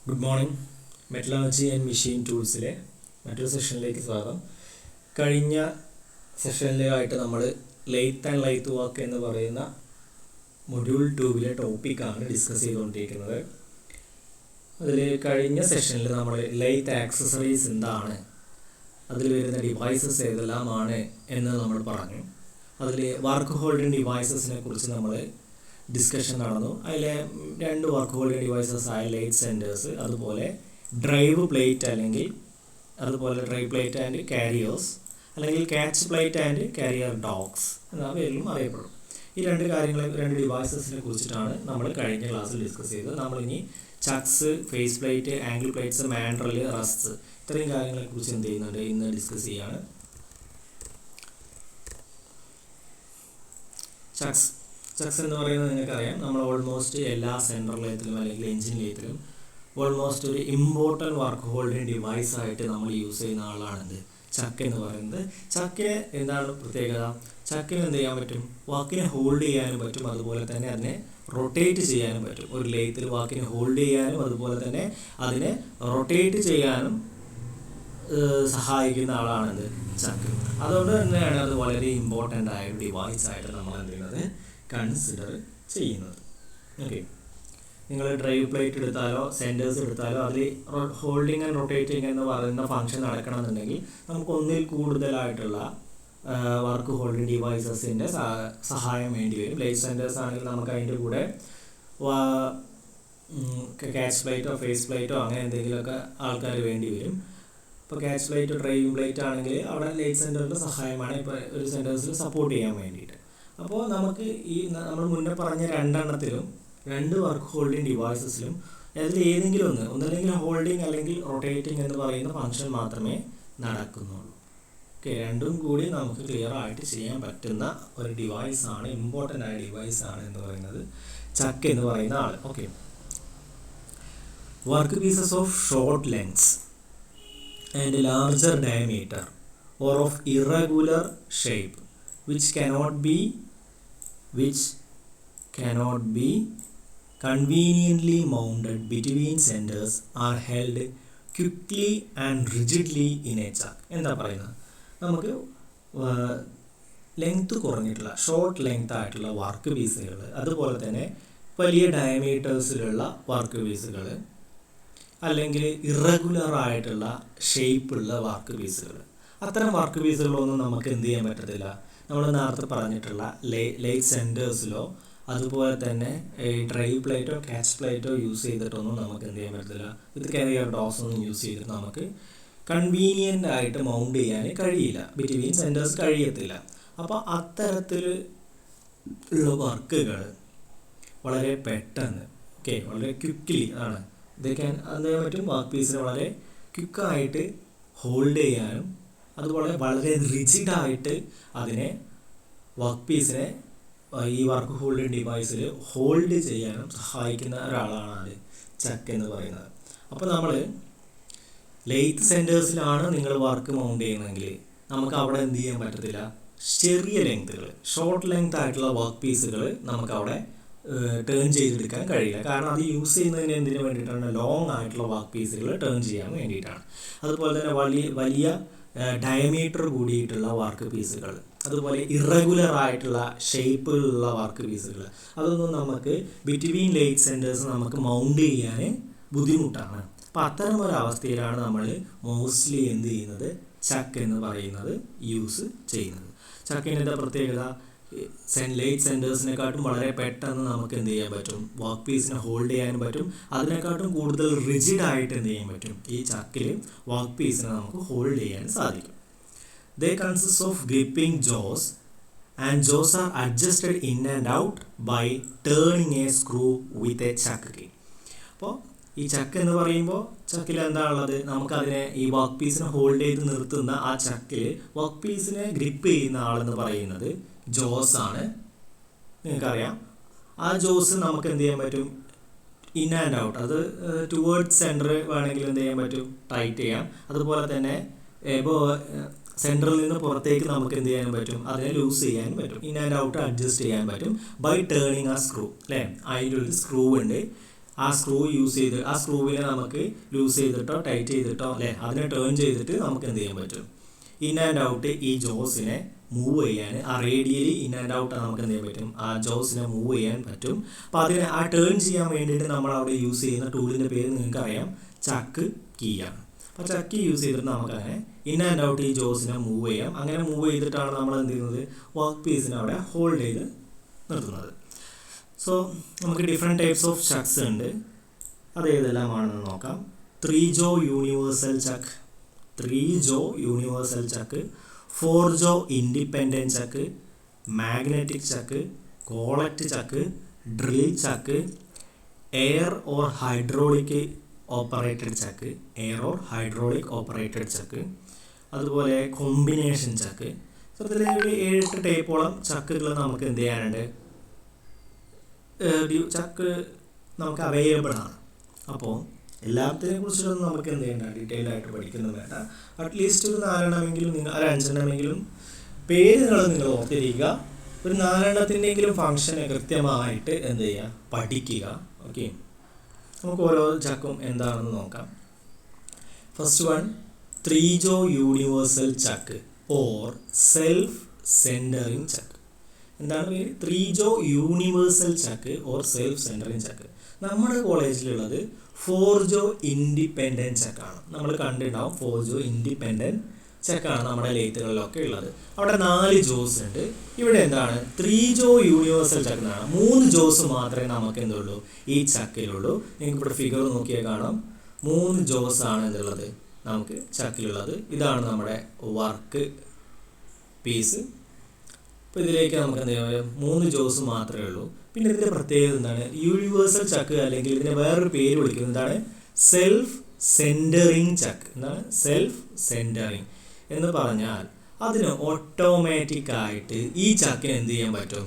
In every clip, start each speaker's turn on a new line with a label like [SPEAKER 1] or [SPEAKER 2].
[SPEAKER 1] Good morning. Metallurgy and machine ടൂൾസിലെ മറ്റൊരു സെഷനിലേക്ക് സ്വാഗതം. കഴിഞ്ഞ സെഷനിലായിട്ട് നമ്മൾ ലെയ്ത്ത് ആൻഡ് ലൈത്ത് വർക്ക് എന്ന് പറയുന്ന മൊഡ്യൂൾ 2 ടോപ്പിക്കാണ് ഡിസ്കസ് ചെയ്തുകൊണ്ടിരിക്കുന്നത്. അതിൽ കഴിഞ്ഞ സെഷനിൽ നമ്മൾ ലെയ്ത്ത് ആക്സസറീസ് എന്താണ്, അതിൽ വരുന്ന ഡിവൈസസ് ഏതെല്ലാമാണ് എന്ന് നമ്മൾ പറഞ്ഞു. അതിൽ വർക്ക് ഹോൾഡിംഗ് ഡിവൈസസിനെ കുറിച്ച് നമ്മൾ ഡിസ്കഷൻ നടന്നു. അതിലെ രണ്ട് വർക്ക് ഹോൾഡിംഗ് ഡിവൈസസ് ആയ ലെയ്ത്ത് സെൻറ്റേഴ്സ്, അതുപോലെ drive plate drive plate and carriers, അല്ലെങ്കിൽ catch plate and carrier dogs എന്ന പേരിലും അറിയപ്പെടും. ഈ രണ്ട് ഡിവൈസസിനെ കുറിച്ചിട്ടാണ് നമ്മൾ കഴിഞ്ഞ ക്ലാസ്സിൽ ഡിസ്കസ് ചെയ്തത്. നമ്മളിനി chucks, face plate, angle plates, mandrel, rest ഇത്രയും കാര്യങ്ങളെ കുറിച്ച് എന്ത് ചെയ്യുന്നുണ്ട് ഇന്ന് ഡിസ്കസ് ചെയ്യാണ്. ചക്സ് എന്ന് പറയുന്നത് നിങ്ങൾക്കറിയാം, നമ്മൾ ഓൾമോസ്റ്റ് എല്ലാ സെൻട്രൽ ലെയ്ത്തിലും അല്ലെങ്കിൽ എഞ്ചിൻ ലെയ്ത്തിലും ഓൾമോസ്റ്റ് ഒരു ഇമ്പോർട്ടൻറ്റ് വർക്ക് ഹോൾഡിംഗ് ഡിവൈസ് ആയിട്ട് നമ്മൾ യൂസ് ചെയ്യുന്ന ആളാണിത് ചക്ക് എന്ന് പറയുന്നത്. ചക്കിന് എന്താണ് പ്രത്യേകത? ചക്കിന് എന്ത് ചെയ്യാൻ പറ്റും? വാക്കിനെ ഹോൾഡ് ചെയ്യാനും പറ്റും, അതുപോലെ തന്നെ അതിനെ റൊട്ടേറ്റ് ചെയ്യാനും പറ്റും. ഒരു ലെയ്ത്തിൽ വാക്കിനെ ഹോൾഡ് ചെയ്യാനും അതുപോലെ തന്നെ അതിനെ റൊട്ടേറ്റ് ചെയ്യാനും സഹായിക്കുന്ന ആളാണിത് ചക്ക്. അതുകൊണ്ട് തന്നെയാണ് അത് വളരെ ഇമ്പോർട്ടൻ്റ് ആയ ഒരു ഡിവൈസ് ആയിട്ട് നമ്മൾ എന്ത് ചെയ്യുന്നത് കൺസിഡർ ചെയ്യുന്നത്. ഓക്കെ, നിങ്ങൾ ഡ്രൈവ് പ്ലേറ്റ് എടുത്താലോ സെൻറ്റേഴ്സ് എടുത്താലോ അതിൽ ഹോൾഡിങ് ആൻഡ് റൊട്ടേറ്റിംഗ് എന്ന് പറയുന്ന ഫംഗ്ഷൻ നടക്കണമെന്നുണ്ടെങ്കിൽ നമുക്ക് ഒന്നിൽ കൂടുതലായിട്ടുള്ള വർക്ക് ഹോൾഡിംഗ് ഡിവൈസസിൻ്റെ സഹായം വേണ്ടി വരും. ലെയ്ത്ത് സെൻറ്റേഴ്സ് ആണെങ്കിൽ നമുക്ക് അതിൻ്റെ കൂടെ ക്യാച്ച് പ്ലേറ്റോ ഫേസ് പ്ലേറ്റോ അങ്ങനെ എന്തെങ്കിലുമൊക്കെ ആൾക്കാർ വേണ്ടി വരും. ഇപ്പോൾ ക്യാച്ച് പ്ലേറ്റോ ഡ്രൈവിംഗ് പ്ലേറ്റ് ആണെങ്കിൽ അവിടെ ലെയ്ത്ത് സെൻറ്ററിൻ്റെ സഹായമാണ് ഇപ്പോൾ ഒരു സെൻറ്റേഴ്സിൽ സപ്പോർട്ട് ചെയ്യാൻ വേണ്ടിയിട്ട്. അപ്പോൾ നമുക്ക് ഈ നമ്മൾ മുന്നേ പറഞ്ഞ രണ്ടെണ്ണത്തിലും രണ്ട് വർക്ക് ഹോൾഡിംഗ് ഡിവൈസസിലും അതിൽ ഏതെങ്കിലും ഒന്നല്ലെങ്കിൽ ഹോൾഡിംഗ് അല്ലെങ്കിൽ റൊട്ടേറ്റിംഗ് എന്ന് പറയുന്ന ഫംഗ്ഷൻ മാത്രമേ നടക്കുന്നുള്ളൂ. ഓക്കെ, രണ്ടും കൂടി നമുക്ക് ക്ലിയർ ആയിട്ട് ചെയ്യാൻ പറ്റുന്ന ഒരു ഡിവൈസാണ്, ഇമ്പോർട്ടൻ്റ് ആയ ഡിവൈസാണ് എന്ന് പറയുന്നത് ചക്ക് എന്ന് പറയുന്ന ആൾ. Okay, work pieces of short lengths and larger diameter or of irregular shape which cannot be conveniently mounted between centers are held quickly and rigidly in a chuck. എന്താ പറയുന്നത്? നമുക്ക് ലെങ്ത് കുറഞ്ഞിട്ടുള്ള ഷോർട്ട് ലെങ്ത് ആയിട്ടുള്ള work പീസുകൾ, അതുപോലെ തന്നെ വലിയ ഡയമീറ്റേഴ്സിലുള്ള work പീസുകൾ, അല്ലെങ്കിൽ ഇറഗുലർ ആയിട്ടുള്ള ഷേപ്പുള്ള വർക്ക് പീസുകൾ, അത്തരം വർക്ക് പീസുകളൊന്നും നമുക്ക് എന്ത് ചെയ്യാൻ പറ്റത്തില്ല. നമ്മൾ നേരത്തെ പറഞ്ഞിട്ടുള്ള ലെയ്ത്ത് സെൻറ്റേഴ്സിലോ അതുപോലെ തന്നെ ഈ ഡ്രൈവ് പ്ലേറ്റോ ക്യാച്ച് പ്ലേറ്റോ യൂസ് ചെയ്തിട്ടൊന്നും നമുക്ക് എന്ത് ചെയ്യാൻ പറ്റത്തില്ല. ഇത് കാരിയർ ഡോഗ്സ് ഒന്നും യൂസ് ചെയ്തിട്ട് നമുക്ക് കൺവീനിയൻ്റ് ആയിട്ട് മൗണ്ട് ചെയ്യാൻ കഴിയില്ല, ബിറ്റ്വീൻ സെൻറ്റേഴ്സ് കഴിയത്തില്ല. അപ്പോൾ അത്തരത്തിൽ ഉള്ള വർക്കുകൾ വളരെ പെട്ടെന്ന് വളരെ ക്വിക്ക്ലി ആണ് ഇതൊക്കെ എന്ത് ചെയ്യാൻ പറ്റും, വർക്ക് പീസിനെ വളരെ ക്വിക്കായിട്ട് ഹോൾഡ് ചെയ്യാനും അതുപോലെ വളരെ റിജിഡായിട്ട് അതിനെ വർക്ക് പീസിനെ ഈ വർക്ക് ഹോൾഡിംഗ് ഡിവൈസിൽ ഹോൾഡ് ചെയ്യാനും സഹായിക്കുന്ന ഒരാളാണ് അത് ചക്ക് എന്ന് പറയുന്നത്. അപ്പോൾ നമ്മൾ ലെയ്ത്ത് സെൻറ്റേഴ്സിലാണ് നിങ്ങൾ വർക്ക് മൗണ്ട് ചെയ്യുന്നതെങ്കിൽ നമുക്ക് അവിടെ എന്ത് ചെയ്യാൻ പറ്റത്തില്ല, ചെറിയ ലെങ്ത്തുകൾ ഷോർട്ട് ലെങ്ത് ആയിട്ടുള്ള വർക്ക് പീസുകൾ നമുക്ക് അവിടെ ടേൺ ചെയ്തെടുക്കാൻ കഴിയില്ല. കാരണം അത് യൂസ് ചെയ്യുന്നതിന് എന്തിനു വേണ്ടിയിട്ടാണ്? ലോങ് ആയിട്ടുള്ള വർക്ക് പീസുകൾ ടേൺ ചെയ്യാൻ വേണ്ടിയിട്ടാണ്. അതുപോലെ തന്നെ വലിയ ഡയമീറ്റർ കൂടിയിട്ടുള്ള വർക്ക് പീസുകൾ, അതുപോലെ ഇറഗുലർ ആയിട്ടുള്ള ഷേപ്പിലുള്ള വർക്ക് പീസുകൾ, അതൊന്നും നമുക്ക് ബിറ്റ്വീൻ ലെയ്ത്ത് സെൻറ്റേഴ്സ് നമുക്ക് മൗണ്ട് ചെയ്യാൻ ബുദ്ധിമുട്ടാണ്. അപ്പം അത്തരം ഒരവസ്ഥയിലാണ് നമ്മൾ മോസ്റ്റ്ലി എന്ത് ചെയ്യുന്നത്, ചക്ക് എന്ന് പറയുന്നത് യൂസ് ചെയ്യുന്നത്. ചക്കിൻ്റെ പ്രത്യേകത ലെയ്ത്ത് സെൻറ്റേഴ്സിനെക്കാട്ടും വളരെ പെട്ടെന്ന് നമുക്ക് എന്ത് ചെയ്യാൻ പറ്റും, വർക്ക് പീസിനെ ഹോൾഡ് ചെയ്യാനും പറ്റും. അതിനെക്കാട്ടും കൂടുതൽ റിജിഡായിട്ട് എന്ത് ചെയ്യാൻ പറ്റും, ഈ ചക്കിൽ വർക്ക് പീസിനെ നമുക്ക് ഹോൾഡ് ചെയ്യാൻ സാധിക്കും. They consist of gripping jaws and jaws are adjusted in and out by turning a screw with a chuck key. അപ്പോൾ ഈ ചക്ക് എന്ന് പറയുമ്പോൾ ചക്കിൽ എന്താ ഉള്ളത്, നമുക്കതിനെ ഈ വർക്ക് പീസിനെ ഹോൾഡ് ചെയ്ത് നിർത്തുന്ന ആ ചക്കിൽ വർക്ക് പീസിനെ ഗ്രിപ്പ് ചെയ്യുന്ന ആളെന്ന് പറയുന്നത് ജോസ് ആണ്. നിങ്ങൾക്കറിയാം, ആ ജോസ് നമുക്ക് എന്ത് ചെയ്യാൻ പറ്റും, ഇൻ ആൻഡ് ഔട്ട്, അത് ടുവേർഡ്സ് സെൻറ്റർ വേണമെങ്കിൽ എന്ത് ചെയ്യാൻ പറ്റും, ടൈറ്റ് ചെയ്യാം. അതുപോലെ തന്നെ ഇപ്പോൾ സെൻറ്ററിൽ നിന്ന് പുറത്തേക്ക് നമുക്ക് എന്ത് ചെയ്യാനും പറ്റും, അതിനെ ലൂസ് ചെയ്യാനും പറ്റും. ഇൻ ആൻഡ് ഔട്ട് അഡ്ജസ്റ്റ് ചെയ്യാൻ പറ്റും ബൈ ടേണിങ് ആ സ്ക്രൂ. അല്ലേ, അതിൻ്റെ ഒരു സ്ക്രൂ ഉണ്ട്, ആ സ്ക്രൂ യൂസ് ചെയ്ത് ആ സ്ക്രൂവിനെ നമുക്ക് ലൂസ് ചെയ്തിട്ടോ ടൈറ്റ് ചെയ്തിട്ടോ അല്ലേ അതിനെ ടേൺ ചെയ്തിട്ട് നമുക്ക് എന്ത് ചെയ്യാൻ പറ്റും, ഇൻ ആൻഡ് ഔട്ട് ഈ ജോസിനെ മൂവ് ചെയ്യാൻ, ആ റേഡിയലി ഇൻ ആൻഡ് ഔട്ട് നമുക്ക് എന്ത് ചെയ്യാൻ പറ്റും, ആ ജോസിനെ മൂവ് ചെയ്യാൻ പറ്റും. അപ്പോൾ അതിനെ ആ ടേൺ ചെയ്യാൻ വേണ്ടിയിട്ട് നമ്മൾ അവിടെ യൂസ് ചെയ്യുന്ന ടൂളിൻ്റെ പേര് നിങ്ങൾക്ക് അറിയാം, ചക്ക് കീയാണ്. അപ്പോൾ ചക്ക് യൂസ് ചെയ്തിട്ട് നമുക്കങ്ങനെ ഇൻ ആൻഡ് ഔട്ട് ഈ ജോസിനെ മൂവ് ചെയ്യാം. അങ്ങനെ മൂവ് ചെയ്തിട്ടാണ് നമ്മൾ എന്ത് ചെയ്യുന്നത്, വർക്ക് പീസിനെ അവിടെ ഹോൾഡ് ചെയ്ത് നിർത്തുന്നത്. സോ നമുക്ക് ഡിഫറെൻറ്റ് ടൈപ്സ് ഓഫ് ചക്സ് ഉണ്ട്. അത് ഏതെല്ലാമാണെന്ന് നോക്കാം. 3 jaw universal chuck, 3 jaw universal chuck, 4 jaw independent chuck, magnetic chuck, collet chuck, drill chuck, air or hydraulic operated chuck, air or hydraulic operated chuck, അതുപോലെ combination ചക്ക്. So ഇതിൽ ഒരു 7-8 ടൈപ്പോളം ചക്കുകൾ നമുക്ക് എന്ത് ചെയ്യാനുണ്ട്, ചക്ക് നമുക്ക് അവൈലബിൾ ആണ്. അപ്പോൾ എല്ലാത്തിനെ കുറിച്ചിട്ടൊന്നും നമുക്ക് എന്ത് ചെയ്യേണ്ട, ഡീറ്റെയിൽ ആയിട്ട് പഠിക്കുന്നത് വേണ്ട. അറ്റ്ലീസ്റ്റ് ഒരു 4എണ്ണമെങ്കിലും ഒരു 5എണ്ണമെങ്കിലും പേരുകൾ നിങ്ങൾ ഓർത്തിരിക്കുക. ഒരു 4എണ്ണത്തിൻ്റെങ്കിലും ഫങ്ഷനെ കൃത്യമായിട്ട് എന്ത് ചെയ്യുക, പഠിക്കുക. ഓക്കെ, നമുക്ക് ഓരോ ചക്കും എന്താണെന്ന് നോക്കാം. First one 3 jaw universal chuck or self centring chuck. എന്താണ് പേര്? 3 jaw universal chuck or self centring chuck. നമ്മുടെ കോളേജിലുള്ളത് 4 ജോ ഇൻഡിപെൻഡൻറ്റ് ചക്കാണ്. നമ്മൾ കണ്ടിട്ടുണ്ടാവും 4 ജോ ഇൻഡിപെൻഡൻറ്റ് ചക്കാണ് നമ്മുടെ ലേത്തുകളിലൊക്കെ ഉള്ളത്. അവിടെ 4 ജോസ് ഉണ്ട്. ഇവിടെ എന്താണ് 3 ജോ യൂണിവേഴ്സൽ ചക്ക് എന്നാണ്. 3 ജോസ് മാത്രമേ നമുക്ക് എന്തുള്ളൂ, ഈ ചക്കിലുള്ളൂ. നിങ്ങൾക്ക് ഇവിടെ ഫിഗർ നോക്കിയാൽ കാണാം, 3 ജോസ് ആണ് എന്തുള്ളത് നമുക്ക് ചക്കിലുള്ളത്. ഇതാണ് നമ്മുടെ വർക്ക് പീസ്. അപ്പോൾ ഇതിലേക്ക് നമുക്ക് എന്ത് ചെയ്യാം, 3 ജോസ് മാത്രമേ ഉള്ളൂ. പിന്നെ ഇതിൻ്റെ പ്രത്യേകത എന്താണ്, യൂണിവേഴ്സൽ ചക്ക് അല്ലെങ്കിൽ ഇതിനെ വേറൊരു പേര് വിളിക്കുന്നത് എന്താണ്, സെൽഫ് സെൻറ്ററിങ് ചക്ക്. എന്താണ് സെൽഫ് സെൻറ്ററിങ് എന്ന് പറഞ്ഞാൽ അതിന് ഓട്ടോമാറ്റിക്കായിട്ട് ഈ ചക്കിന് എന്ത് ചെയ്യാൻ പറ്റും,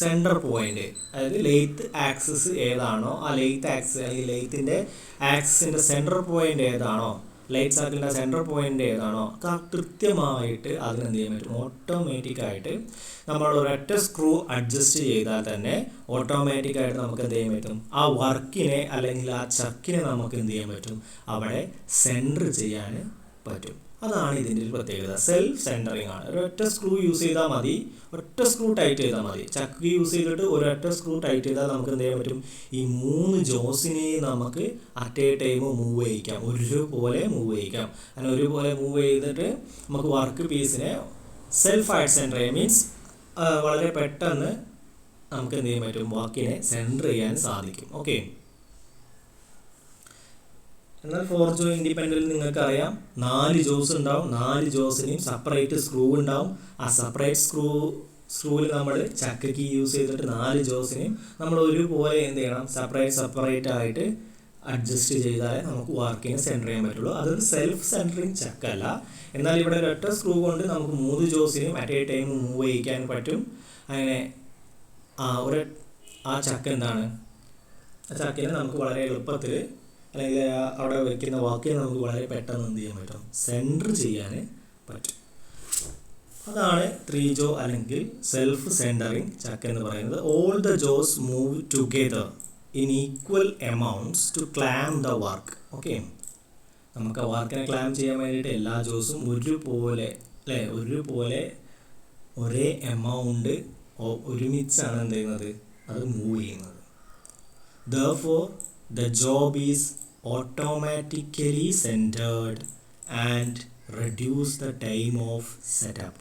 [SPEAKER 1] സെൻറ്റർ പോയിന്റ്, അതായത് ലെയ്ത്ത് ആക്സിസ് ഏതാണോ ആ ലെയ്ത്ത് ആക്സിസ് അല്ലെങ്കിൽ ലെയ്ത്തിൻ്റെ ആക്സിസിൻ്റെ സെൻറ്റർ പോയിന്റ് ഏതാണോ, ലൈറ്റ് സർക്കിളിൻ്റെ സെൻറ്റർ പോയിന്റ് ഏതാണോ കൃത്യമായിട്ട് അതിനെന്ത് ചെയ്യാൻ പറ്റും, ഓട്ടോമാറ്റിക്കായിട്ട് നമ്മൾ ഒരൊറ്റ സ്ക്രൂ അഡ്ജസ്റ്റ് ചെയ്താൽ തന്നെ ഓട്ടോമാറ്റിക്കായിട്ട് നമുക്ക് എന്ത് ചെയ്യാൻ പറ്റും, ആ വർക്കിനെ അല്ലെങ്കിൽ ആ ചക്കിനെ നമുക്ക് എന്ത് ചെയ്യാൻ പറ്റും, അവിടെ സെൻറ്റർ ചെയ്യാൻ പറ്റും. അതാണ് ഇതിൻ്റെ ഒരു പ്രത്യേകത. സെൽഫ് സെൻറ്ററിങ് ആണ്. ഒരൊറ്റ സ്ക്രൂ യൂസ് ചെയ്താൽ മതി, ഒറ്റ സ്ക്രൂ ടൈറ്റ് ചെയ്താൽ മതി. ചക്ക് യൂസ് ചെയ്തിട്ട് ഒരൊറ്റ സ്ക്രൂ ടൈറ്റ് ചെയ്താൽ നമുക്ക് എന്ത് ചെയ്യാൻ പറ്റും, ഈ 3 ജോസിനെ നമുക്ക് അറ്റ് എ ടൈം മൂവ് ചെയ്യിക്കാം, ഒരുപോലെ മൂവ് ചെയ്യിക്കാം. അങ്ങനെ ഒരുപോലെ മൂവ് ചെയ്തിട്ട് നമുക്ക് വർക്ക് പീസിനെ സെൽഫായിട്ട് സെൻറ്റർ ചെയ്യാം. മീൻസ് വളരെ പെട്ടെന്ന് നമുക്ക് എന്ത് ചെയ്യാൻ പറ്റും, വർക്കിനെ സെൻറ്റർ ചെയ്യാൻ സാധിക്കും. ഓക്കെ, എന്നാൽ 4 ജോ ഇൻഡിപെൻഡൻറ്റിൽ നിങ്ങൾക്കറിയാം 4 ജോസ് ഉണ്ടാവും. 4 ജോസിനെയും സെപ്പറേറ്റ് സ്ക്രൂ ഉണ്ടാവും. ആ സെപ്പറേറ്റ് സ്ക്രൂവിൽ നമ്മൾ ചക്ക് കീ യൂസ് ചെയ്തിട്ട് 4 ജോസിനെയും നമ്മൾ ഒരുപോലെ എന്ത് ചെയ്യണം, സെപ്പറേറ്റ് ആയിട്ട് അഡ്ജസ്റ്റ് ചെയ്താലേ നമുക്ക് വർക്കിനെ സെൻറ്റർ ചെയ്യാൻ പറ്റുള്ളൂ. അതൊരു സെൽഫ് സെൻറ്ററിങ് ചക്കല്ല. എന്നാൽ ഇവിടെ ഒരൊറ്റ സ്ക്രൂ കൊണ്ട് നമുക്ക് 3 ജോസിനെയും അറ്റ് എ ടൈം മൂവ് ചെയ്യിക്കാൻ പറ്റും. അങ്ങനെ ആ ചക്ക് എന്താണ്, ആ ചക്കിനെ നമുക്ക് വളരെ എളുപ്പത്തിൽ അല്ലെങ്കിൽ അവിടെ വയ്ക്കുന്ന വാക്കിനെ നമുക്ക് വളരെ പെട്ടെന്ന് എന്ത് ചെയ്യാൻ പറ്റും, സെൻറ്റർ ചെയ്യാൻ പറ്റും. അതാണ് 3 ജോ അല്ലെങ്കിൽ സെൽഫ് സെൻറ്ററിങ് ചക്ക് എന്ന് പറയുന്നത്. All the jaws move together in equal amounts to clamp the work. Okay, നമുക്ക് ആ വർക്കിനെ ക്ലാം ചെയ്യാൻ വേണ്ടിയിട്ട് എല്ലാ ജോസും ഒരുപോലെ അല്ലേ, ഒരുപോലെ ഒരേ എമൗണ്ട് ഒരുമിച്ചാണ് എന്ത് ചെയ്യുന്നത്, അത് മൂവ് ചെയ്യുന്നത്. Therefore, the job is automatically centered and reduce the time of setup.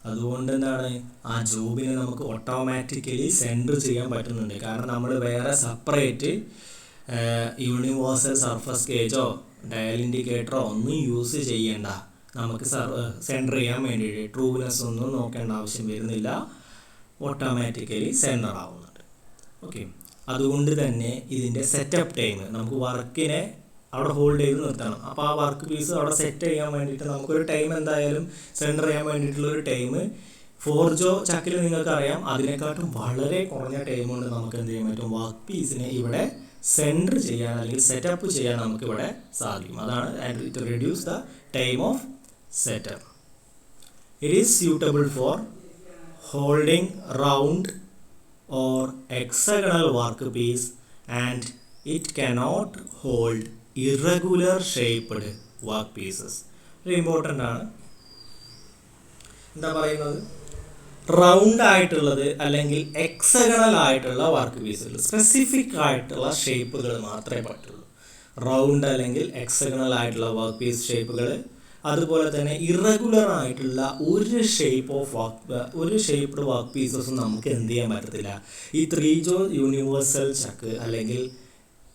[SPEAKER 1] അതുകൊണ്ട് എന്താണ്, ആ ജോബിനെ നമുക്ക് ഓട്ടോമാറ്റിക്കലി സെൻറ്റർ ചെയ്യാൻ പറ്റുന്നുണ്ട്. കാരണം നമ്മൾ വേറെ സെപ്പറേറ്റ് യൂണിവേഴ്സൽ സർഫസ് ഗേജോ ഡയൽ ഇൻഡിക്കേറ്ററോ ഒന്നും യൂസ് ചെയ്യേണ്ട. നമുക്ക് സെൻറ്റർ ചെയ്യാൻ വേണ്ടിയിട്ട് ട്രൂനെസ് ഒന്നും നോക്കേണ്ട ആവശ്യം വരുന്നില്ല. ഓട്ടോമാറ്റിക്കലി സെൻറ്റർ ആവുന്നുണ്ട്. ഓക്കെ, അതുകൊണ്ട് തന്നെ ഇതിൻ്റെ സെറ്റപ്പ് ടൈം നമുക്ക് വർക്കിനെ അവിടെ ഹോൾഡ് ചെയ്ത് നിർത്തണം. അപ്പോൾ ആ വർക്ക് പീസ് അവിടെ സെറ്റ് ചെയ്യാൻ വേണ്ടിയിട്ട് നമുക്കൊരു ടൈം എന്തായാലും സെൻറ്റർ ചെയ്യാൻ വേണ്ടിയിട്ടുള്ളൊരു ടൈം 4 ജോ ചക്കിൽ നിങ്ങൾക്കറിയാം അതിനെക്കാട്ടും വളരെ കുറഞ്ഞ ടൈം കൊണ്ട് നമുക്ക് എന്ത് ചെയ്യാൻ പറ്റും, വർക്ക് പീസിനെ ഇവിടെ സെൻറ്റർ ചെയ്യാൻ അല്ലെങ്കിൽ സെറ്റപ്പ് ചെയ്യാൻ നമുക്കിവിടെ സാധിക്കും. അതാണ് it reduce the time of setup. It is suitable for holding round or hexagonal workpiece and it cannot hold irregular shaped workpieces. very important ആണ്. എന്താ പറയുന്നത്, റൗണ്ട് ആയിട്ടുള്ളത് അല്ലെങ്കിൽ എക്സഗണൽ ആയിട്ടുള്ള വർക്ക് പീസുകൾ, സ്പെസിഫിക് ആയിട്ടുള്ള ഷേപ്പുകൾ മാത്രമേ പറ്റുള്ളൂ. റൗണ്ട് അല്ലെങ്കിൽ എക്സഗണൽ ആയിട്ടുള്ള വർക്ക് പീസ് ഷേപ്പുകൾ, അതുപോലെ തന്നെ ഇറഗുലർ ആയിട്ടുള്ള ഒരു ഷേപ്ഡ് വർക്ക് പീസസും നമുക്ക് എന്ത് ചെയ്യാൻ പറ്റത്തില്ല. ഈ 3 ജോ യൂണിവേഴ്സൽ ചക്ക് അല്ലെങ്കിൽ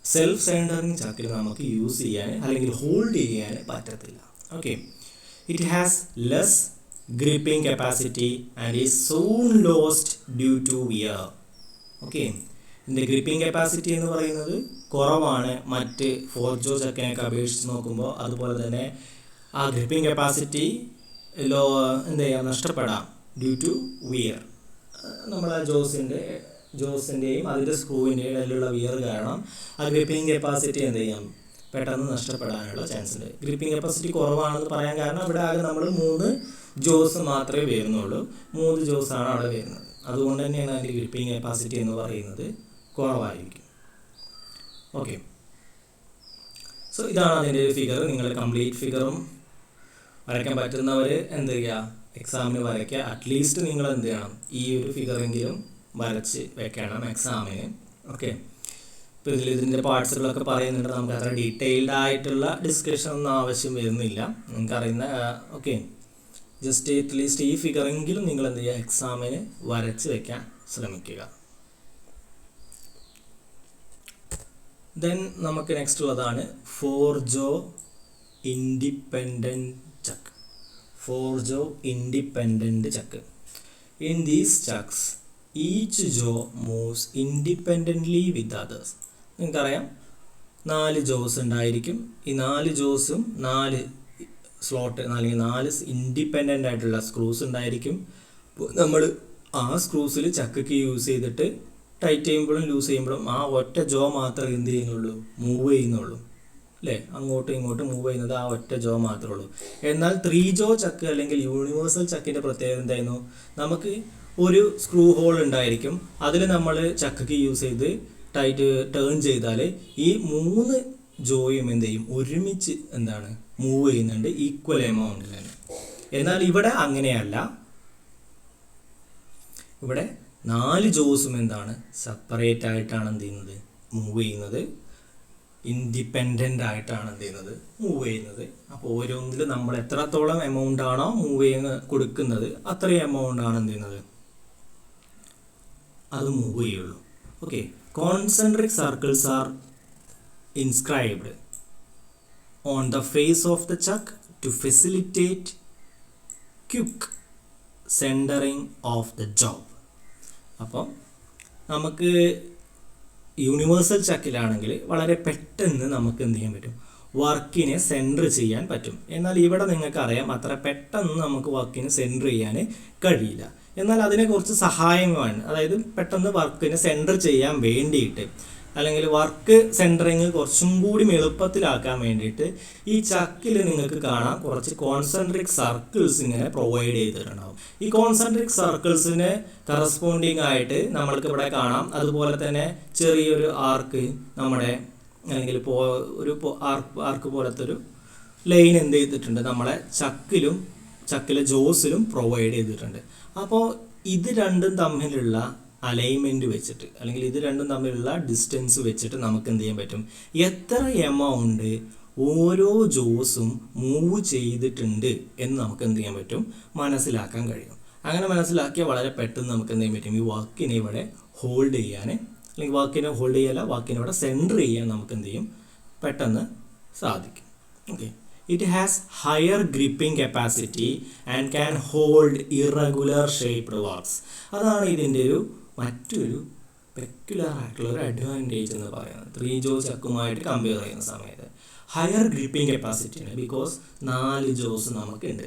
[SPEAKER 1] സെൽഫ് സെൻറ്ററിങ് ചക്കിൽ നമുക്ക് യൂസ് ചെയ്യാൻ അല്ലെങ്കിൽ ഹോൾഡ് ചെയ്യാൻ പറ്റത്തില്ല. Okay, it has less gripping capacity and is soon lost due to wear. Okay, ഇതിൻ്റെ ഗ്രിപ്പിംഗ് കപ്പാസിറ്റി എന്ന് പറയുന്നത് കുറവാണ് മറ്റ് 4 ജോ ചക്കിനൊക്കെ അപേക്ഷിച്ച് നോക്കുമ്പോൾ. അതുപോലെ തന്നെ ആ ഗ്രിപ്പിംഗ് കപ്പാസിറ്റി എന്ത് ചെയ്യാം, നഷ്ടപ്പെടാം ഡ്യൂ ടു വിയർ. നമ്മളെ ജോസിൻ്റെയും അതിൻ്റെ സ്ക്രൂവിൻ്റെയും ഇടയിലുള്ള വിയർ കാരണം ആ ഗ്രിപ്പിംഗ് കപ്പാസിറ്റി എന്ത് ചെയ്യാം, പെട്ടെന്ന് നഷ്ടപ്പെടാനുള്ള ചാൻസ് ഉണ്ട്. ഗ്രിപ്പിംഗ് കപ്പാസിറ്റി കുറവാണെന്ന് പറയാൻ കാരണം ഇവിടെ ആകെ നമ്മൾ 3 ജോസ് മാത്രമേ വരുന്നുള്ളൂ. 3 ജോസാണ് അവിടെ വരുന്നത്. അതുകൊണ്ട് തന്നെയാണ് അതിൻ്റെ ഗ്രിപ്പിംഗ് കപ്പാസിറ്റി എന്ന് പറയുന്നത് കുറവായിരിക്കും. ഓക്കെ, സോ ഇതാണ് അതിൻ്റെ ഒരു ഫിഗർ. നിങ്ങൾ കംപ്ലീറ്റ് ഫിഗറും വരയ്ക്കാൻ പറ്റുന്നവർ എന്ത് ചെയ്യുക, എക്സാമിന് വരയ്ക്കുക. അറ്റ്ലീസ്റ്റ് നിങ്ങൾ എന്ത് ചെയ്യണം, ഈ ഒരു ഫിഗറെങ്കിലും വരച്ച് വെക്കണം എക്സാമിന്. ഓക്കെ, ഇപ്പോൾ ഇതിൻ്റെ പാർട്സുകളൊക്കെ പറയുന്നുണ്ട്. നമുക്ക് അത്ര ഡീറ്റെയിൽഡ് ആയിട്ടുള്ള ഡിസ്കഷൻ ഒന്നും ആവശ്യം വരുന്നില്ല. നിങ്ങൾക്കറിയുന്ന ഓക്കെ, ജസ്റ്റ് അറ്റ്ലീസ്റ്റ് ഈ ഫിഗറെങ്കിലും നിങ്ങൾ എന്ത് ചെയ്യുക, എക്സാമിന് വരച്ച് വെക്കാൻ ശ്രമിക്കുക. ദെൻ നമുക്ക് നെക്സ്റ്റ് ഉള്ളതാണ് 4 jaw independent chuck. 4 jaw independent chuck. In these chucks each jaw moves independently with others. നിങ്ങൾക്കറിയാം 4 ജോസ് ഉണ്ടായിരിക്കും. ഈ 4 ജോസും 4 സ്ലോട്ട് അല്ലെങ്കിൽ 4 ഇൻഡിപെൻഡൻ്റ് ആയിട്ടുള്ള സ്ക്രൂസ് ഉണ്ടായിരിക്കും. നമ്മൾ ആ സ്ക്രൂസിൽ ചക്കയ്ക്ക് യൂസ് ചെയ്തിട്ട് ടൈറ്റ് ചെയ്യുമ്പോഴും ലൂസ് ചെയ്യുമ്പോഴും ആ ഒറ്റ ജോ മാത്രമേ എന്ത് ചെയ്യുന്നുള്ളൂ, മൂവ് ചെയ്യുന്നുള്ളൂ അല്ലേ. അങ്ങോട്ടും ഇങ്ങോട്ടും മൂവ് ചെയ്യുന്നത് ആ ഒറ്റ ജോ മാത്രമേ ഉള്ളൂ. എന്നാൽ 3 ജോ ചക്ക് അല്ലെങ്കിൽ യൂണിവേഴ്സൽ ചക്കിൻ്റെ പ്രത്യേകത എന്തായിരുന്നു, നമുക്ക് ഒരു സ്ക്രൂ ഹോൾ ഉണ്ടായിരിക്കും. അതിൽ നമ്മൾ ചക്കയ്ക്ക് യൂസ് ചെയ്ത് ടേൺ ചെയ്താൽ ഈ 3 ജോയും എന്ത് ചെയ്യും, ഒരുമിച്ച് എന്താണ് മൂവ് ചെയ്യുന്നുണ്ട് ഈക്വൽ എമൗണ്ടിൽ തന്നെ. എന്നാൽ ഇവിടെ അങ്ങനെയല്ല. ഇവിടെ 4 ജോസും എന്താണ് സെപ്പറേറ്റ് ആയിട്ടാണ് എന്ത് ചെയ്യുന്നത്, മൂവ് ചെയ്യുന്നത്. ഇൻഡിപെൻഡൻ്റ് ആയിട്ടാണ് എന്ത് ചെയ്യുന്നത്, മൂവ് ചെയ്യുന്നത്. അപ്പോൾ ഓരോന്നിൽ നമ്മൾ എത്രത്തോളം എമൗണ്ട് ആണോ മൂവ് ചെയ്യുന്ന കൊടുക്കുന്നത് അത്രയും എമൗണ്ട് ആണ് എന്ത് ചെയ്യുന്നത്, അത് മൂവ് ചെയ്യുള്ളൂ. Okay, concentric circles are inscribed on the face of the chuck to facilitate quick centering of the job. അപ്പം നമുക്ക് യൂണിവേഴ്സൽ ചക്കിലാണെങ്കിൽ വളരെ പെട്ടെന്ന് നമുക്ക് എന്ത് ചെയ്യാൻ പറ്റും, വർക്കിനെ സെൻറ്റർ ചെയ്യാൻ പറ്റും. എന്നാൽ ഇവിടെ നിങ്ങൾക്കറിയാം അത്ര പെട്ടെന്ന് നമുക്ക് വർക്കിനെ സെൻറ്റർ ചെയ്യാൻ കഴിയില്ല. എന്നാൽ അതിനെ കുറച്ച് സഹായമാണ്. അതായത് പെട്ടെന്ന് വർക്കിനെ സെൻറ്റർ ചെയ്യാൻ വേണ്ടിയിട്ട് അല്ലെങ്കിൽ വർക്ക് സെൻറ്ററിങ് കുറച്ചും കൂടി എളുപ്പത്തിലാക്കാൻ വേണ്ടിയിട്ട് ഈ ചക്കിൽ നിങ്ങൾക്ക് കാണാം കുറച്ച് കോൺസെൻട്രിക് സർക്കിൾസ് ഇങ്ങനെ പ്രൊവൈഡ് ചെയ്തിട്ടുണ്ടാവും. ഈ കോൺസെൻട്രിക് സർക്കിൾസിന് കറസ്പോണ്ടിങ് ആയിട്ട് നമ്മൾക്ക് ഇവിടെ കാണാം. അതുപോലെ തന്നെ ചെറിയൊരു ആർക്ക് നമ്മുടെ അല്ലെങ്കിൽ ഒരു ആർക്ക് പോലത്തെ ഒരു ലൈൻ എന്ത് ചെയ്തിട്ടുണ്ട് നമ്മളെ ചക്കിലെ ജോസിലും പ്രൊവൈഡ് ചെയ്തിട്ടുണ്ട്. അപ്പോൾ ഇത് രണ്ടും തമ്മിലുള്ള അലൈൻമെൻറ്റ് വെച്ചിട്ട് അല്ലെങ്കിൽ ഇത് രണ്ടും തമ്മിലുള്ള ഡിസ്റ്റൻസ് വെച്ചിട്ട് നമുക്ക് എന്ത് ചെയ്യാൻ പറ്റും, എത്ര എമൗണ്ട് ഓരോ ജോസും മൂവ് ചെയ്തിട്ടുണ്ട് എന്ന് നമുക്ക് എന്ത് ചെയ്യാൻ പറ്റും, മനസ്സിലാക്കാൻ കഴിയും. അങ്ങനെ മനസ്സിലാക്കിയാൽ വളരെ പെട്ടെന്ന് നമുക്ക് എന്ത് ചെയ്യാൻ പറ്റും, ഈ വാക്കിനെ ഇവിടെ ഹോൾഡ് ചെയ്യാൻ അല്ലെങ്കിൽ വാക്കിനെ ഹോൾഡ് ചെയ്യാല്ല വാക്കിനെ ഇവിടെ സെൻറ്റർ ചെയ്യാൻ നമുക്ക് എന്ത് ചെയ്യും, പെട്ടെന്ന് സാധിക്കും. Okay, it has higher gripping capacity and can hold irregular shaped works. അതാണ് ഇതിൻ്റെ മറ്റൊരു പെക്യുലർ ആയിട്ടുള്ള ഒരു അഡ്വാൻറ്റേജ് എന്ന് പറയുന്നത്. 3 ജോ ചക്കുമായിട്ട് കമ്പയർ ചെയ്യുന്ന സമയത്ത് ഹയർ ഗ്രിപ്പിംഗ് കപ്പാസിറ്റി ആണ്. ബിക്കോസ് 4 ജോസ് നമുക്കുണ്ട്.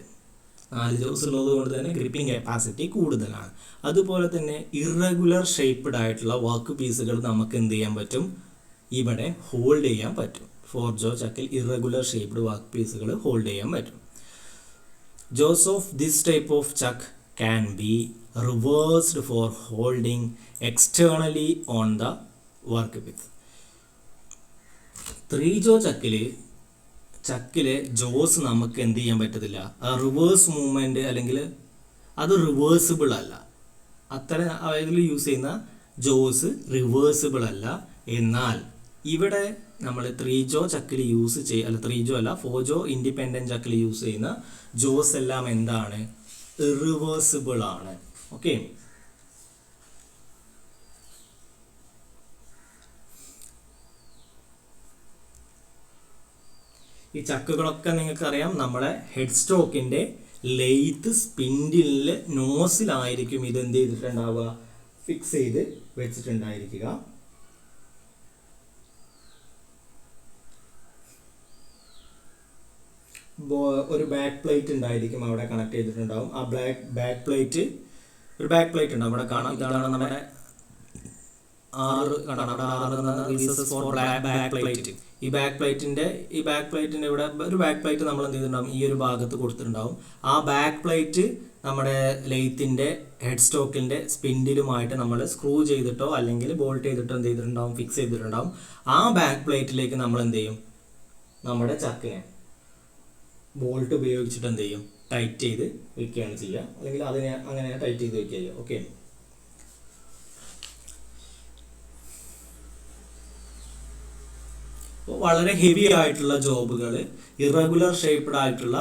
[SPEAKER 1] 4 ജോസ് ഉള്ളത് കൊണ്ട് തന്നെ ഗ്രിപ്പിംഗ് കപ്പാസിറ്റി കൂടുതലാണ്. അതുപോലെ തന്നെ ഇറഗുലർ ഷേപ്പ്ഡ് ആയിട്ടുള്ള വർക്ക് പീസുകൾ നമുക്ക് എന്ത് ചെയ്യാൻ പറ്റും, ഇവിടെ ഹോൾഡ് ചെയ്യാൻ പറ്റും. 4 ജോ ചക്കിൽ ഇറഗുലർ ഷേപ്ഡ് വർക്ക് പീസുകൾ ഹോൾഡ് ചെയ്യാൻ പറ്റും. Jose of this type of Chuck can be reversed for holding externally on the workpiece. 3 ജോ ചക്കിലെ ജോസ് നമുക്ക് എന്ത് ചെയ്യാൻ പറ്റത്തില്ല, ആ റിവേഴ്സ് മൂവ്മെൻറ്റ് അല്ലെങ്കിൽ അത് റിവേഴ്സിബിൾ അല്ല. അത്തരം ഇതിൽ യൂസ് ചെയ്യുന്ന ജോസ് റിവേഴ്സിബിൾ അല്ല. എന്നാൽ ഇവിടെ നമ്മൾ 3 ജോ ചക്കിൽ യൂസ് ചെയ്യുക, അല്ല 3 ജോ അല്ല 4 ജോ ഇൻഡിപെൻഡൻറ്റ് ചക്കിൽ യൂസ് ചെയ്യുന്ന ജോസ് എല്ലാം എന്താണ്, ഇറിവേഴ്സിബിൾ ആണ്. ഓക്കെ, ഈ ചക്കുകളൊക്കെ നിങ്ങൾക്കറിയാം നമ്മുടെ ഹെഡ് സ്റ്റോക്കിൻ്റെ ലെയ്ത്ത് സ്പിൻഡിലിൽ നോസിലായിരിക്കും ഇത് എന്ത് ചെയ്തിട്ടുണ്ടാവുക, ഫിക്സ് ചെയ്ത് വെച്ചിട്ടുണ്ടായിരിക്കുക. ഒരു ബാക്ക് പ്ലേറ്റ് ഉണ്ടായിരിക്കും, അവിടെ കണക്ട് ചെയ്തിട്ടുണ്ടാവും. ആ ബാക്ക് പ്ലേറ്റ് ഉണ്ടാവും, അവിടെ കാണാം. ഇതാണ് നമ്മുടെ 6 ബാക്ക് പ്ലേറ്റ്. ഈ ബാക്ക് പ്ലേറ്റിൻ്റെ ഇവിടെ ഒരു ബാക്ക് പ്ലേറ്റ് നമ്മൾ എന്ത് ചെയ്തിട്ടുണ്ടാവും, ഈ ഒരു ഭാഗത്ത് കൊടുത്തിട്ടുണ്ടാവും. ആ ബാക്ക് പ്ലേറ്റ് നമ്മുടെ ലെയ്ത്തിൻ്റെ ഹെഡ് സ്റ്റോക്കിൻ്റെ സ്പിൻഡിലുമായിട്ട് നമ്മൾ സ്ക്രൂ ചെയ്തിട്ടോ അല്ലെങ്കിൽ ബോൾട്ട് ചെയ്തിട്ടോ എന്ത് ചെയ്തിട്ടുണ്ടാവും, ഫിക്സ് ചെയ്തിട്ടുണ്ടാവും. ആ ബാക്ക് പ്ലേറ്റിലേക്ക് നമ്മൾ എന്ത് ചെയ്യും, നമ്മുടെ ചക്കിനെ ബോൾട്ട് ഉപയോഗിച്ചിട്ട് എന്ത് ചെയ്യും, ടൈറ്റ് ചെയ്ത് വെക്കുകയാണ് ചെയ്യുക, അല്ലെങ്കിൽ അതിനെ അങ്ങനെ ടൈറ്റ് ചെയ്ത് വെക്കുക ചെയ്യുക. ഓക്കെ, വളരെ ഹെവി ആയിട്ടുള്ള ജോബുകൾ, ഇറഗുലർ ഷേപ്പ്ഡ് ആയിട്ടുള്ള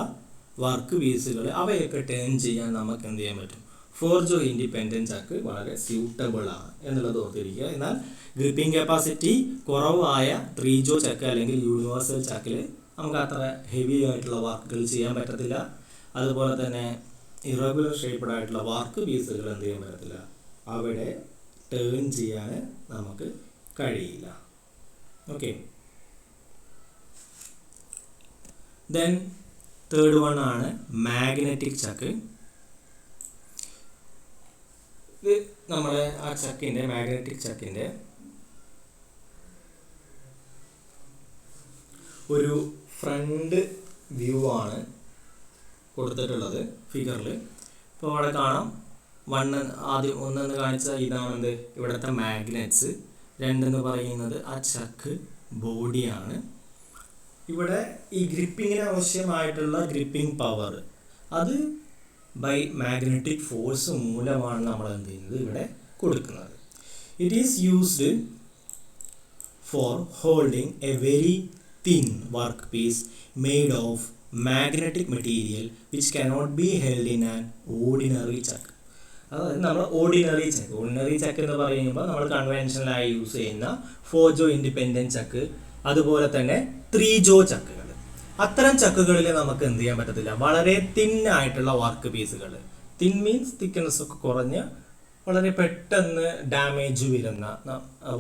[SPEAKER 1] വർക്ക് പീസുകൾ, അവയൊക്കെ ടേൺ ചെയ്യാൻ നമുക്ക് എന്ത് ചെയ്യാൻ പറ്റും, 4 ജോ ഇൻഡിപെൻഡൻറ്റ് ചക്ക് വളരെ സ്യൂട്ടബിൾ ആണ് എന്നുള്ളത് ഓർത്തിരിക്കുക. എന്നാൽ ഗ്രിപ്പിംഗ് കപ്പാസിറ്റി കുറവായ 3 ജോ ചക്ക് അല്ലെങ്കിൽ യൂണിവേഴ്സൽ ചക്കിൽ നമുക്ക് അത്ര ഹെവി ആയിട്ടുള്ള വർക്കുകൾ ചെയ്യാൻ പറ്റത്തില്ല. അതുപോലെ തന്നെ ഇറഗുലർ ഷേപ്പ്ഡ് ആയിട്ടുള്ള വർക്ക് പീസുകൾ എന്ത് ചെയ്യാൻ പറ്റത്തില്ല, അവിടെ ടേൺ ചെയ്യാൻ നമുക്ക് കഴിയില്ല. ഓക്കെ, ദെൻ തേർഡ് വൺ ആണ് മാഗ്നറ്റിക് ചക്ക്. ഇത് നമ്മുടെ ആ ചക്കിൻ്റെ മാഗ്നറ്റിക് ചക്കിൻ്റെ ഒരു ഫ്രണ്ട് വ്യൂ ആണ് കൊടുത്തിട്ടുള്ളത് ഫിഗറിൽ. ഇപ്പോൾ അവിടെ കാണാം, ഒന്നെന്ന് കാണിച്ച ഇതാണെന്ത്, ഇവിടുത്തെ മാഗ്നറ്റ്സ്. 2 എന്ന് പറയുന്നത് ആ ചക്ക് ബോഡിയാണ്. ഇവിടെ ഈ ഗ്രിപ്പിങ്ങിന് ആവശ്യമായിട്ടുള്ള ഗ്രിപ്പിംഗ് പവർ അത് ബൈ മാഗ്നറ്റിക് ഫോഴ്സ് മൂലമാണ് നമ്മൾ എന്ത് ചെയ്യുന്നത്, ഇവിടെ കൊടുക്കുന്നത്. It is used for holding A very thin workpiece made of magnetic material which cannot be held in an ordinary chuck. അതായത് നമ്മൾ ഓർഡിനറി ചക്ക് എന്ന് പറയുമ്പോൾ നമ്മൾ കൺവെൻഷനലായി യൂസ് ചെയ്യുന്ന 4 ജോ ഇൻഡിപെൻഡൻറ്റ് ചക്ക്, അതുപോലെ തന്നെ 3 ജോ ചക്കുകൾ. അത്തരം ചക്കുകളിൽ നമുക്ക് എന്ത് ചെയ്യാൻ പറ്റത്തില്ല, വളരെ തിൻ ആയിട്ടുള്ള വർക്ക് പീസുകൾ, തിൻ മീൻസ് തിക്നെസ് ഒക്കെ കുറഞ്ഞ് വളരെ പെട്ടെന്ന് ഡാമേജ് വരുന്ന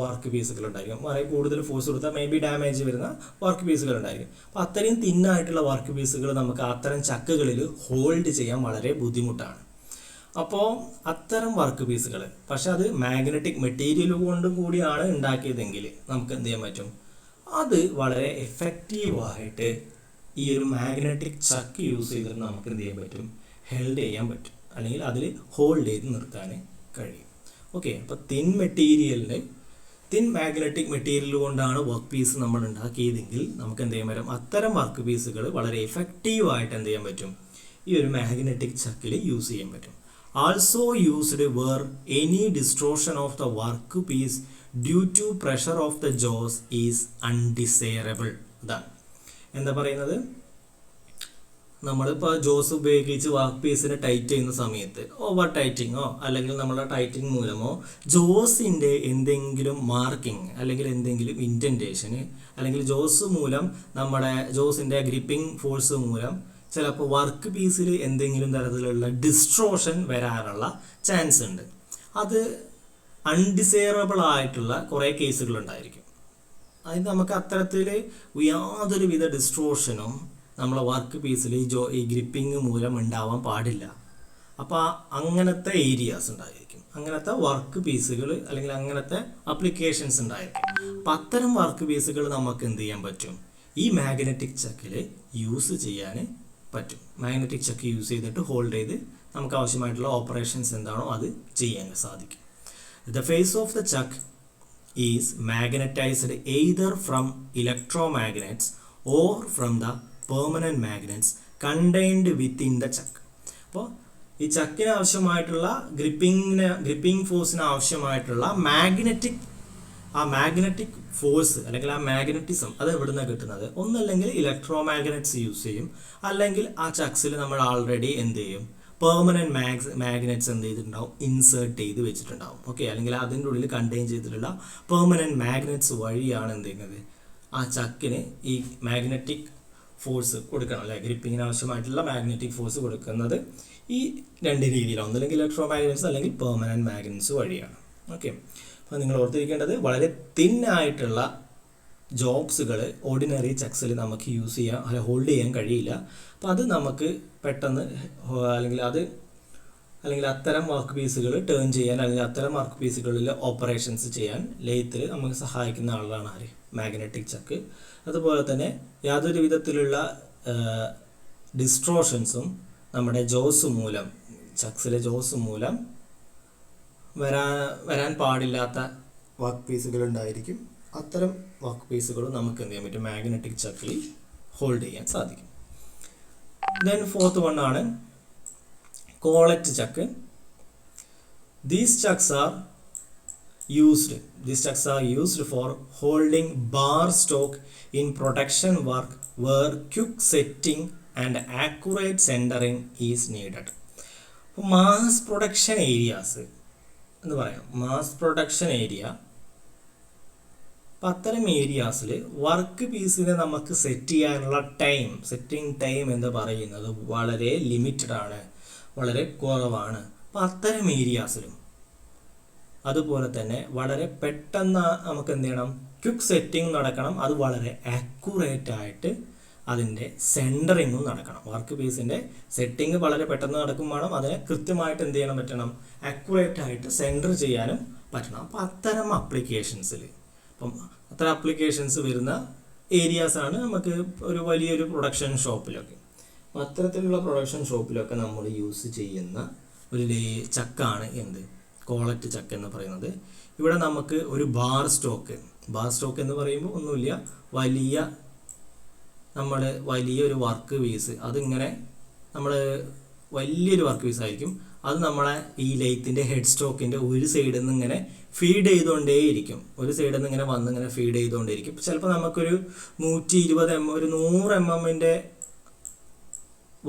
[SPEAKER 1] വർക്ക് പീസുകൾ ഉണ്ടായിരിക്കും. വളരെ കൂടുതൽ ഫോഴ്സ് കൊടുത്താൽ മേ ബി ഡാമേജ് വരുന്ന വർക്ക് പീസുകൾ ഉണ്ടായിരിക്കും. അപ്പോൾ അത്രയും തിന്നായിട്ടുള്ള വർക്ക് പീസുകൾ നമുക്ക് അത്തരം ചക്കുകളിൽ ഹോൾഡ് ചെയ്യാൻ വളരെ ബുദ്ധിമുട്ടാണ്. അപ്പോൾ അത്തരം വർക്ക് പീസുകൾ, പക്ഷെ അത് മാഗ്നറ്റിക് മെറ്റീരിയൽ കൊണ്ടും കൂടിയാണ് ഉണ്ടാക്കിയതെങ്കിൽ നമുക്ക് എന്ത് ചെയ്യാൻ പറ്റും, അത് വളരെ എഫക്റ്റീവായിട്ട് ഈ ഒരു മാഗ്നറ്റിക് ചക്ക് യൂസ് ചെയ്തിട്ട് നമുക്ക് എന്ത് ചെയ്യാൻ പറ്റും, ഹെൽഡ് ചെയ്യാൻ പറ്റും, അല്ലെങ്കിൽ അതിൽ ഹോൾഡ് ചെയ്ത് നിർത്താൻ കഴിയും. ഓക്കെ, അപ്പോൾ തിൻ മാഗ്നറ്റിക് മെറ്റീരിയൽ കൊണ്ടാണ് വർക്ക് പീസ് നമ്മൾ ഉണ്ടാക്കിയതെങ്കിൽ നമുക്ക് എന്ത് ചെയ്യാൻ പറ്റും, അത്തരം വർക്ക് പീസുകൾ വളരെ എഫക്റ്റീവായിട്ട് എന്ത് ചെയ്യാൻ പറ്റും, ഈ ഒരു മാഗ്നറ്റിക് ചക്കിൽ യൂസ് ചെയ്യാൻ പറ്റും. Also used where any distortion of the work piece due to pressure of the jaws is undesirable. ഇതാണ് എന്താ പറയുന്നത്, നമ്മളിപ്പോൾ ജോസ് ഉപയോഗിച്ച് വർക്ക് പീസിനെ ടൈറ്റ് ചെയ്യുന്ന സമയത്ത് ഓവർ ടൈറ്റിങ്ങോ അല്ലെങ്കിൽ നമ്മുടെ ടൈറ്റിങ് മൂലമോ ജോസിൻ്റെ എന്തെങ്കിലും മാർക്കിങ് അല്ലെങ്കിൽ എന്തെങ്കിലും ഇൻഡൻറ്റേഷന് അല്ലെങ്കിൽ ജോസ് മൂലം നമ്മുടെ ജോസിൻ്റെ ഗ്രിപ്പിംഗ് ഫോഴ്സ് മൂലം ചിലപ്പോൾ വർക്ക് പീസിൽ എന്തെങ്കിലും തരത്തിലുള്ള ഡിസ്ട്രോഷൻ വരാനുള്ള ചാൻസ് ഉണ്ട്. അത് അൺഡിസൈറബിൾ ആയിട്ടുള്ള കുറേ കേസുകളുണ്ടായിരിക്കും. അതിന് നമുക്ക് അത്തരത്തിൽ യാതൊരുവിധ ഡിസ്ട്രോഷനും നമ്മളെ വർക്ക് പീസിൽ ഈ ഗ്രിപ്പിംഗ് മൂലം ഉണ്ടാവാൻ പാടില്ല. അപ്പോൾ അങ്ങനത്തെ ഏരിയാസ് ഉണ്ടായിരിക്കും, അങ്ങനത്തെ വർക്ക് പീസുകൾ അല്ലെങ്കിൽ അങ്ങനത്തെ അപ്ലിക്കേഷൻസ് ഉണ്ടായിരിക്കും. അപ്പം അത്തരം വർക്ക് പീസുകൾ നമുക്ക് എന്ത് ചെയ്യാൻ പറ്റും, ഈ മാഗ്നറ്റിക് ചക്കിൽ യൂസ് ചെയ്യാൻ പറ്റും. മാഗ്നറ്റിക് ചക്ക് യൂസ് ചെയ്തിട്ട് ഹോൾഡ് ചെയ്ത് നമുക്ക് ആവശ്യമായിട്ടുള്ള ഓപ്പറേഷൻസ് എന്താണോ അത് ചെയ്യാൻ സാധിക്കും. The face of the chuck is magnetised either from electromagnets or from the permanent magnets contained within the chuck. അപ്പോൾ ഈ ചക്കിന് ആവശ്യമായിട്ടുള്ള ഗ്രിപ്പിംഗ് ഫോഴ്സിന് ആവശ്യമായിട്ടുള്ള മാഗ്നറ്റിക് ഫോഴ്സ് അല്ലെങ്കിൽ ആ മാഗ്നറ്റിസം അത് എവിടെ നിന്നാണ് കിട്ടുന്നത്? ഒന്നല്ലെങ്കിൽ ഇലക്ട്രോ മാഗ്നറ്റ്സ് യൂസ് ചെയ്യും, അല്ലെങ്കിൽ ആ ചക്സിൽ നമ്മൾ ആൾറെഡി എന്ത് ചെയ്യും, പെർമനൻറ്റ് മാഗ്നറ്റ്സ് എന്ത് ചെയ്തിട്ടുണ്ടാവും, ഇൻസേർട്ട് ചെയ്ത് വെച്ചിട്ടുണ്ടാവും. ഓക്കെ, അല്ലെങ്കിൽ അതിൻ്റെ ഉള്ളിൽ കണ്ടെയ്ൻ ചെയ്തിട്ടുള്ള പെർമനൻറ്റ് മാഗ്നറ്റ്സ് വഴിയാണ് എന്ത് ചെയ്യുന്നത്, ആ ചക്കിന് ഈ മാഗ്നറ്റിക് ഫോഴ്സ് കൊടുക്കണം അല്ലെ, ഗ്രിപ്പിങ്ങിന് ആവശ്യമായിട്ടുള്ള മാഗ്നറ്റിക് ഫോഴ്സ് കൊടുക്കുന്നത് ഈ രണ്ട് രീതിയിലാണ്, ഒന്നല്ലെങ്കിൽ ഇലക്ട്രോ മാഗ്നറ്റ്സ് അല്ലെങ്കിൽ പെർമനൻറ്റ് മാഗ്നറ്റ്സ് വഴിയാണ്. ഓക്കെ, അപ്പോൾ നിങ്ങൾ ഓർത്തിരിക്കേണ്ടത് വളരെ തിന്നായിട്ടുള്ള ജോബ്സുകൾ ഓർഡിനറി ചക്സിൽ നമുക്ക് യൂസ് ചെയ്യാൻ അല്ലെ ഹോൾഡ് ചെയ്യാൻ കഴിയില്ല. അപ്പോൾ അത് നമുക്ക് പെട്ടെന്ന് അല്ലെങ്കിൽ അത്തരം വർക്ക് പീസുകൾ ടേൺ ചെയ്യാൻ അല്ലെങ്കിൽ അത്തരം വർക്ക് പീസുകളിൽ ഓപ്പറേഷൻസ് ചെയ്യാൻ ലെയ്ത്തിൽ നമുക്ക് സഹായിക്കുന്ന ആളാണ് ആര്, മാഗ്നറ്റിക് ചക്ക്. അതുപോലെ തന്നെ യാതൊരു വിധത്തിലുള്ള ഡിസ്ട്രോഷൻസും നമ്മുടെ ജോസ് മൂലം, ചക്സിലെ ജോസ് മൂലം വരാൻ പാടില്ലാത്ത വർക്ക് പീസുകൾ ഉണ്ടായിരിക്കും. അത്തരം വർക്ക് പീസുകൾ നമുക്ക് എന്ത് ചെയ്യാൻ പറ്റും, മാഗ്നറ്റിക് ചക്കിൽ ഹോൾഡ് ചെയ്യാൻ സാധിക്കും. ദെൻ ഫോർത്ത് വൺ ആണ് collet Chuck. These chucks are used for holding bar stock in production work where quick setting and accurate centering is needed. അപ്പോൾ മാസ് പ്രൊഡക്ഷൻ ഏരിയാസ് എന്ന് പറയാം, മാസ് പ്രൊഡക്ഷൻ ഏരിയ. അപ്പം അത്തരം ഏരിയാസിൽ work പീസിനെ നമുക്ക് set ചെയ്യാനുള്ള setting time എന്ന് പറയുന്നത് വളരെ ലിമിറ്റഡ് ആണ്, വളരെ കുറവാണ്. അപ്പം അത്തരം ഏരിയാസിലും അതുപോലെ തന്നെ വളരെ പെട്ടെന്ന് നമുക്ക് എന്ത് ചെയ്യണം, ക്വിക്ക് സെറ്റിംഗ് നടക്കണം, അത് വളരെ ആക്യുറേറ്റ് ആയിട്ട് അതിൻ്റെ സെൻറ്ററിങ്ങും നടക്കണം. വർക്ക് പീസിൻ്റെ സെറ്റിംഗ് വളരെ പെട്ടെന്ന് നടക്കും വേണം, അതിനെ കൃത്യമായിട്ട് എന്ത് ചെയ്യണം പറ്റണം, ആക്യുറേറ്റ് ആയിട്ട് സെൻറ്റർ ചെയ്യാനും പറ്റണം. അപ്പോൾ അത്തരം അപ്ലിക്കേഷൻസിൽ, അപ്പം അത്തരം അപ്ലിക്കേഷൻസ് വരുന്ന ഏരിയാസാണ് നമുക്ക് ഒരു വലിയൊരു പ്രൊഡക്ഷൻ ഷോപ്പിലൊക്കെ. അപ്പോൾ അത്തരത്തിലുള്ള പ്രൊഡക്ഷൻ ഷോപ്പിലൊക്കെ നമ്മൾ യൂസ് ചെയ്യുന്ന ഒരു ചക്കാണ് എന്ത്, കോളറ്റ് ചക്ക് എന്ന് പറയുന്നത്. ഇവിടെ നമുക്ക് ഒരു ബാർ സ്റ്റോക്ക് എന്ന് പറയുമ്പോൾ ഒന്നുമില്ല, വലിയൊരു വർക്ക് പീസ്, അതിങ്ങനെ നമ്മൾ വലിയൊരു വർക്ക് പീസ് ആയിരിക്കും, അത് നമ്മളെ ഈ ലെയ്ത്തിൻ്റെ ഹെഡ് സ്റ്റോക്കിൻ്റെ ഒരു സൈഡിൽ നിന്ന് ഇങ്ങനെ ഫീഡ് ചെയ്തുകൊണ്ടേയിരിക്കും, ഒരു സൈഡിൽ നിന്ന് ഇങ്ങനെ വന്ന് ഇങ്ങനെ ഫീഡ് ചെയ്തുകൊണ്ടേയിരിക്കും. ചിലപ്പോൾ നമുക്കൊരു 120 mm, ഒരു 100 mm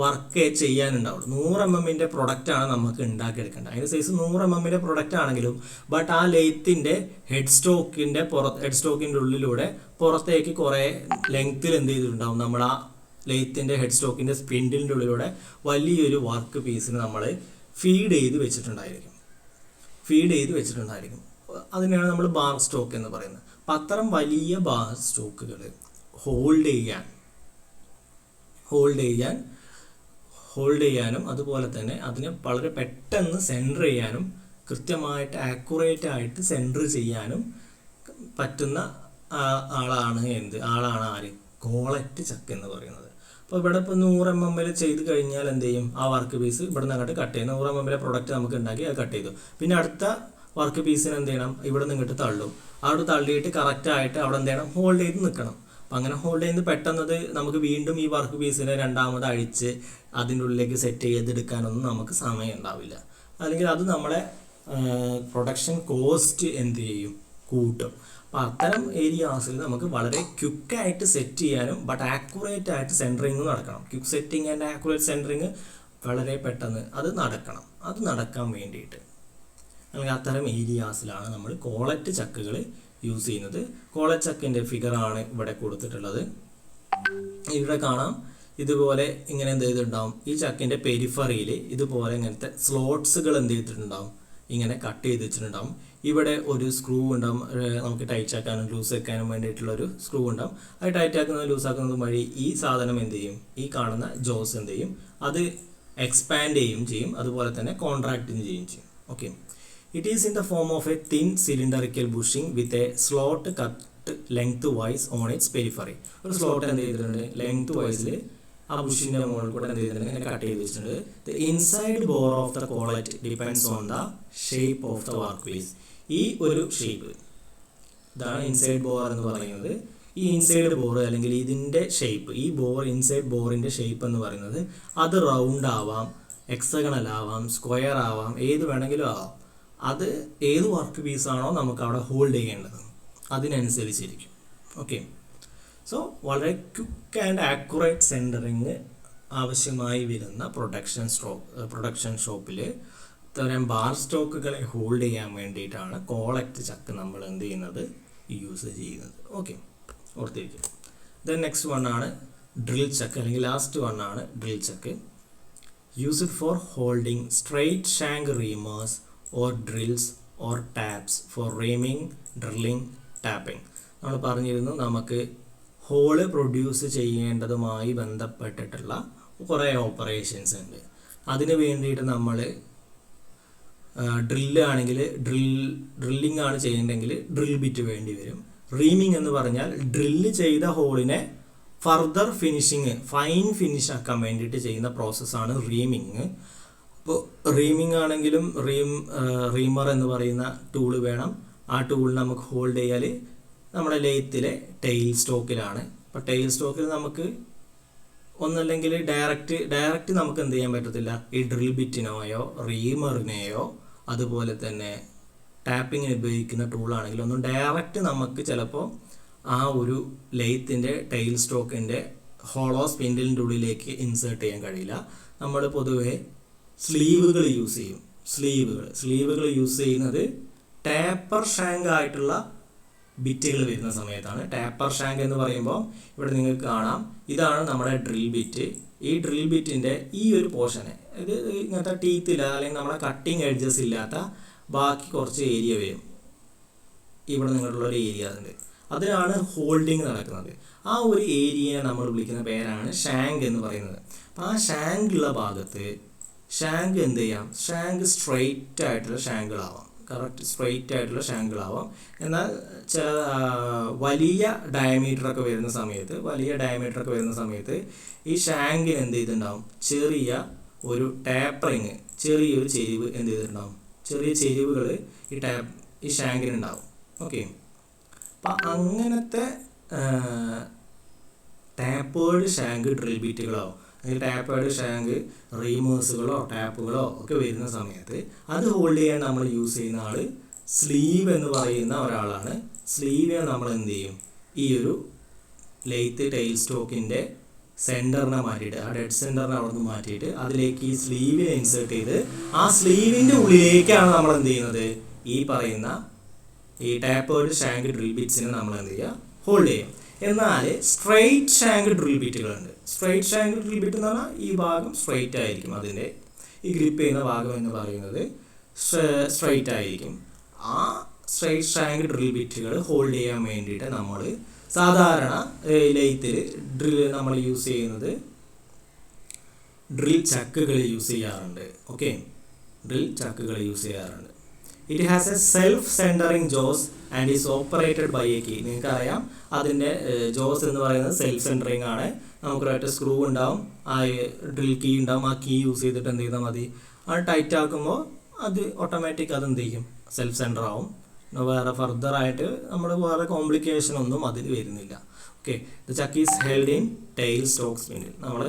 [SPEAKER 1] വർക്ക് ചെയ്യാനുണ്ടാവുള്ളൂ. 100 mm പ്രൊഡക്റ്റാണ് നമുക്ക് ഉണ്ടാക്കിയെടുക്കേണ്ടത്. അതിൻ്റെ സൈസ് 100 mm പ്രൊഡക്റ്റ് ആണെങ്കിലും ബട്ട് ആ ലെയ്ത്തിൻ്റെ ഹെഡ് സ്റ്റോക്കിൻ്റെ ഉള്ളിലൂടെ പുറത്തേക്ക് കുറേ ലെങ്ത്തിൽ എന്ത് ചെയ്തിട്ടുണ്ടാവും, നമ്മൾ ആ ലെയ്ത്തിൻ്റെ ഹെഡ് സ്റ്റോക്കിൻ്റെ സ്പിൻഡിലിൻ്റെ ഉള്ളിലൂടെ വലിയൊരു വർക്ക് പീസിന് നമ്മൾ ഫീഡ് ചെയ്ത് വെച്ചിട്ടുണ്ടായിരിക്കും. അതിനെയാണ് നമ്മൾ ബാർ സ്റ്റോക്ക് എന്ന് പറയുന്നത്. അപ്പം അത്തരം വലിയ ബാർ സ്റ്റോക്കുകൾ ഹോൾഡ് ചെയ്യാനും അതുപോലെ തന്നെ അതിനെ വളരെ പെട്ടെന്ന് സെൻറ്റർ ചെയ്യാനും കൃത്യമായിട്ട് ആക്യുറേറ്റ് ആയിട്ട് സെൻറ്റർ ചെയ്യാനും പറ്റുന്ന ആളാണ് ആര്, കോളറ്റ് ചക്ക് എന്ന് പറയുന്നത്. അപ്പോൾ ഇവിടെ ഇപ്പോൾ 100 mm ചെയ്ത് കഴിഞ്ഞാൽ എന്ത് ചെയ്യും, ആ വർക്ക് പീസ് ഇവിടെ നിന്ന് അങ്ങോട്ട് കട്ട് ചെയ്യും. 100 mm പ്രൊഡക്റ്റ് നമുക്ക് ഉണ്ടാക്കി അത് കട്ട് ചെയ്തു. പിന്നെ അടുത്ത വർക്ക് പീസിന് എന്ത് ചെയ്യണം, ഇവിടെ നിന്ന് ഇങ്ങോട്ട് തള്ളും. അവിടെ തള്ളിയിട്ട് കറക്റ്റായിട്ട് അവിടെ എന്ത് ചെയ്യണം, ഹോൾഡ് ചെയ്ത് നിൽക്കണം. അപ്പം അങ്ങനെ ഹോൾഡ് ചെയ്ത് പെട്ടെന്നത് നമുക്ക് വീണ്ടും ഈ വർക്ക് പീസിനെ രണ്ടാമത് അഴിച്ച് അതിൻ്റെ ഉള്ളിലേക്ക് സെറ്റ് ചെയ്തെടുക്കാനൊന്നും നമുക്ക് സമയം ഉണ്ടാവില്ല. അല്ലെങ്കിൽ അത് നമ്മളെ പ്രൊഡക്ഷൻ കോസ്റ്റ് എന്ത് ചെയ്യും, കൂട്ടും. അപ്പോൾ അത്തരം ഏരിയാസിൽ നമുക്ക് വളരെ ക്വിക്കായിട്ട് സെറ്റ് ചെയ്യാനും ബട്ട് ആക്യുറേറ്റ് ആയിട്ട് സെൻറ്ററിങ് നടക്കണം. Quick setting and accurate centring വളരെ പെട്ടെന്ന് അത് നടക്കണം. അത് നടക്കാൻ വേണ്ടിയിട്ട് അല്ലെങ്കിൽ അത്തരം ഏരിയാസിലാണ് നമ്മൾ കോളറ്റ് ചക്കുകൾ യൂസ് ചെയ്യുന്നത്. കോളറ്റ് ചക്കിൻ്റെ ഫിഗറാണ് ഇവിടെ കൊടുത്തിട്ടുള്ളത്. ഇവിടെ കാണാം, ഇതുപോലെ ഇങ്ങനെ എന്ത് ചെയ്തിട്ടുണ്ടാവും, ഈ ചക്കിൻ്റെ പെരിഫറിയിൽ ഇതുപോലെ ഇങ്ങനത്തെ സ്ലോട്ട്സുകൾ എന്ത് ചെയ്തിട്ടുണ്ടാവും, ഇങ്ങനെ കട്ട് ചെയ്ത് വെച്ചിട്ടുണ്ടാവും. ഇവിടെ ഒരു സ്ക്രൂ ഉണ്ടാവും, നമുക്ക് ടൈറ്റ് ആക്കാനും ലൂസ് ആക്കാനും വേണ്ടിയിട്ടുള്ളൊരു സ്ക്രൂ ഉണ്ടാവും. അത് ടൈറ്റ് ആക്കുന്നത് ലൂസ് ആക്കുന്നത് വഴി ഈ സാധനം എന്ത് ചെയ്യും, ഈ കാണുന്ന ജോസ് എന്ത് ചെയ്യും, അത് എക്സ്പാൻഡ് ചെയ്യും, അതുപോലെ തന്നെ കോൺട്രാക്റ്റിങ് ചെയ്യും. Okay, it is in the form of A thin cylindrical bushing with a slot cut length vice on its periphery. ഒരു സ്ലോട്ട് എന്ത് ചെയ്തിട്ടുണ്ട്, ലെങ്ത് വൈസിൽ ആ ബുഷിൻ്റെ മുകളിൽ കൂടെ എന്ത് ചെയ്തിട്ടുണ്ട്, ഇങ്ങനെ കട്ട് ചെയ്ത് വെച്ചിട്ടുണ്ട്. The inside bore of the collet depends on the shape of the work piece. ഈ ഒരു ഷേപ്പ്, ഇതാണ് ഇൻസൈഡ് ബോർ എന്ന് പറയുന്നത്. ഈ ഇൻസൈഡ് ബോർ അല്ലെങ്കിൽ ഇതിൻ്റെ ഷേപ്പ്, ഈ ഇൻസൈഡ് ബോറിൻ്റെ ഷേപ്പ് എന്ന് പറയുന്നത് അത് റൗണ്ട് ആവാം, എക്സഗണൽ ആവാം, സ്ക്വയർ ആവാം, ഏത് വേണമെങ്കിലും ആവാം. അത് ഏത് വർക്ക് പീസാണോ നമുക്ക് അവിടെ ഹോൾഡ് ചെയ്യേണ്ടത് അതിനനുസരിച്ചിരിക്കും. ഓക്കെ, സോ വളരെ ക്വിക്ക് ആൻഡ് ആക്യുറേറ്റ് സെൻറ്ററിങ് ആവശ്യമായി വരുന്ന പ്രൊഡക്ഷൻ ഷോപ്പിൽ ഇത്തരം ബാർ സ്റ്റോക്കുകളെ ഹോൾഡ് ചെയ്യാൻ വേണ്ടിയിട്ടാണ് കോളക്റ്റ് ചക്ക് നമ്മൾ എന്ത് ചെയ്യുന്നത്, യൂസ് ചെയ്യുന്നത്. ഓക്കെ, ഓർത്തിരിക്കും. ദെൻ നെക്സ്റ്റ് വണ്ണാണ് ഡ്രിൽ ചക്ക്, അല്ലെങ്കിൽ ലാസ്റ്റ് വണ്ണാണ് drill chuck. Used for holding straight shank reamers or drills or taps for reaming, drilling, tapping. നമ്മൾ പറഞ്ഞിരുന്നു നമുക്ക് ഹോള് പ്രൊഡ്യൂസ് ചെയ്യേണ്ടതുമായി ബന്ധപ്പെട്ടിട്ടുള്ള കുറേ ഓപ്പറേഷൻസ് ഉണ്ട്. അതിന് വേണ്ടിയിട്ട് നമ്മൾ ഡ്രില്ലാണെങ്കിൽ ഡ്രില്ലിംഗ് ആണ് ചെയ്യേണ്ടെങ്കിൽ ഡ്രിൽ ബിറ്റ് വേണ്ടി വരും. റീമിങ് എന്ന് പറഞ്ഞാൽ ഡ്രില്ല് ചെയ്ത ഹോളിനെ ഫർദർ ഫിനിഷിങ്, ഫൈൻ ഫിനിഷ് ആക്കാൻ വേണ്ടിയിട്ട് ചെയ്യുന്ന പ്രോസസ്സാണ് റീമിങ്. അപ്പോൾ റീമിങ് ആണെങ്കിലും റീമർ എന്ന് പറയുന്ന ടൂള് വേണം. ആ ടൂൾ നമുക്ക് ഹോൾഡ് ചെയ്യാൽ നമ്മുടെ ലെയ്ത്തിലെ ടെയിൽ സ്റ്റോക്കിലാണ്. അപ്പോൾ ടെയിൽ സ്റ്റോക്കിൽ നമുക്ക് ഒന്നല്ലെങ്കിൽ ഡയറക്റ്റ് നമുക്ക് എന്ത് ചെയ്യാൻ പറ്റത്തില്ല, ഈ ഡ്രിൽ ബിറ്റിനെയോ റീമറിനെയോ അതുപോലെ തന്നെ ടാപ്പിങ്ങിന് ഉപയോഗിക്കുന്ന ടൂളാണെങ്കിൽ ഒന്നും ഡയറക്റ്റ് നമുക്ക് ചിലപ്പോൾ ആ ഒരു ലെയ്ത്തിൻ്റെ ടെയിൽ സ്റ്റോക്കിൻ്റെ ഹോളോ സ്പിൻഡിലിൻ്റെ ഉള്ളിലേക്ക് ഇൻസേർട്ട് ചെയ്യാൻ കഴിയില്ല. നമ്മൾ പൊതുവെ സ്ലീവുകൾ യൂസ് ചെയ്യും. സ്ലീവുകൾ യൂസ് ചെയ്യുന്നത് ടാപ്പർ ഷാങ്ക് ആയിട്ടുള്ള ബിറ്റുകൾ വരുന്ന സമയത്താണ്. ടാപ്പർ ഷാങ്ക് എന്ന് പറയുമ്പോൾ ഇവിടെ നിങ്ങൾക്ക് കാണാം, ഇതാണ് നമ്മുടെ ഡ്രിൽ ബിറ്റ്. ഈ ഡ്രിൽ ബിറ്റിൻ്റെ ഈ ഒരു പോർഷന്, ഇത് ഇങ്ങനത്തെ ടീത്തില്ല അല്ലെങ്കിൽ നമ്മുടെ കട്ടിങ് എഡ്ജസ് ഇല്ലാത്ത ബാക്കി കുറച്ച് ഏരിയ വരും. ഇവിടെ നിങ്ങളുള്ളൊരു ഏരിയ ഉണ്ട്, അതിനാണ് ഹോൾഡിങ് നടക്കുന്നത്. ആ ഒരു ഏരിയയെ നമ്മൾ വിളിക്കുന്ന പേരാണ് ഷാങ്ക് എന്ന് പറയുന്നത്. അപ്പോൾ ആ ഷാങ്കുള്ള ഭാഗത്ത് ഷാങ്ക് എന്ത് ചെയ്യാം, ഷാങ്ക് സ്ട്രെയിറ്റ് ആയിട്ടുള്ള ഷാങ്കുകളാവാം, കറക്റ്റ് സ്ട്രെയിറ്റ് ആയിട്ടുള്ള ഷാങ്കുകളാവാം. എന്നാൽ ചില വലിയ ഡയമീറ്ററൊക്കെ വരുന്ന സമയത്ത് ഈ ഷാങ്കിന് എന്ത് ചെയ്തിട്ടുണ്ടാവും, ചെറിയ ഒരു ടാപ്പറിങ്, ചെറിയൊരു ചെരിവ് എന്ത് ചെയ്തിട്ടുണ്ടാവും, ചെറിയ ചെരിവുകൾ ഈ ഷാങ്കിനുണ്ടാവും. ഓക്കെ, അപ്പം അങ്ങനത്തെ ടാപ്പേർഡ് ഷാങ്ക് ഡ്രിൽ ബിറ്റുകളോ അല്ലെങ്കിൽ ടാപ്പേർഡ് ഷാങ്ക് റീമേഴ്സുകളോ ടാപ്പുകളോ ഒക്കെ വരുന്ന സമയത്ത് അത് ഹോൾഡ് ചെയ്യാൻ നമ്മൾ യൂസ് ചെയ്യുന്ന ആൾ സ്ലീവ് എന്ന് പറയുന്ന ഒരാളാണ്. സ്ലീവിനെ നമ്മൾ എന്ത് ചെയ്യും, ഈ ഒരു ലെയ്ത്ത് ടെയിൽ സ്റ്റോക്കിൻ്റെ സെൻറ്ററിനെ മാറ്റിയിട്ട്, ആ ഡെഡ് സെൻറ്ററിനെ അവിടെ നിന്ന് മാറ്റിയിട്ട് അതിലേക്ക് ഈ സ്ലീവിനെ ഇൻസേർട്ട് ചെയ്ത് ആ സ്ലീവിൻ്റെ ഉള്ളിലേക്കാണ് നമ്മൾ എന്ത് ചെയ്യുന്നത്, ഈ പറയുന്ന ഈ ടാപ്പേർഡ് ഷാങ്ക് ഡ്രിൽ ബിറ്റ്സിനെ നമ്മൾ എന്ത് ചെയ്യുക, ഹോൾഡ് ചെയ്യും. എന്നാൽ സ്ട്രെയിറ്റ് ഷാങ്ക് ഡ്രിൽ ബിറ്റുകളുണ്ട്. സ്ട്രെയിറ്റ് ഷാങ്ക് ഡ്രിൽ ബിറ്റ് എന്ന് പറഞ്ഞാൽ ഈ ഭാഗം സ്ട്രെയിറ്റ് ആയിരിക്കും, അതിൻ്റെ ഈ ഗ്രിപ്പ് ചെയ്യുന്ന ഭാഗം എന്ന് പറയുന്നത് സ്ട്രെയിറ്റ് ആയിരിക്കും. ആ സ്ട്രെയിറ്റ് ഷാങ്ക് ഡ്രിൽ ബിറ്റുകൾ ഹോൾഡ് ചെയ്യാൻ വേണ്ടിയിട്ട് നമ്മൾ സാധാരണ ലെയ്ത്തിൽ നമ്മൾ യൂസ് ചെയ്യുന്നത് ഡ്രിൽ ചക്കുകൾ യൂസ് ചെയ്യാറുണ്ട്. ഓക്കെ, ഡ്രിൽ ചക്കുകൾ യൂസ് ചെയ്യാറുണ്ട്. It has a self centering jaws and is operated by a key. നിങ്ങൾക്കറിയാം അതിൻ്റെ ജോസ് എന്ന് പറയുന്നത് സെൽഫ് സെൻറ്ററിങ് ആണ്. നമുക്കൊരൊറ്റ സ്ക്രൂ ഉണ്ടാവും, ആ ഡ്രിൽ കീ ഉണ്ടാവും, ആ കീ യൂസ് ചെയ്തിട്ട് എന്ത് ചെയ്താൽ മതി, അത് ടൈറ്റ് ആക്കുമ്പോൾ അത് ഓട്ടോമാറ്റിക് അത് എന്ത് ചെയ്യും, സെൽഫ് സെൻറ്റർ ആവും. വേറെ ഫർദറായിട്ട് നമ്മൾ വേറെ കോംപ്ലിക്കേഷൻ ഒന്നും അതിൽ വരുന്നില്ല. Okay, the chuck is held in tail stock spindle. നമ്മൾ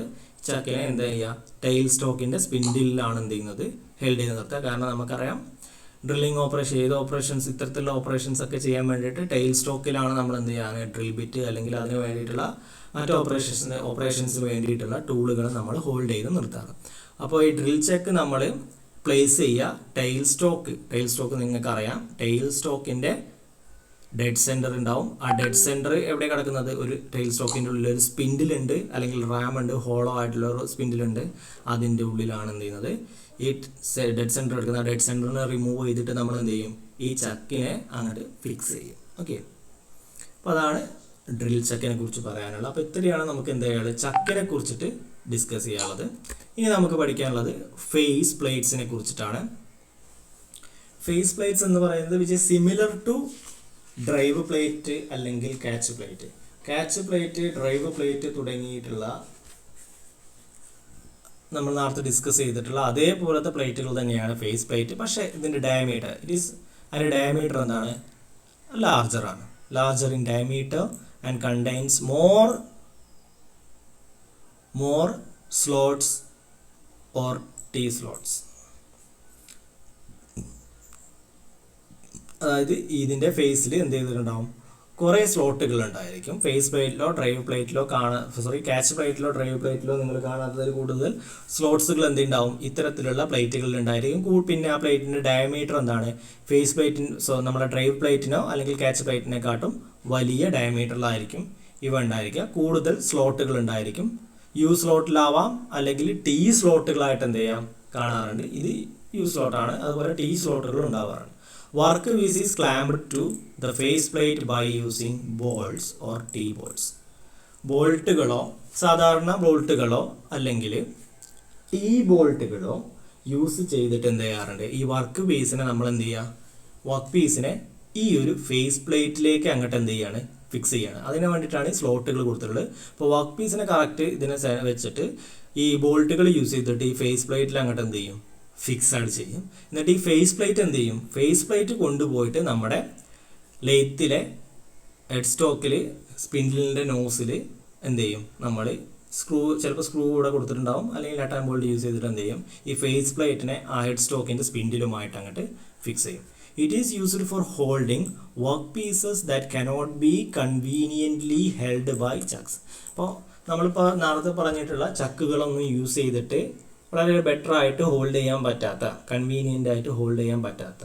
[SPEAKER 1] ചക്കിനെ എന്താ ചെയ്യുക, ടെയിൽ സ്റ്റോക്കിൻ്റെ സ്പിൻഡിലാണ് എന്ത് ചെയ്യുന്നത്, ഹെൽഡ് ചെയ്ത് നിർത്തുക. കാരണം നമുക്കറിയാം ഡ്രില്ലിംഗ് ഓപ്പറേഷൻ, ഏത് ഓപ്പറേഷൻസ് ഇത്തരത്തിലുള്ള ഓപ്പറേഷൻസ് ഒക്കെ ചെയ്യാൻ വേണ്ടിയിട്ട് ടെയിൽ സ്റ്റോക്കിലാണ് നമ്മൾ എന്ത് ചെയ്യാൻ, ഡ്രിൽ ബിറ്റ് അല്ലെങ്കിൽ അതിന് വേണ്ടിയിട്ടുള്ള മറ്റ് ഓപ്പറേഷൻസിന് വേണ്ടിയിട്ടുള്ള ടൂളുകൾ നമ്മൾ ഹോൾഡ് ചെയ്ത് നിർത്താറ്. അപ്പോൾ ഈ ഡ്രിൽ ചെക്ക് നമ്മൾ പ്ലേസ് ചെയ്യുക ടെയിൽ സ്റ്റോക്ക് നിങ്ങൾക്കറിയാം, ടെയിൽ സ്റ്റോക്കിൻ്റെ ഡെഡ് സെൻറ്റർ ഉണ്ടാവും. ആ ഡെഡ് സെൻറ്റർ എവിടെ കിടക്കുന്നത്, ഒരു ടെയിൽ സ്റ്റോക്കിൻ്റെ ഉള്ളിൽ ഒരു സ്പിൻഡിലുണ്ട് അല്ലെങ്കിൽ റാം ഉണ്ട്, ഹോളോ ആയിട്ടുള്ള ഒരു സ്പിൻഡിലുണ്ട്. അതിൻ്റെ ഉള്ളിലാണ് എന്ത് ചെയ്യുന്നത്, ഈ ഡെഡ് സെൻറ്റർ എടുക്കുന്ന ആ ഡെഡ് സെൻറ്ററിനെ റിമൂവ് ചെയ്തിട്ട് നമ്മൾ എന്ത് ചെയ്യും, ഈ ചക്കിനെ അങ്ങോട്ട് ഫിക്സ് ചെയ്യും. ഓക്കെ, അപ്പോൾ അതാണ് ഡ്രിൽ ചക്കിനെ കുറിച്ച് പറയാനുള്ളത്. അപ്പോൾ ഇത്രയാണ് നമുക്ക് എന്താ ചെയ്യുക, ചക്കിനെ കുറിച്ചിട്ട് ഡിസ്കസ് ചെയ്യാനുള്ളത്. ഇനി നമുക്ക് പഠിക്കാനുള്ളത് ഫേസ് പ്ലേറ്റ്സിനെ കുറിച്ചിട്ടാണ്. ഫേസ് പ്ലേറ്റ്സ് എന്ന് പറയുന്നത് which is similar to drive plate അല്ലെങ്കിൽ കാച്ച് പ്ലേറ്റ്, ഡ്രൈവ് പ്ലേറ്റ് തുടങ്ങിയിട്ടുള്ള നമ്മൾ നേരത്തെ ഡിസ്കസ് ചെയ്തിട്ടുള്ള അതേപോലത്തെ പ്ലേറ്റുകൾ തന്നെയാണ് ഫേസ് പ്ലേറ്റ്. പക്ഷേ ഇതിൻ്റെ ഡയമീറ്റർ അതിൻ്റെ ഡയമീറ്റർ എന്താണ്? ലാർജറാണ്. Larger in diameter and contains more slots or T slots. അതായത് ഇതിൻ്റെ ഫേസിൽ എന്ത് ചെയ്തിട്ടുണ്ടാവും? കുറേ സ്ലോട്ടുകൾ ഉണ്ടായിരിക്കും. ഫേസ് പ്ലേറ്റിലോ ഡ്രൈവ് പ്ലേറ്റിലോ ക്യാച്ച് പ്ലേറ്റിലോ ഡ്രൈവ് പ്ലേറ്റിലോ നിങ്ങൾ കാണാത്തതിൽ കൂടുതൽ സ്ലോട്ട്സുകൾ എന്തുണ്ടാവും? ഇത്തരത്തിലുള്ള പ്ലേറ്റുകളിൽ ഉണ്ടായിരിക്കും. പിന്നെ ആ പ്ലേറ്റിൻ്റെ ഡയമീറ്റർ എന്താണ്? ഫേസ് പ്ലേറ്റിന് നമ്മുടെ ഡ്രൈവ് പ്ലേറ്റിനോ അല്ലെങ്കിൽ ക്യാച്ച് പ്ലേറ്റിനെക്കാട്ടും വലിയ ഡയമീറ്ററിലായിരിക്കും ഇവ ഉണ്ടായിരിക്കുക. കൂടുതൽ സ്ലോട്ടുകൾ ഉണ്ടായിരിക്കും. യു സ്ലോട്ടിലാവാം അല്ലെങ്കിൽ ടി സ്ലോട്ടുകളായിട്ട് എന്ത് ചെയ്യാം കാണാറുണ്ട്. ഇത് യു സ്ലോട്ടാണ്. അതുപോലെ ടി സ്ലോട്ടുകൾ ഉണ്ടാവാറുണ്ട്. Work piece is clamped to the face plate by using bolts or T bolts. ബോൾട്ടുകളോ സാധാരണ ബോൾട്ടുകളോ അല്ലെങ്കിൽ ടി ബോൾട്ടുകളോ യൂസ് ചെയ്തിട്ട് എന്ത് ചെയ്യാറുണ്ട്? ഈ വർക്ക് പീസിനെ നമ്മൾ എന്ത് ചെയ്യുക? വർക്ക് പീസിനെ ഈ ഒരു ഫേസ് പ്ലേറ്റിലേക്ക് അങ്ങോട്ട് എന്ത് ചെയ്യാണ്? ഫിക്സ് ചെയ്യാണ്. അതിന് വേണ്ടിയിട്ടാണ് ഈ സ്ലോട്ടുകൾ കൊടുത്തിട്ടുള്ളത്. അപ്പോൾ വർക്ക് പീസിനെ കറക്റ്റ് ഇതിനെ വെച്ചിട്ട് ഈ ബോൾട്ടുകൾ യൂസ് ചെയ്തിട്ട് ഈ ഫേസ് പ്ലേറ്റിൽ അങ്ങോട്ട് എന്ത് ചെയ്യും? ഫിക്സഡ് ചെയ്യും. എന്നിട്ട് ഈ ഫേസ് പ്ലേറ്റ് എന്ത് ചെയ്യും? ഫേസ് പ്ലേറ്റ് കൊണ്ടുപോയിട്ട് നമ്മുടെ ലെയ്ത്തിലെ ഹെഡ് സ്റ്റോക്കിൽ സ്പിൻഡിലിൻ്റെ നോസിൽ എന്ത് ചെയ്യും? നമ്മൾ ചിലപ്പോൾ സ്ക്രൂ കൂടെ കൊടുത്തിട്ടുണ്ടാവും, അല്ലെങ്കിൽ നട്ട് ആൻഡ് ബോൾട്ട് യൂസ് ചെയ്തിട്ട് എന്ത് ചെയ്യും? ഈ ഫേസ് പ്ലേറ്റിനെ ആ ഹെഡ് സ്റ്റോക്കിൻ്റെ സ്പിൻഡിലുമായിട്ട് അങ്ങോട്ട് ഫിക്സ് ചെയ്യും. It is used for holding work pieces that cannot be conveniently held by chucks. അപ്പോൾ നമ്മളിപ്പോൾ നേരത്തെ പറഞ്ഞിട്ടുള്ള ചക്കുകളൊന്നും യൂസ് ചെയ്തിട്ട് വളരെ ബെറ്റർ ആയിട്ട് ഹോൾഡ് ചെയ്യാൻ പറ്റാത്ത, കൺവീനിയൻ്റ് ആയിട്ട് ഹോൾഡ് ചെയ്യാൻ പറ്റാത്ത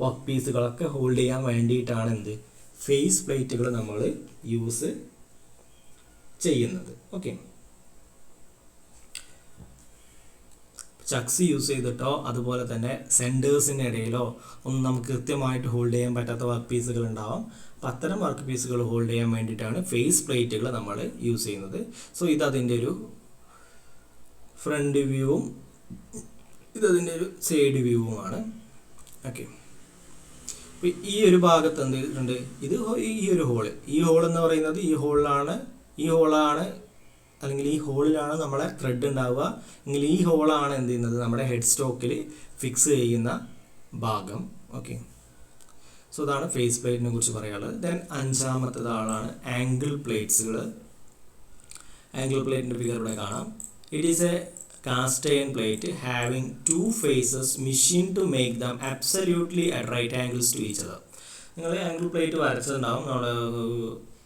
[SPEAKER 1] വർക്ക് പീസുകളൊക്കെ ഹോൾഡ് ചെയ്യാൻ വേണ്ടിയിട്ടാണ് എന്ത്? ഫേസ് പ്ലേറ്റുകൾ നമ്മൾ യൂസ് ചെയ്യുന്നത്. ഓക്കെ, ചക്സ് യൂസ് ചെയ്തിട്ടോ അതുപോലെ തന്നെ സെൻറ്റേഴ്സിൻ്റെ ഇടയിലോ ഒന്നും നമുക്ക് കൃത്യമായിട്ട് ഹോൾഡ് ചെയ്യാൻ പറ്റാത്ത വർക്ക് പീസുകൾ ഉണ്ടാവാം. അപ്പം അത്തരം വർക്ക് പീസുകൾ ഹോൾഡ് ചെയ്യാൻ വേണ്ടിയിട്ടാണ് ഫേസ് പ്ലേറ്റുകൾ നമ്മൾ യൂസ് ചെയ്യുന്നത്. സോ ഇതതിൻ്റെ ഒരു ഫ്രണ്ട് വ്യൂവും ഇതതിൻ്റെ ഒരു സൈഡ് വ്യൂവുമാണ്. ഓക്കെ, അപ്പോൾ ഈ ഒരു ഭാഗത്ത് എന്ത് ചെയ്തിട്ടുണ്ട്? ഇത് ഈ ഒരു ഹോള്, ഈ ഹോൾ എന്ന് പറയുന്നത് ഈ ഹോളാണ് അല്ലെങ്കിൽ ഈ ഹോളിലാണ് നമ്മളെ ത്രെഡ് ഉണ്ടാവുക. എങ്കിൽ ഈ ഹോളാണ് എന്ത് ചെയ്യുന്നത്? നമ്മുടെ ഹെഡ് സ്റ്റോക്കിൽ ഫിക്സ് ചെയ്യുന്ന ഭാഗം. ഓക്കെ, സോ ഇതാണ് ഫേസ് പ്ലേറ്റിനെ കുറിച്ച് പറയാനുള്ളത്. ദെൻ അഞ്ചാമത്തത് ആളാണ് ആംഗിൾ പ്ലേറ്റ്സുകൾ. ആംഗിൾ പ്ലേറ്റിൻ്റെ ഫിഗർ ഇവിടെ കാണാം. It is a cast iron plate having two faces machined to make them absolutely at right angles to each other. നിങ്ങൾ ആംഗിൾ പ്ലേറ്റ് വരച്ചിട്ടുണ്ടാവും, നമ്മുടെ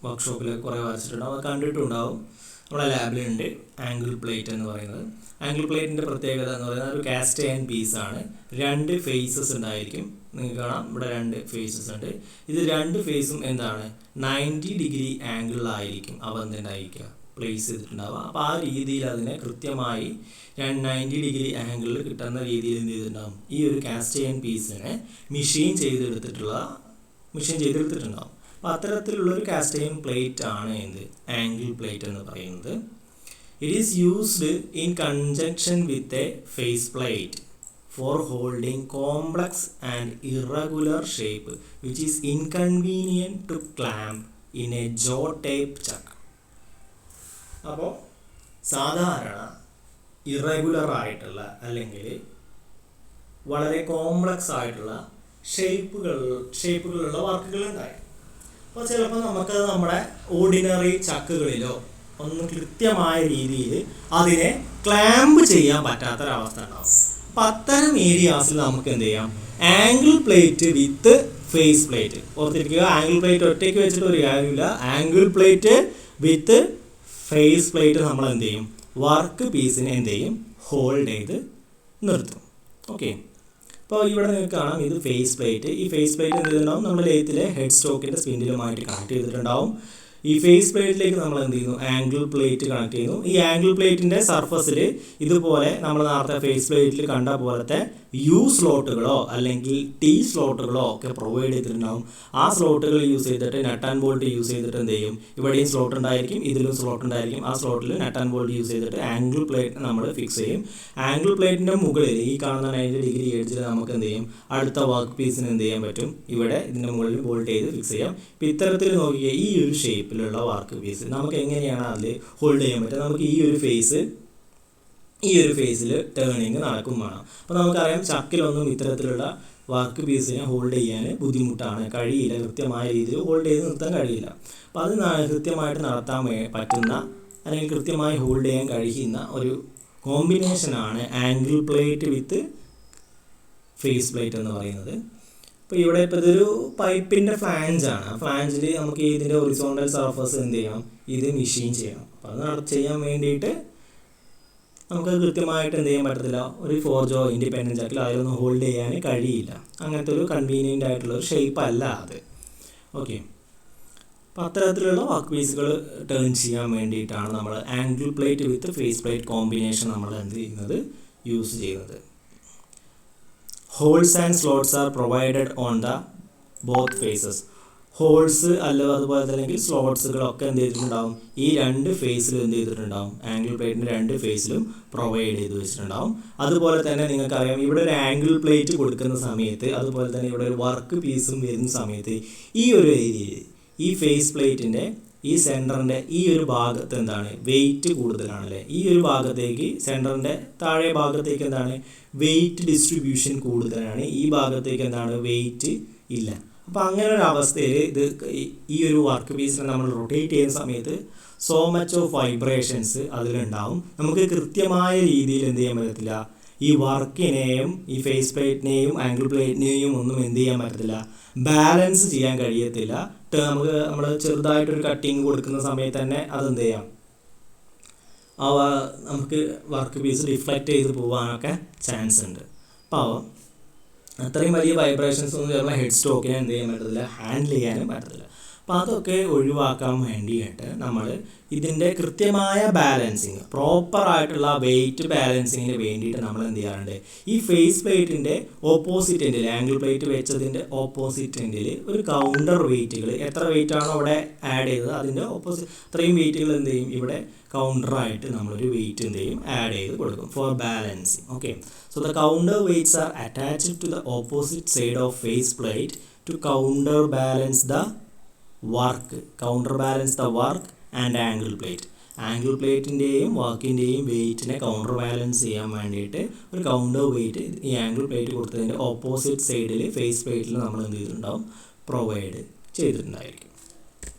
[SPEAKER 1] വർക്ക്ഷോപ്പിൽ കുറേ വരച്ചിട്ടുണ്ടാവും, അത് കണ്ടിട്ടുണ്ടാവും. നമ്മുടെ ലാബിലുണ്ട് ആംഗിൾ പ്ലേറ്റ് എന്ന് പറയുന്നത്. ആംഗിൾ പ്ലേറ്റിൻ്റെ പ്രത്യേകത എന്ന് പറയുന്നത് ഒരു കാസ്റ്റ് അയൺ പീസാണ്. രണ്ട് ഫേസസ് ഉണ്ടായിരിക്കും. നിങ്ങൾക്ക് കാണാം ഇവിടെ രണ്ട് ഫേസസ് ഉണ്ട്. ഇത് രണ്ട് ഫേസും എന്താണ്? 90 ഡിഗ്രി ആംഗിളിലായിരിക്കും അവ എന്തുണ്ടായിരിക്കുക? പ്ലേസ് ചെയ്തിട്ടുണ്ടാവുക. അപ്പോൾ ആ രീതിയിൽ അതിനെ കൃത്യമായി 90 ഡിഗ്രി ആംഗിളിൽ കിട്ടുന്ന രീതിയിൽ എന്ത് ചെയ്തിട്ടുണ്ടാവും? ഈ ഒരു കാസ്റ്റ് അയൺ പീസിനെ മെഷീൻ ചെയ്തെടുത്തിട്ടുണ്ടാവും. അപ്പോൾ അത്തരത്തിലുള്ളൊരു കാസ്റ്റ് അയൺ പ്ലേറ്റ് ആണ് എന്ത്? ആംഗിൾ പ്ലേറ്റ് എന്ന് പറയുന്നത്. It is used in conjunction with a face plate for holding complex and irregular shape which is inconvenient to clamp in a jaw type chuck. അപ്പോൾ സാധാരണ irregular ആയിട്ടുള്ള അല്ലെങ്കിൽ വളരെ complex ആയിട്ടുള്ള ഷേപ്പുകളുള്ള വർക്കുകൾ ഉണ്ടായി. അപ്പോൾ ചിലപ്പോൾ നമുക്കത് നമ്മുടെ ഓർഡിനറി ചക്കുകളിലോ ഒന്നും കൃത്യമായ രീതിയിൽ അതിനെ ക്ലാമ്പ് ചെയ്യാൻ പറ്റാത്തൊരവസ്ഥ ഉണ്ടാവും. അപ്പം അത്തരം ഏരിയാസിൽ നമുക്ക് എന്ത് ചെയ്യാം? Angle plate with face plate. ഓർത്തിരിക്കുക, ആംഗിൾ പ്ലേറ്റ് ഒറ്റയ്ക്ക് വെച്ചിട്ട് ഒരു കാര്യമില്ല. Angle plate with face plate നമ്മൾ എന്ത് ചെയ്യും? വർക്ക് പീസിനെ എന്ത് ചെയ്യും? ഹോൾഡ് ചെയ്ത് നിർത്തും. ഓക്കെ, അപ്പോൾ ഇവിടെ നിങ്ങൾക്ക് കാണാം ഇത് ഫേസ് പ്ലേറ്റ്. ഈ ഫേസ് പ്ലേറ്റ് എന്ത് ചെയ്തിട്ടുണ്ടാവും? നമ്മുടെ ലെയ്ത്തിലെ ഹെഡ് സ്റ്റോക്കിൻ്റെ സ്പിൻഡിലുമായിട്ട് കണക്ട് ചെയ്തിട്ടുണ്ടാവും. ഈ ഫേസ് പ്ലേറ്റിലേക്ക് നമ്മൾ എന്ത് ചെയ്യുന്നു? ആംഗിൾ പ്ലേറ്റ് കണക്ട് ചെയ്യുന്നു. ഈ ആംഗിൾ പ്ലേറ്റിൻ്റെ സർഫസിൽ ഇതുപോലെ നമ്മൾ നേരത്തെ ഫേസ് പ്ലേറ്റിൽ കണ്ട പോലത്തെ യു സ്ലോട്ടുകളോ അല്ലെങ്കിൽ ടി സ്ലോട്ടുകളോ ഒക്കെ പ്രൊവൈഡ് ചെയ്തിട്ടുണ്ടാവും. ആ സ്ലോട്ടുകൾ യൂസ് ചെയ്തിട്ട് നട്ട് ആൻഡ് ബോൾട്ട് യൂസ് ചെയ്തിട്ട് എന്ത് ചെയ്യും? ഇവിടെയും സ്ലോട്ട് ഉണ്ടായിരിക്കും, ഇതിലും സ്ലോട്ട് ഉണ്ടായിരിക്കും. ആ സ്ലോട്ടിൽ നട്ട് ആൻഡ് ബോൾട്ട് യൂസ് ചെയ്തിട്ട് ആംഗിൾ പ്ലേറ്റ് നമ്മൾ ഫിക്സ് ചെയ്യും. ആംഗിൾ പ്ലേറ്റിൻ്റെ മുകളിൽ ഈ കാണുന്ന 90 ഡിഗ്രി എഡ്ജിൽ നമുക്ക് എന്ത് ചെയ്യും? അടുത്ത വർക്ക് പീസിന് എന്ത് ചെയ്യാൻ പറ്റും? ഇവിടെ ഇതിൻ്റെ മുകളിൽ ബോൾട്ട് ചെയ്ത് ഫിക്സ് ചെയ്യാം. ഇപ്പോൾ ഇത്തരത്തിൽ നോക്കിയാൽ ഈ ഒരു ഷേപ്പിലുള്ള വർക്ക് പീസ് നമുക്ക് എങ്ങനെയാണ് അതിൽ ഹോൾഡ് ചെയ്യാൻ പറ്റുക? നമുക്ക് ഈ ഒരു ഫേസ് ഈ ഒരു ഫേസിൽ ടേണിങ് നടക്കും വേണം. അപ്പോൾ നമുക്കറിയാം ചക്കിലൊന്നും ഇത്തരത്തിലുള്ള വർക്ക് പീസിനെ ഹോൾഡ് ചെയ്യാൻ ബുദ്ധിമുട്ടാണ്, കഴിയില്ല, കൃത്യമായ രീതിയിൽ ഹോൾഡ് ചെയ്ത് നിർത്താൻ കഴിയില്ല. അപ്പോൾ അത് കൃത്യമായിട്ട് നടത്താൻ പറ്റുന്ന അല്ലെങ്കിൽ കൃത്യമായി ഹോൾഡ് ചെയ്യാൻ കഴിയുന്ന ഒരു കോമ്പിനേഷനാണ് angle plate with face plate എന്ന് പറയുന്നത്. അപ്പോൾ ഇവിടെ ഇപ്പോൾ ഇതൊരു പൈപ്പിൻ്റെ ഫ്ലാഞ്ചാണ്. ആ ഫ്ലാഞ്ചിൽ നമുക്ക് ഇതിൻ്റെ ഹൊറിസോണ്ടൽ സർഫസ് എന്ത് ചെയ്യണം, ഇത് മെഷീൻ ചെയ്യണം. അപ്പോൾ അത് ചെയ്യാൻ വേണ്ടിയിട്ട് നമുക്കത് കൃത്യമായിട്ട് എന്ത് ചെയ്യാൻ പറ്റത്തില്ല, ഒരു ഫോർജോ ഇൻഡിപെൻഡൻറ്റ് ചക്കിൽ അതിലൊന്നും ഹോൾഡ് ചെയ്യാൻ കഴിയില്ല. അങ്ങനത്തെ ഒരു കൺവീനിയൻ്റ് ആയിട്ടുള്ളൊരു ഷേപ്പ് അല്ല അത്. ഓക്കെ, അപ്പോൾ അത്തരത്തിലുള്ള വർക്ക് പീസുകൾ ടേൺ ചെയ്യാൻ വേണ്ടിയിട്ടാണ് നമ്മൾ angle plate with face plate combination നമ്മൾ എന്ത് ചെയ്യുന്നത്, യൂസ് ചെയ്യുന്നത്. Holes and slots are provided on the both faces. Holes അതുപോലെ തന്നെ സ്ലോട്ട്സുകളൊക്കെ എന്ത് ചെയ്തിട്ടുണ്ടാവും, ഈ രണ്ട് ഫേസിലും എന്ത് ചെയ്തിട്ടുണ്ടാവും, ആംഗിൾ പ്ലേറ്റിൻ്റെ രണ്ട് ഫേസിലും പ്രൊവൈഡ് ചെയ്ത് വെച്ചിട്ടുണ്ടാവും. അതുപോലെ തന്നെ നിങ്ങൾക്കറിയാം ഇവിടെ ഒരു ആംഗിൾ പ്ലേറ്റ് കൊടുക്കുന്ന സമയത്ത്, അതുപോലെ തന്നെ ഇവിടെ ഒരു വർക്ക് പീസും വരുന്ന സമയത്ത് ഈ ഒരു ഏരിയയിൽ ഈ ഫേസ് പ്ലേറ്റിൻ്റെ ഈ സെൻറ്ററിൻ്റെ ഈ ഒരു ഭാഗത്ത് എന്താണ് വെയിറ്റ് കൂടുതലാണല്ലേ. ഈ ഒരു ഭാഗത്തേക്ക് സെൻറ്ററിൻ്റെ താഴെ ഭാഗത്തേക്ക് എന്താണ് വെയിറ്റ് ഡിസ്ട്രിബ്യൂഷൻ കൂടുതലാണ്, ഈ ഭാഗത്തേക്ക് എന്താണ് വെയിറ്റ് ഇല്ല. അപ്പോൾ അങ്ങനെ ഒരു അവസ്ഥയിൽ ഇത് ഈ ഒരു വർക്ക് പീസിനെ നമ്മൾ റൊട്ടേറ്റ് ചെയ്യുന്ന സമയത്ത് സോ മച്ച് ഓഫ് വൈബ്രേഷൻസ് അതിലുണ്ടാവും. നമുക്ക് കൃത്യമായ രീതിയിൽ എന്ത് ചെയ്യാൻ പറ്റത്തില്ല, ഈ വർക്കിനെയും ഈ ഫേസ് പ്ലേറ്റിനെയും ആംഗിൾ പ്ലേറ്റിനെയും ഒന്നും എന്ത് ചെയ്യാൻ പറ്റത്തില്ല, ബാലൻസ് ചെയ്യാൻ കഴിയത്തില്ല. നമ്മൾ ചെറുതായിട്ടൊരു കട്ടിങ് കൊടുക്കുന്ന സമയത്ത് തന്നെ അതെന്ത് ചെയ്യാം, നമുക്ക് വർക്ക് പീസ് റിഫ്ലക്റ്റ് ചെയ്ത് പോകാനൊക്കെ ചാൻസ് ഉണ്ട്. അപ്പോൾ അത്രയും വലിയ വൈബ്രേഷൻസ് ഒന്നും ചിലപ്പോൾ ഹെഡ് സ്റ്റോക്കിനെ എന്ത് ചെയ്യാൻ പറ്റത്തില്ല, ഹാൻഡിൽ ചെയ്യാനും പറ്റത്തില്ല. അപ്പോൾ അതൊക്കെ ഒഴിവാക്കാൻ വേണ്ടിയിട്ട് നമ്മൾ ഇതിൻ്റെ കൃത്യമായ ബാലൻസിങ്, പ്രോപ്പറായിട്ടുള്ള വെയിറ്റ് ബാലൻസിങ്ങിന് വേണ്ടിയിട്ട് നമ്മൾ എന്ത് ചെയ്യാറുണ്ട്, ഈ ഫേസ് പ്ലേറ്റിൻ്റെ ഓപ്പോസിറ്റ് എൻഡിൽ, ആംഗിൾ പ്ലേറ്റ് വെച്ചതിൻ്റെ ഓപ്പോസിറ്റ് എൻഡിൽ ഒരു കൗണ്ടർ വെയിറ്റുകൾ, എത്ര വെയിറ്റ് ആണോ അവിടെ ആഡ് ചെയ്തത് അതിൻ്റെ അത്രയും വെയിറ്റുകൾ എന്ത് ചെയ്യും, ഇവിടെ കൗണ്ടറായിട്ട് നമ്മളൊരു വെയിറ്റ് എന്ത് ചെയ്യും, ആഡ് ചെയ്ത് കൊടുക്കും for balancing. Okay, so the counter weights are attached to the opposite side of face plate to counter balance the work, counter balance the work and angle plate. Angle പ്ലേറ്റിൻ്റെയും വർക്കിൻ്റെയും വെയിറ്റിനെ counter balance ചെയ്യാൻ വേണ്ടിയിട്ട് ഒരു counter weight ഈ angle plate കൊടുത്തതിൻ്റെ opposite സൈഡിൽ face പ്ലേറ്റിൽ നമ്മൾ എന്ത് ചെയ്തിട്ടുണ്ടാവും, പ്രൊവൈഡ് ചെയ്തിട്ടുണ്ടായിരിക്കും.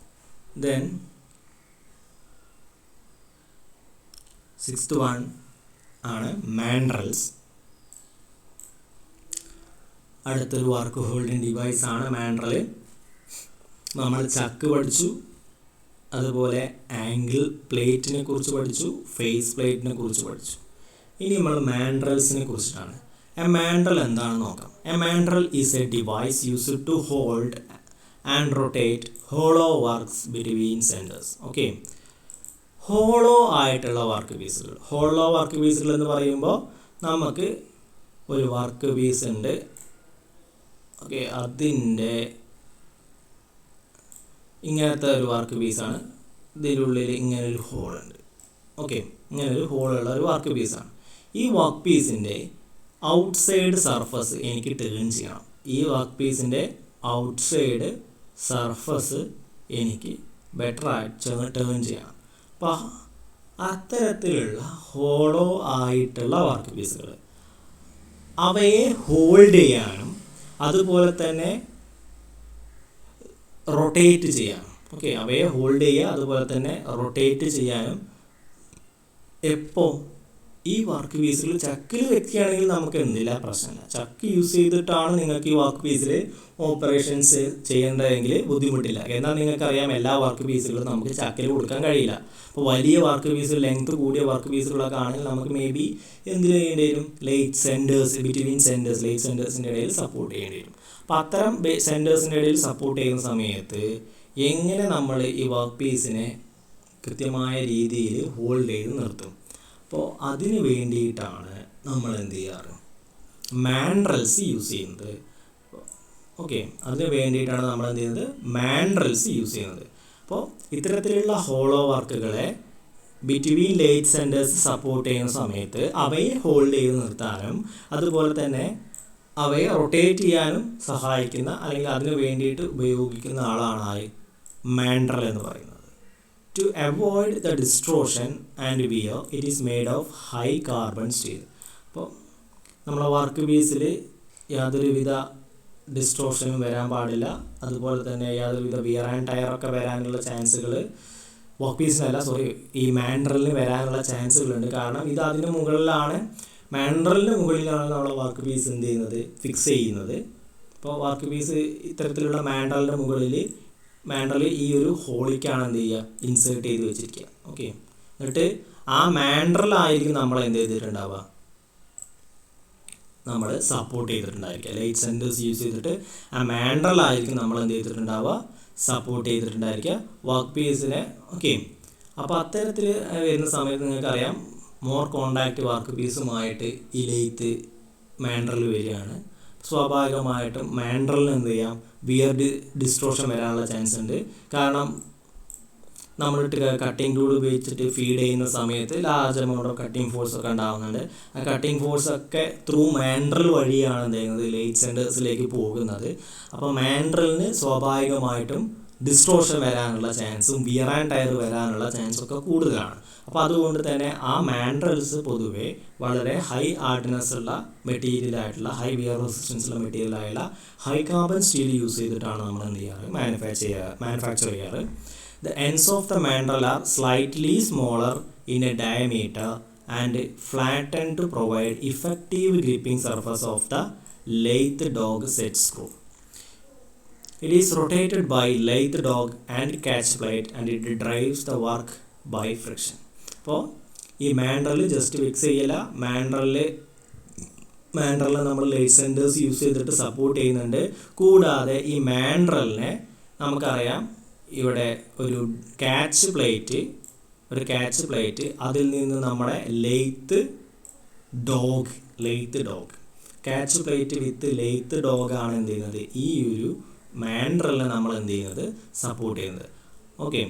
[SPEAKER 1] ദെൻ 6th വൺ ആണ് മാൻഡ്രൽസ്. അടുത്തൊരു വർക്ക് ഹോൾഡിംഗ് ഡിവൈസ് ആണ് മാൻഡ്രൽ. നമ്മൾ ചക്ക് പഠിച്ചു, അതുപോലെ ആംഗിൾ പ്ലേറ്റിനെ കുറിച്ച് പഠിച്ചു, ഫേസ് പ്ലേറ്റിനെ കുറിച്ച് പഠിച്ചു. ഇനി നമ്മൾ മാൻഡ്രൽസിനെ കുറിച്ചിട്ടാണ്. എ മാൻഡ്രൽ എന്താണെന്ന് നോക്കാം. A mandrel is a device used to hold and rotate hollow works between centres. Okay, hollow ആയിട്ടുള്ള വർക്ക് പീസുകൾ. ഹോളോ വർക്ക് പീസുകൾ എന്ന് പറയുമ്പോൾ നമുക്ക് ഒരു വർക്ക് പീസ് ഉണ്ട്. ഓക്കെ, അതിൻ്റെ ഇങ്ങനത്തെ ഒരു വർക്ക് പീസാണ്, ഇതിനുള്ളിൽ ഇങ്ങനൊരു ഹോളുണ്ട്. ഓക്കെ, ഇങ്ങനൊരു ഹോളുള്ള ഒരു വർക്ക് പീസാണ്. ഈ വർക്ക് പീസിൻ്റെ ഔട്ട്സൈഡ് സർഫസ് എനിക്ക് ടേൺ ചെയ്യണം. ഈ വർക്ക് പീസിൻ്റെ ഔട്ട്സൈഡ് സർഫസ് എനിക്ക് ബെറ്ററായിട്ട് ടേൺ ചെയ്യണം. അപ്പോൾ അത്തരത്തിലുള്ള ഹോളോ ആയിട്ടുള്ള വർക്ക് പീസുകൾ അവയെ ഹോൾഡ് ചെയ്യാനും അതുപോലെ തന്നെ റൊട്ടേറ്റ് ചെയ്യാനും, ഓക്കെ, അവയെ ഹോൾഡ് ചെയ്യുക അതുപോലെ തന്നെ റൊട്ടേറ്റ് ചെയ്യാനും എപ്പോൾ ഈ വർക്ക് പീസുകൾ ചക്കിൽ വെക്കുകയാണെങ്കിൽ നമുക്ക് എന്തില്ല പ്രശ്നമില്ല. ചക്ക് യൂസ് ചെയ്തിട്ടാണ് നിങ്ങൾക്ക് ഈ വർക്ക് പീസിൽ ഓപ്പറേഷൻസ് ചെയ്യേണ്ടതെങ്കിൽ ബുദ്ധിമുട്ടില്ല. എന്നാൽ നിങ്ങൾക്കറിയാം എല്ലാ വർക്ക് പീസുകളും നമുക്ക് ചക്കിൽ കൊടുക്കാൻ കഴിയില്ല. അപ്പോൾ വലിയ വർക്ക് പീസ്, ലെങ്ത് കൂടിയ വർക്ക് പീസുകളൊക്കെ ആണെങ്കിൽ നമുക്ക് മേ ബി എന്ത് ചെയ്യേണ്ടി വരും, lathe centres, between centres, lathe സെൻറ്റേഴ്സിൻ്റെ ഇടയിൽ സപ്പോർട്ട് ചെയ്യേണ്ടി വരും. അപ്പോൾ അത്തരം സെൻറ്റേഴ്സിൻ്റെ ഇടയിൽ സപ്പോർട്ട് ചെയ്യുന്ന സമയത്ത് എങ്ങനെ നമ്മൾ ഈ വർക്ക് പീസിനെ കൃത്യമായ രീതിയിൽ ഹോൾഡ് ചെയ്ത് നിർത്തും. അപ്പോൾ അതിന് വേണ്ടിയിട്ടാണ് നമ്മൾ എന്ത് ചെയ്യാറ്, മാൻഡ്രൽസ് യൂസ് ചെയ്യുന്നത്. ഓക്കെ, അതിന് വേണ്ടിയിട്ടാണ് നമ്മൾ എന്ത് ചെയ്യുന്നത്, മാൻഡ്രൽസ് യൂസ് ചെയ്യുന്നത്. അപ്പോൾ ഇത്തരത്തിലുള്ള ഹോളോ വർക്കുകളെ ബിറ്റ്വീൻ ലേറ്റ് സെൻറ്റേഴ്സ് സപ്പോർട്ട് ചെയ്യുന്ന സമയത്ത് അവയെ ഹോൾഡ് ചെയ്ത് നിർത്താനും അതുപോലെ തന്നെ അവയെ റൊട്ടേറ്റ് ചെയ്യാനും സഹായിക്കുന്ന അല്ലെങ്കിൽ അതിന് വേണ്ടിയിട്ട് ഉപയോഗിക്കുന്ന ആളാണ് മാൻഡ്രൽ എന്ന് പറയുന്നത്. To avoid the distortion and wear, it is made of high carbon steel. അപ്പോൾ നമ്മളെ വർക്ക് പീസിൽ യാതൊരുവിധ ഡിസ്ട്രോഷനും വരാൻ പാടില്ല. അതുപോലെ തന്നെ യാതൊരുവിധ വിയർ ആൻഡ് ടയറൊക്കെ വരാനുള്ള ചാൻസുകൾ ഈ മാൻഡ്രലിന് വരാനുള്ള ചാൻസുകളുണ്ട്. കാരണം ഇത് അതിന് മുകളിലാണ്, മാൻഡ്രലിന് മുകളിലാണ് നമ്മളെ വർക്ക് പീസ് എന്ത് ചെയ്യുന്നത്, ഫിക്സ് ചെയ്യുന്നത്. അപ്പോൾ വർക്ക് പീസ് ഇത്തരത്തിലുള്ള മാൻഡ്രലിൻ്റെ മുകളിൽ ഈ ഒരു ഹോളിക്കാണ് എന്ത് ചെയ്യുക, ഇൻസേർട്ട് ചെയ്ത് വെച്ചിരിക്കുക. ഓക്കെ, എന്നിട്ട് ആ മാൻഡ്രലായിരിക്കും നമ്മൾ എന്ത് ചെയ്തിട്ടുണ്ടാവുക, നമ്മൾ സപ്പോർട്ട് ചെയ്തിട്ടുണ്ടായിരിക്കുക. ലൈറ്റ് സെൻറ്റേഴ്സ് യൂസ് ചെയ്തിട്ട് ആ മാൻഡ്രലായിരിക്കും നമ്മൾ എന്ത് ചെയ്തിട്ടുണ്ടാവുക, സപ്പോർട്ട് ചെയ്തിട്ടുണ്ടായിരിക്കുക വർക്ക് പീസിനെ. ഓക്കെ, അപ്പോൾ അത്തരത്തിൽ വരുന്ന സമയത്ത് നിങ്ങൾക്കറിയാം മോർ കോണ്ടാക്റ്റ് വർക്ക് പീസുമായിട്ട് ഈ ലെയ്ത്ത് മാൻഡ്രൽ വരികയാണ്. സ്വാഭാവികമായിട്ടും മാൻഡ്രലിന് എന്ത് ചെയ്യാം, വിയർ ഡിസ്ട്രോഷൻ വരാനുള്ള ചാൻസ് ഉണ്ട്. കാരണം നമ്മളിട്ട് കട്ടിംഗ് ടൂൾ ഉപയോഗിച്ചിട്ട് ഫീഡ് ചെയ്യുന്ന സമയത്ത് large amount of cutting force ഒക്കെ ഉണ്ടാകുന്നുണ്ട്. ആ കട്ടിംഗ് ഫോഴ്സ് ഒക്കെ ത്രൂ മാൻഡ്രൽ വഴിയാണ് എന്ത് ചെയ്യുന്നത്, ലെയ്റ്റ് സെൻറ്റേഴ്സിലേക്ക് പോകുന്നത്. അപ്പോൾ മാൻഡ്രലിന് സ്വാഭാവികമായിട്ടും ഡിസ്ട്രോഷൻ വരാനുള്ള ചാൻസും വിയർ ആൻഡ് ടയർ വരാനുള്ള ചാൻസൊക്കെ കൂടുതലാണ്. അപ്പോൾ അതുകൊണ്ട് തന്നെ ആ മാൻഡ്രൽസ് പൊതുവേ വളരെ ഹൈ ഹാർഡ്നെസ് ഉള്ള മെറ്റീരിയലായിട്ടുള്ള, ഹൈ വിയർ റെസിസ്റ്റൻസ് ഉള്ള മെറ്റീരിയലായുള്ള ഹൈ കാർബൺ സ്റ്റീൽ യൂസ് ചെയ്തിട്ടാണ് നമ്മൾ എന്ത് ചെയ്യാറ്, മാനുഫാക്ചർ ചെയ്യാറ്. The ends of the mandrel are slightly smaller in a diameter and flattened to provide effective gripping surface of the lathe dog set screw. It is rotated by lathe dog and catch plate and it drives the work by friction. അപ്പോൾ ഈ mandrel just fix ചെയ്യില്ല, മാൻഡ്രലിൽ നമ്മൾ late centres use ചെയ്തിട്ട് support ചെയ്യുന്നുണ്ട്. കൂടാതെ ഈ മാൻഡ്രലിനെ നമുക്കറിയാം ഇവിടെ ഒരു ക്യാച്ച് പ്ലേറ്റ് അതിൽ നിന്ന് നമ്മുടെ ലെയ്ത്ത് ഡോഗ് ക്യാച്ച് പ്ലേറ്റ് വിത്ത് ലെയ്ത്ത് ഡോഗാണ് എന്ത് ചെയ്യുന്നത്, ഈ ഒരു മാൻഡ്രലിനെ നമ്മൾ എന്ത് ചെയ്യുന്നത്, സപ്പോർട്ട് ചെയ്യുന്നത്. ഓക്കെ,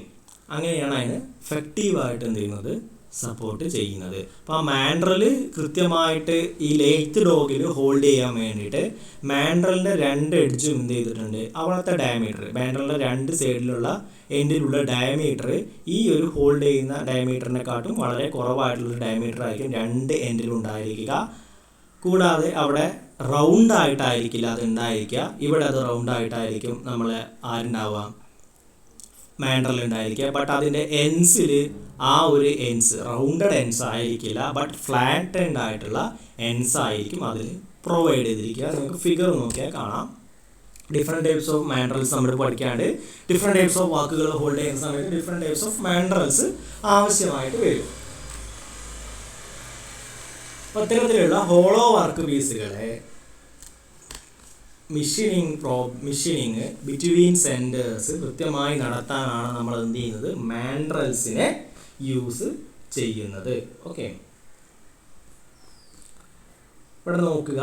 [SPEAKER 1] അങ്ങനെയാണ് അതിന് എഫക്റ്റീവായിട്ട് എന്ത് ചെയ്യുന്നത്, സപ്പോർട്ട് ചെയ്യുന്നത്. അപ്പോൾ ആ മാൻഡ്രൽ കൃത്യമായിട്ട് ഈ ലെയ്ത്ത് ഡോഗിൽ ഹോൾഡ് ചെയ്യാൻ വേണ്ടിയിട്ട് മാൻഡ്രലിൻ്റെ രണ്ട് എഡ്ജും എന്ത് ചെയ്തിട്ടുണ്ട്, അവിടുത്തെ ഡയമീറ്റർ, മാൻഡ്രലിൻ്റെ രണ്ട് സൈഡിലുള്ള എൻഡിലുള്ള ഡയമീറ്റർ ഈ ഒരു ഹോൾഡ് ചെയ്യുന്ന ഡയമീറ്ററിനെക്കാട്ടും വളരെ കുറവായിട്ടുള്ളൊരു ഡയമീറ്റർ ആയിരിക്കും രണ്ട് എൻഡിലുണ്ടായിരിക്കുക. കൂടാതെ അവിടെ റൗണ്ട് ആയിട്ടായിരിക്കില്ല അത് ഉണ്ടായിരിക്കുക, ഇവിടെ അത് റൗണ്ട് ആയിട്ടായിരിക്കും നമ്മൾ ആരുണ്ടാവുക, മാൻഡ്രൽ ഉണ്ടായിരിക്കുക. ബട്ട് അതിൻ്റെ എൻസിൽ ആ ഒരു എൻസ് റൗണ്ടഡ് എൻസ് ആയിരിക്കില്ല, ബട്ട് ഫ്ലാറ്റൻഡ് ആയിട്ടുള്ള എൻസ് ആയിരിക്കും അതിൽ പ്രൊവൈഡ് ചെയ്തിരിക്കുക. നിങ്ങൾക്ക് ഫിഗർ നോക്കിയാൽ കാണാം. ഡിഫറെൻറ്റ് ടൈപ്സ് ഓഫ് മാൻഡ്രൽസ് നമ്മൾ പഠിക്കാണ്ട്, ഡിഫറെൻറ്റ് ടൈപ്സ് ഓഫ് വാക്കുകൾ ഹോൾഡ് ചെയ്യുന്ന സമയത്ത് ഡിഫറെൻറ്റ് ടൈപ്സ് ഓഫ് മാൻഡ്രൽസ് ആവശ്യമായിട്ട് വരും. അപ്പോൾ ഇത്തരത്തിലുള്ള ഹോളോ വർക്ക് പീസുകളെ മെഷീനിങ് ബിറ്റ്വീൻ സെൻറ്റേഴ്സ് കൃത്യമായി നടത്താനാണ് നമ്മൾ എന്ത് ചെയ്യുന്നത്, മാൻഡ്രൽസിനെ യൂസ് ചെയ്യുന്നത്. ഓക്കെ, ഇവിടെ നോക്കുക.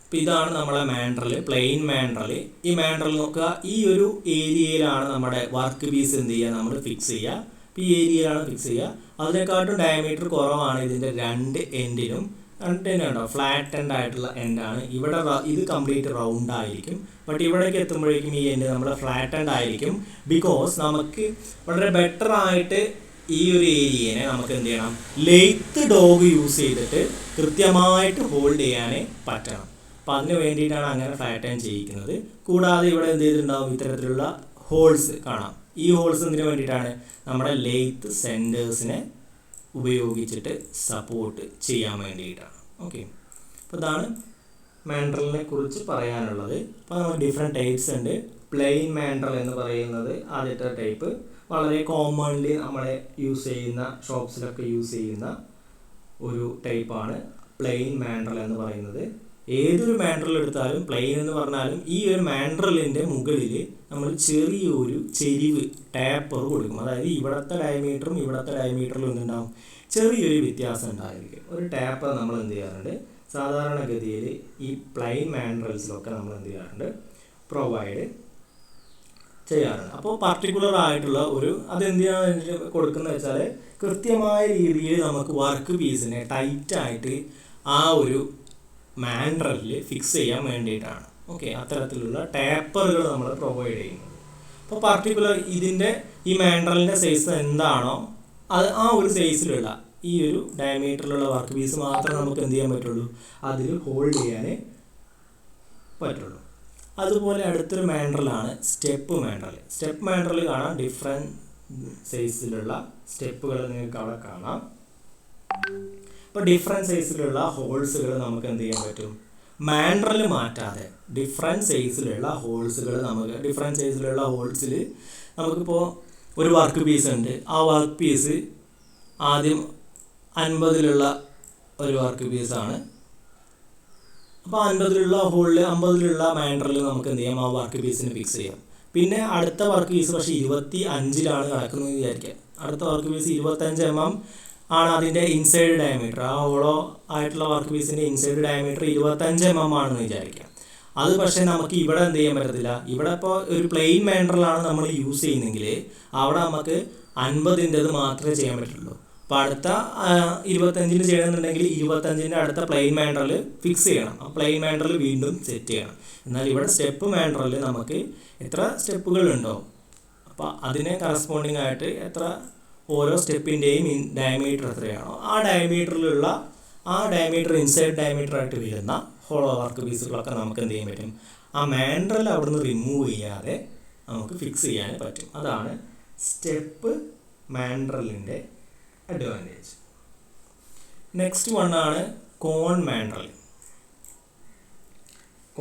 [SPEAKER 1] അപ്പം ഇതാണ് നമ്മളെ മാൻഡ്രൽ, പ്ലെയിൻ മാൻഡ്രൽ. ഈ മാൻഡ്രൽ നോക്കുക, ഈ ഒരു ഏരിയയിലാണ് നമ്മുടെ വർക്ക് പീസ് എന്ത് ചെയ്യുക, നമ്മൾ ഫിക്സ് ചെയ്യുക. അപ്പോൾ ഈ ഏരിയയിലാണ് ഫിക്സ് ചെയ്യുക. അതിനെക്കാട്ടും ഡയമീറ്റർ കുറവാണ് ഇതിൻ്റെ രണ്ട് എൻഡിനും. ഉണ്ടോ, ഫ്ലാറ്റൻഡ് ആയിട്ടുള്ള എൻഡാണ്. ഇവിടെ ഇത് കംപ്ലീറ്റ് റൗണ്ട് ആയിരിക്കും. ബട്ട് ഇവിടേക്ക് എത്തുമ്പോഴേക്കും ഈ എൻഡ് നമ്മൾ ഫ്ലാറ്റൻഡ് ആയിരിക്കും. ബിക്കോസ് നമുക്ക് വളരെ ബെറ്റർ ആയിട്ട് ഈ ഒരു ഏരിയനെ നമുക്ക് എന്ത് ചെയ്യണം, ലെയ്ത്ത് ഡോഗ് യൂസ് ചെയ്തിട്ട് കൃത്യമായിട്ട് ഹോൾഡ് ചെയ്യാൻ പറ്റണം. അപ്പം അതിന് വേണ്ടിയിട്ടാണ് അങ്ങനെ ഫ്ലാറ്റൻ ചെയ്യിക്കുന്നത്. കൂടാതെ ഇവിടെ എന്ത് ചെയ്തിട്ടുണ്ടാവും, ഇത്തരത്തിലുള്ള ഹോൾസ് കാണാം. ഈ ഹോൾസ് എന്തിനു വേണ്ടിയിട്ടാണ്, നമ്മുടെ ലെയ്ത്ത് സെൻറ്റേഴ്സിനെ ഉപയോഗിച്ചിട്ട് സപ്പോർട്ട് ചെയ്യാൻ വേണ്ടിയിട്ടാണ്. ഓക്കെ, അപ്പോൾ ഇതാണ് മാൻഡ്രലിനെ കുറിച്ച് പറയാനുള്ളത്. അപ്പോൾ നമുക്ക് ഡിഫറെൻറ്റ് ടൈപ്സ് ഉണ്ട്. പ്ലെയിൻ മാൻഡ്രൽ എന്ന് പറയുന്നത് ആദ്യത്തെ ടൈപ്പ്, വളരെ കോമൺലി നമ്മളെ യൂസ് ചെയ്യുന്ന ഷോപ്സിലൊക്കെ യൂസ് ചെയ്യുന്ന ഒരു ടൈപ്പാണ് പ്ലെയിൻ മാൻഡ്രൽ എന്ന് പറയുന്നത്. ഏതൊരു മാൻഡ്രൽ എടുത്താലും പ്ലെയിൻ എന്ന് പറഞ്ഞാലും ഈ ഒരു മാൻഡ്രലിൻ്റെ മുകളിൽ നമ്മൾ ചെറിയൊരു ചെരിവ് ടാപ്പർ കൊടുക്കും. അതായത് ഇവിടുത്തെ ഡയമീറ്ററിലും എന്തുണ്ടാവും, ചെറിയൊരു വ്യത്യാസം ഉണ്ടായിരിക്കും. ഒരു ടാപ്പർ നമ്മൾ എന്ത് ചെയ്യാറുണ്ട്, സാധാരണഗതിയിൽ ഈ പ്ലെയിൻ മാൻഡ്രൽസിലൊക്കെ നമ്മൾ എന്ത് ചെയ്യാറുണ്ട്, പ്രൊവൈഡ് ചെയ്യാറുണ്ട്. അപ്പോൾ പർട്ടിക്കുലർ ആയിട്ടുള്ള അതെന്തിനാണ് കൊടുക്കുന്നത് വെച്ചാൽ കൃത്യമായ രീതിയിൽ നമുക്ക് വർക്ക് പീസിനെ ടൈറ്റായിട്ട് ആ ഒരു മാൻഡ്രലിൽ ഫിക്സ് ചെയ്യാൻ വേണ്ടിയിട്ടാണ്. ഓക്കെ, അത്തരത്തിലുള്ള ടാപ്പറുകൾ നമ്മൾ പ്രൊവൈഡ് ചെയ്യുന്നത്. അപ്പോൾ പർട്ടിക്കുലർ ഇതിൻ്റെ ഈ മാൻഡ്രലിൻ്റെ സൈസ് എന്താണോ അത് ആ ഒരു സൈസിലുള്ള ഈ ഒരു ഡയമീറ്ററിലുള്ള വർക്ക് പീസ് മാത്രമേ നമുക്ക് എന്ത് ചെയ്യാൻ പറ്റുള്ളൂ, അതിൽ ഹോൾഡ് ചെയ്യാൻ പറ്റുള്ളൂ. അതുപോലെ അടുത്തൊരു മാൻഡ്രലാണ് സ്റ്റെപ്പ് മാൻഡ്രൽ. സ്റ്റെപ്പ് മാൻഡ്രൽ കാണാം, ഡിഫറെൻറ്റ് സൈസിലുള്ള സ്റ്റെപ്പുകൾ നിങ്ങൾക്ക് അവിടെ കാണാം. ഇപ്പോൾ ഡിഫറെൻറ്റ് സൈസിലുള്ള ഹോൾസുകൾ നമുക്ക് എന്ത് ചെയ്യാൻ പറ്റും, മാൻഡ്രൽ മാറ്റാതെ ഡിഫറെൻറ്റ് സൈസിലുള്ള ഹോൾസുകൾ നമുക്ക് ഡിഫറെൻറ്റ് സൈസിലുള്ള ഹോൾസിൽ നമുക്കിപ്പോൾ ഒരു വർക്ക് പീസ് ഉണ്ട്. ആ വർക്ക് പീസ് ആദ്യം 50 ഒരു വർക്ക് പീസാണ്. അപ്പോൾ 50 ഹോളിൽ 50 മാൻഡ്രൽ നമുക്ക് എന്ത് ചെയ്യാം, ആ വർക്ക് പീസിന് ഫിക്സ് ചെയ്യാം. പിന്നെ അടുത്ത വർക്ക് പീസ് പക്ഷേ 25 കിടക്കുന്നത് വിചാരിക്കുക. അടുത്ത വർക്ക് പീസ് 25 mm ആണ് അതിൻ്റെ ഇൻസൈഡ് ഡയമീറ്റർ. ആ ഹോളോ ആയിട്ടുള്ള വർക്ക് പീസിൻ്റെ ഇൻസൈഡ് ഡയമീറ്റർ 25 mm ആണെന്ന് വിചാരിക്കാം. അത് പക്ഷേ നമുക്ക് ഇവിടെ എന്ത് ചെയ്യാൻ പറ്റത്തില്ല. ഇവിടെ ഇപ്പോൾ ഒരു പ്ലെയിൻ മാൻഡ്രലാണ് നമ്മൾ യൂസ് ചെയ്യുന്നതെങ്കിൽ അവിടെ നമുക്ക് 50-ൻ്റെത് മാത്രമേ ചെയ്യാൻ പറ്റുള്ളൂ. അപ്പോൾ അടുത്ത 25-ന് ചെയ്യണമെന്നുണ്ടെങ്കിൽ 25-ൻ്റെ അടുത്ത പ്ലെയിൻ മാൻഡ്രൽ ഫിക്സ് ചെയ്യണം. ആ പ്ലെയിൻ മാൻഡ്രൽ വീണ്ടും സെറ്റ് ചെയ്യണം. എന്നാൽ ഇവിടെ സ്റ്റെപ്പ് മാൻഡ്രൽ നമുക്ക് എത്ര സ്റ്റെപ്പുകളുണ്ടോ അപ്പോൾ അതിനെ കറസ്പോണ്ടിങ് ആയിട്ട് എത്ര ഓരോ സ്റ്റെപ്പിൻ്റെയും ഡയമീറ്റർ എത്രയാണോ ആ ഡയമീറ്ററിലുള്ള ആ ഡയമീറ്റർ ഇൻസൈഡ് ഡയമീറ്റർ ആയിട്ട് വരുന്ന ഹോളോ വർക്ക് പീസുകളൊക്കെ നമുക്ക് എന്ത് ചെയ്യാൻ പറ്റും, ആ മാൻഡ്രൽ അവിടുന്ന് റിമൂവ് ചെയ്യാതെ നമുക്ക് ഫിക്സ് ചെയ്യാൻ പറ്റും. അതാണ് സ്റ്റെപ്പ് മാൻഡ്രലിൻ്റെ അഡ്വാൻറ്റേജ്. നെക്സ്റ്റ് വണ്ണാണ് കോൺ മാൻഡ്രൽ.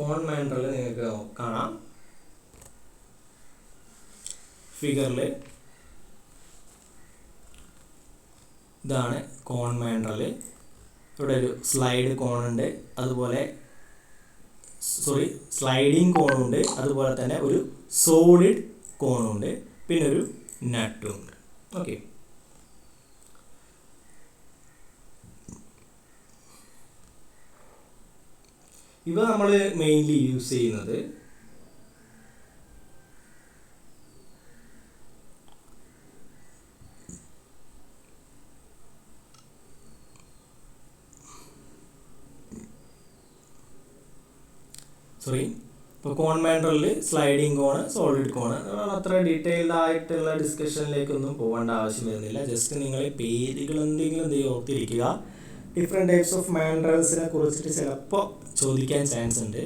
[SPEAKER 1] കോൺ മാൻഡ്രൽ നിങ്ങൾക്ക് കാണാം ഫിഗറിൽ. ഇതാണ് കോൺ മാൻഡ്രൽ. ഇവിടെ ഒരു സ്ലൈഡ് കോണുണ്ട്, അതുപോലെ സ്ലൈഡിങ് കോണുണ്ട്, അതുപോലെ തന്നെ ഒരു സോളിഡ് കോണുണ്ട്, പിന്നെ ഒരു നട്ടും ഉണ്ട്. ഓക്കെ, ഇവ നമ്മൾ മെയിൻലി യൂസ് ചെയ്യുന്നത് ഇപ്പോൾ കോൺ മാൻഡ്രലിൽ സ്ലൈഡിങ് കോണ്, സോളിഡ് കോണ്, അത്ര ഡീറ്റെയിൽഡ് ആയിട്ടുള്ള ഡിസ്കഷനിലേക്കൊന്നും പോകേണ്ട ആവശ്യം വരുന്നില്ല. ജസ്റ്റ് നിങ്ങൾ പേരുകൾ എന്തെങ്കിലും ഓർത്തിരിക്കുക. ഡിഫറെൻറ്റ് ടൈപ്സ് ഓഫ് മാൻഡ്രൽസിനെ കുറിച്ചിട്ട് ചിലപ്പോൾ ചോദിക്കാൻ ചാൻസ് ഉണ്ട്.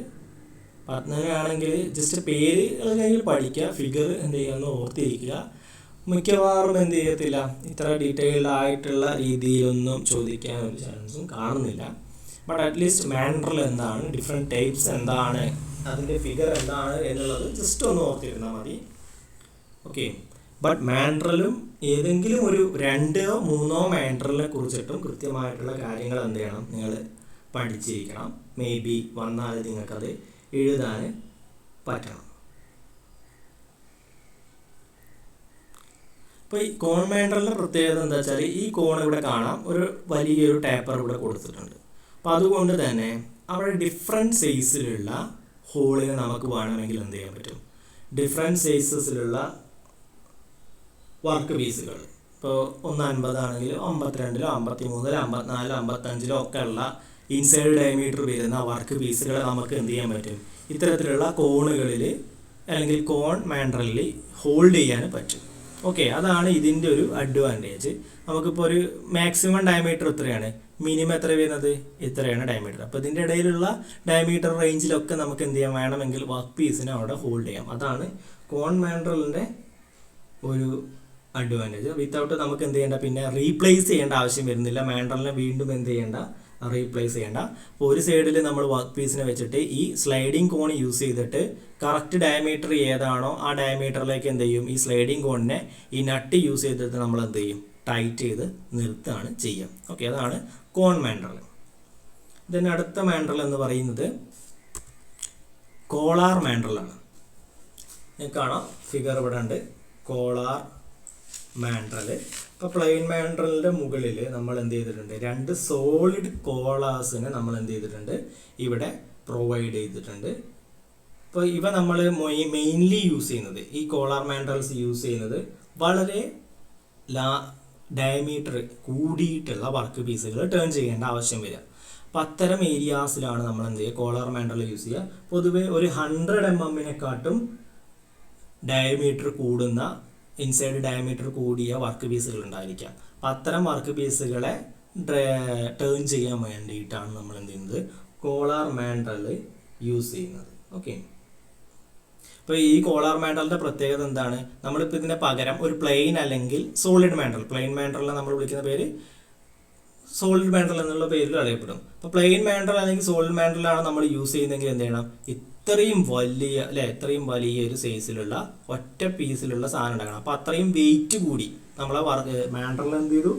[SPEAKER 1] അങ്ങനെയാണെങ്കിൽ ജസ്റ്റ് പേരുകൾ കഴിഞ്ഞ് പഠിക്കുക, ഫിഗർ എന്ത് ചെയ്യുമെന്ന് ഓർത്തിരിക്കുക. മിക്കവാറും എന്ത് ചെയ്യത്തില്ല, ഇത്ര ഡീറ്റെയിൽഡ് ആയിട്ടുള്ള രീതിയിലൊന്നും ചോദിക്കാൻ ഒരു ചാൻസും കാണുന്നില്ല. ബട്ട് അറ്റ്ലീസ്റ്റ് മാൻഡ്രൽ എന്താണ്, ഡിഫറെൻറ്റ് ടൈപ്സ് എന്താണ്, അതിൻ്റെ ഫിഗർ എന്താണ് എന്നുള്ളത് ജസ്റ്റ് ഒന്ന് ഓർത്തിരുന്നാൽ മതി. ഓക്കെ, ബട്ട് മാൻഡ്രലും ഏതെങ്കിലും ഒരു 2-3 മാൻഡ്രലിനെ കുറിച്ചിട്ടും കൃത്യമായിട്ടുള്ള കാര്യങ്ങൾ എന്ത് ചെയ്യണം, നിങ്ങൾ പഠിച്ചിരിക്കണം. മേ ബി വന്നാൽ നിങ്ങൾക്കത് എഴുതാൻ പറ്റണം. ഇപ്പോൾ ഈ കോൺ മാൻഡ്രലിൻ്റെ പ്രത്യേകത എന്താ വെച്ചാൽ ഈ കോൺ ഇവിടെ കാണാം, ഒരു വലിയൊരു ടേപ്പർ ഇവിടെ കൊടുത്തിട്ടുണ്ട്. അപ്പോൾ അതുകൊണ്ട് തന്നെ അവിടെ ഡിഫറെൻറ്റ് സൈസിലുള്ള ഹോളിനെ നമുക്ക് വേണമെങ്കിൽ എന്ത് ചെയ്യാൻ പറ്റും, ഡിഫറെൻറ്റ് സൈസസിലുള്ള വർക്ക് പീസുകൾ ഇപ്പോൾ 50 ആണെങ്കിലും 52-ലോ 53-ലോ 54-ലോ 55-ലോ ഒക്കെ ഉള്ള ഇൻസൈഡ് ഡയമീറ്റർ വരുന്ന വർക്ക് പീസുകളെ നമുക്ക് എന്ത് ചെയ്യാൻ പറ്റും, ഇത്തരത്തിലുള്ള കോണുകളിൽ അല്ലെങ്കിൽ കോൺ മാൻഡ്രലിൽ ഹോൾഡ് ചെയ്യാൻ പറ്റും. ഓക്കെ, അതാണ് ഇതിൻ്റെ ഒരു അഡ്വാൻറ്റേജ്. നമുക്കിപ്പോൾ ഒരു മാക്സിമം ഡയമീറ്റർ എത്രയാണ്, മിനിമം എത്ര വരുന്നത്, ഇത്രയാണ് ഡയമീറ്റർ. അപ്പോൾ ഇതിൻ്റെ ഇടയിലുള്ള ഡയമീറ്റർ റേഞ്ചിലൊക്കെ നമുക്ക് എന്ത് ചെയ്യാൻ വേണമെങ്കിൽ വർക്ക് പീസിനെ അവിടെ ഹോൾഡ് ചെയ്യാം. അതാണ് കോൺ മാൻഡ്രലിൻ്റെ ഒരു അഡ്വാൻറ്റേജ്. വിത്തൗട്ട് നമുക്ക് എന്ത് ചെയ്യേണ്ട, പിന്നെ റീപ്ലേസ് ചെയ്യേണ്ട ആവശ്യം വരുന്നില്ല. മാൻഡ്രലിനെ വീണ്ടും എന്ത് ചെയ്യേണ്ട, റീപ്ലേസ് ചെയ്യേണ്ട. അപ്പോൾ ഒരു സൈഡിൽ നമ്മൾ വർക്ക് പീസിനെ വെച്ചിട്ട് ഈ സ്ലൈഡിങ് കോൺ യൂസ് ചെയ്തിട്ട് കറക്റ്റ് ഡയമീറ്റർ ഏതാണോ ആ ഡയമീറ്ററിലേക്ക് എന്ത് ചെയ്യും, ഈ സ്ലൈഡിങ് കോണിനെ ഈ നട്ട് യൂസ് ചെയ്തിട്ട് നമ്മൾ എന്ത് ചെയ്യും, ടൈറ്റ് ചെയ്ത് നിർത്തുകയാണ് ചെയ്യുക. ഓക്കെ, അതാണ് കോൺ മാൻഡ്രൽ. ഇതിന് അടുത്ത മാൻഡ്രൽ എന്ന് പറയുന്നത് കോളാർ മാൻഡ്രലാണ്. നിങ്ങൾക്ക് കാണാം ഫിഗർ ഇവിടെ ഉണ്ട്, കോളാർ മാൻഡ്രൽ. ഇപ്പോൾ പ്ലെയിൻ മാൻഡ്രലിൻ്റെ മുകളിൽ നമ്മൾ എന്ത് ചെയ്തിട്ടുണ്ട്, 2 സോളിഡ് കോളാസിനെ നമ്മൾ എന്ത് ചെയ്തിട്ടുണ്ട്, ഇവിടെ പ്രൊവൈഡ് ചെയ്തിട്ടുണ്ട്. ഇപ്പോൾ ഇവ നമ്മൾ മെയിൻലി യൂസ് ചെയ്യുന്നത്, ഈ കോളാർ മാൻഡ്രൽസ് യൂസ് ചെയ്യുന്നത് വളരെ ഡയമീറ്റർ കൂടിയിട്ടുള്ള വർക്ക് പീസുകൾ ടേൺ ചെയ്യേണ്ട ആവശ്യം വരിക. അപ്പോൾ അത്തരം ഏരിയാസിലാണ് നമ്മൾ എന്ത് ചെയ്യുക, കോളാർ മാൻഡ്രൽ യൂസ് ചെയ്യുക. പൊതുവെ ഒരു 100 mm ഡയമീറ്റർ കൂടുന്ന ഇൻസൈഡ് ഡയമീറ്റർ കൂടിയ വർക്ക് പീസുകൾ ഉണ്ടായിരിക്കാം. അപ്പം അത്തരം വർക്ക് പീസുകളെ ടേൺ ചെയ്യാൻ വേണ്ടിയിട്ടാണ് നമ്മൾ എന്ത് ചെയ്യുന്നത്, കോളാർ മാൻഡ്രൽ യൂസ് ചെയ്യുന്നത്. ഓക്കെ, അപ്പോൾ ഈ കോളാർ മാൻഡ്രലിൻ്റെ പ്രത്യേകത എന്താണ്? നമ്മളിപ്പോൾ ഇതിന് പകരം ഒരു പ്ലെയിൻ അല്ലെങ്കിൽ സോളിഡ് മാൻഡ്രൽ, പ്ലെയിൻ മാൻഡ്രലിനെ നമ്മൾ വിളിക്കുന്ന പേര് സോളിഡ് മാൻഡ്രൽ എന്നുള്ള പേരിൽ അറിയപ്പെടും. അപ്പോൾ പ്ലെയിൻ മാൻഡ്രൽ അല്ലെങ്കിൽ സോളിഡ് മാൻഡ്രലാണ് നമ്മൾ യൂസ് ചെയ്യുന്നതെങ്കിൽ എന്ത് ചെയ്യണം, ഇത്രയും വലിയ ഇത്രയും വലിയ ഒരു സൈസിലുള്ള ഒറ്റ പീസിലുള്ള സാധനം ഉണ്ടാക്കണം. അപ്പോൾ അത്രയും വെയിറ്റ് കൂടി നമ്മളെ മാൻഡ്രൽ എന്ത് ചെയ്തു,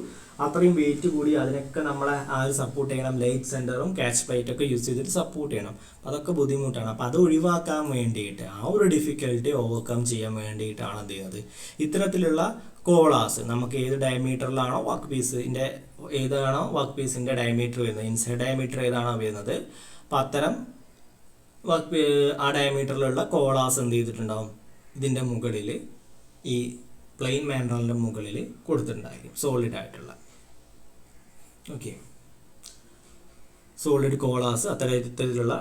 [SPEAKER 1] അത്രയും വെയിറ്റ് കൂടി അതിനൊക്കെ നമ്മളെ സപ്പോർട്ട് ചെയ്യണം. ലൈറ്റ് സെൻറ്ററും ക്യാച്ച് പ്ലേറ്റ് ഒക്കെ യൂസ് ചെയ്തിട്ട് സപ്പോർട്ട് ചെയ്യണം. അതൊക്കെ ബുദ്ധിമുട്ടാണ്. അപ്പോൾ അത് ഒഴിവാക്കാൻ വേണ്ടിയിട്ട്, ആ ഒരു ഡിഫിക്കൽട്ടി ഓവർകം ചെയ്യാൻ വേണ്ടിയിട്ടാണ് എന്ത് ചെയ്യുന്നത്, ഇത്തരത്തിലുള്ള കോളാസ് നമുക്ക് ഏത് ഡയമീറ്ററിലാണോ വർക്ക് പീസിൻ്റെ ഏതാണോ വർക്ക് പീസിൻ്റെ ഡയമീറ്റർ വരുന്നത്, ഇൻസൈഡ് ഡയമീറ്റർ ഏതാണോ വരുന്നത്, അപ്പോൾ അത്തരം ആ ഡയമീറ്ററിലുള്ള കോളാസ് എന്ത് ചെയ്തിട്ടുണ്ടാവും, ഇതിൻ്റെ മുകളിൽ ഈ പ്ലെയിൻ മാൻഡ്രലിൻ്റെ മുകളിൽ കൊടുത്തിട്ടുണ്ടായിരിക്കും, സോളിഡ് ആയിട്ടുള്ള. ഓക്കെ, സോളിഡ് കോളാസ്, അത്തരത്തിലുള്ള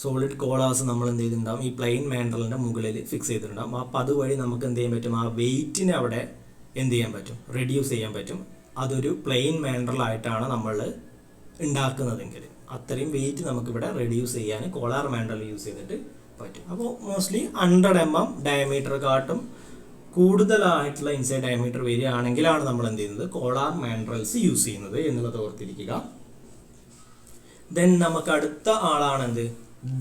[SPEAKER 1] സോളിഡ് കോളാസ് നമ്മൾ എന്ത് ചെയ്തിട്ടുണ്ടാവും, ഈ പ്ലെയിൻ മാൻഡ്രലിൻ്റെ മുകളിൽ ഫിക്സ് ചെയ്തിട്ടുണ്ടാവും. അപ്പോൾ അതുവഴി നമുക്ക് എന്ത് ചെയ്യാൻ പറ്റും, ആ വെയിറ്റിനെ അവിടെ എന്ത് ചെയ്യാൻ പറ്റും, റെഡ്യൂസ് ചെയ്യാൻ പറ്റും. അതൊരു പ്ലെയിൻ മാൻഡ്രലായിട്ടാണ് നമ്മൾ ഉണ്ടാക്കുന്നതെങ്കിൽ അത്രയും വെയിറ്റ് നമുക്കിവിടെ റെഡ്യൂസ് ചെയ്യാൻ കോളാർ മാൻഡ്രൽ യൂസ് ചെയ്തിട്ട് പറ്റും. അപ്പോൾ മോസ്റ്റ്ലി 100 mm ഡയമീറ്റർ കാട്ടും കൂടുതലായിട്ടുള്ള ഇൻസൈഡ് ഡയമീറ്റർ വരികയാണെങ്കിലാണ് നമ്മൾ എന്ത് ചെയ്യുന്നത്, കോളാർ മാൻഡ്രൽസ് യൂസ് ചെയ്യുന്നത് എന്നുള്ളത് ഓർത്തിരിക്കുക. ദെൻ നമുക്ക് അടുത്ത ആളാണ് എന്ത്,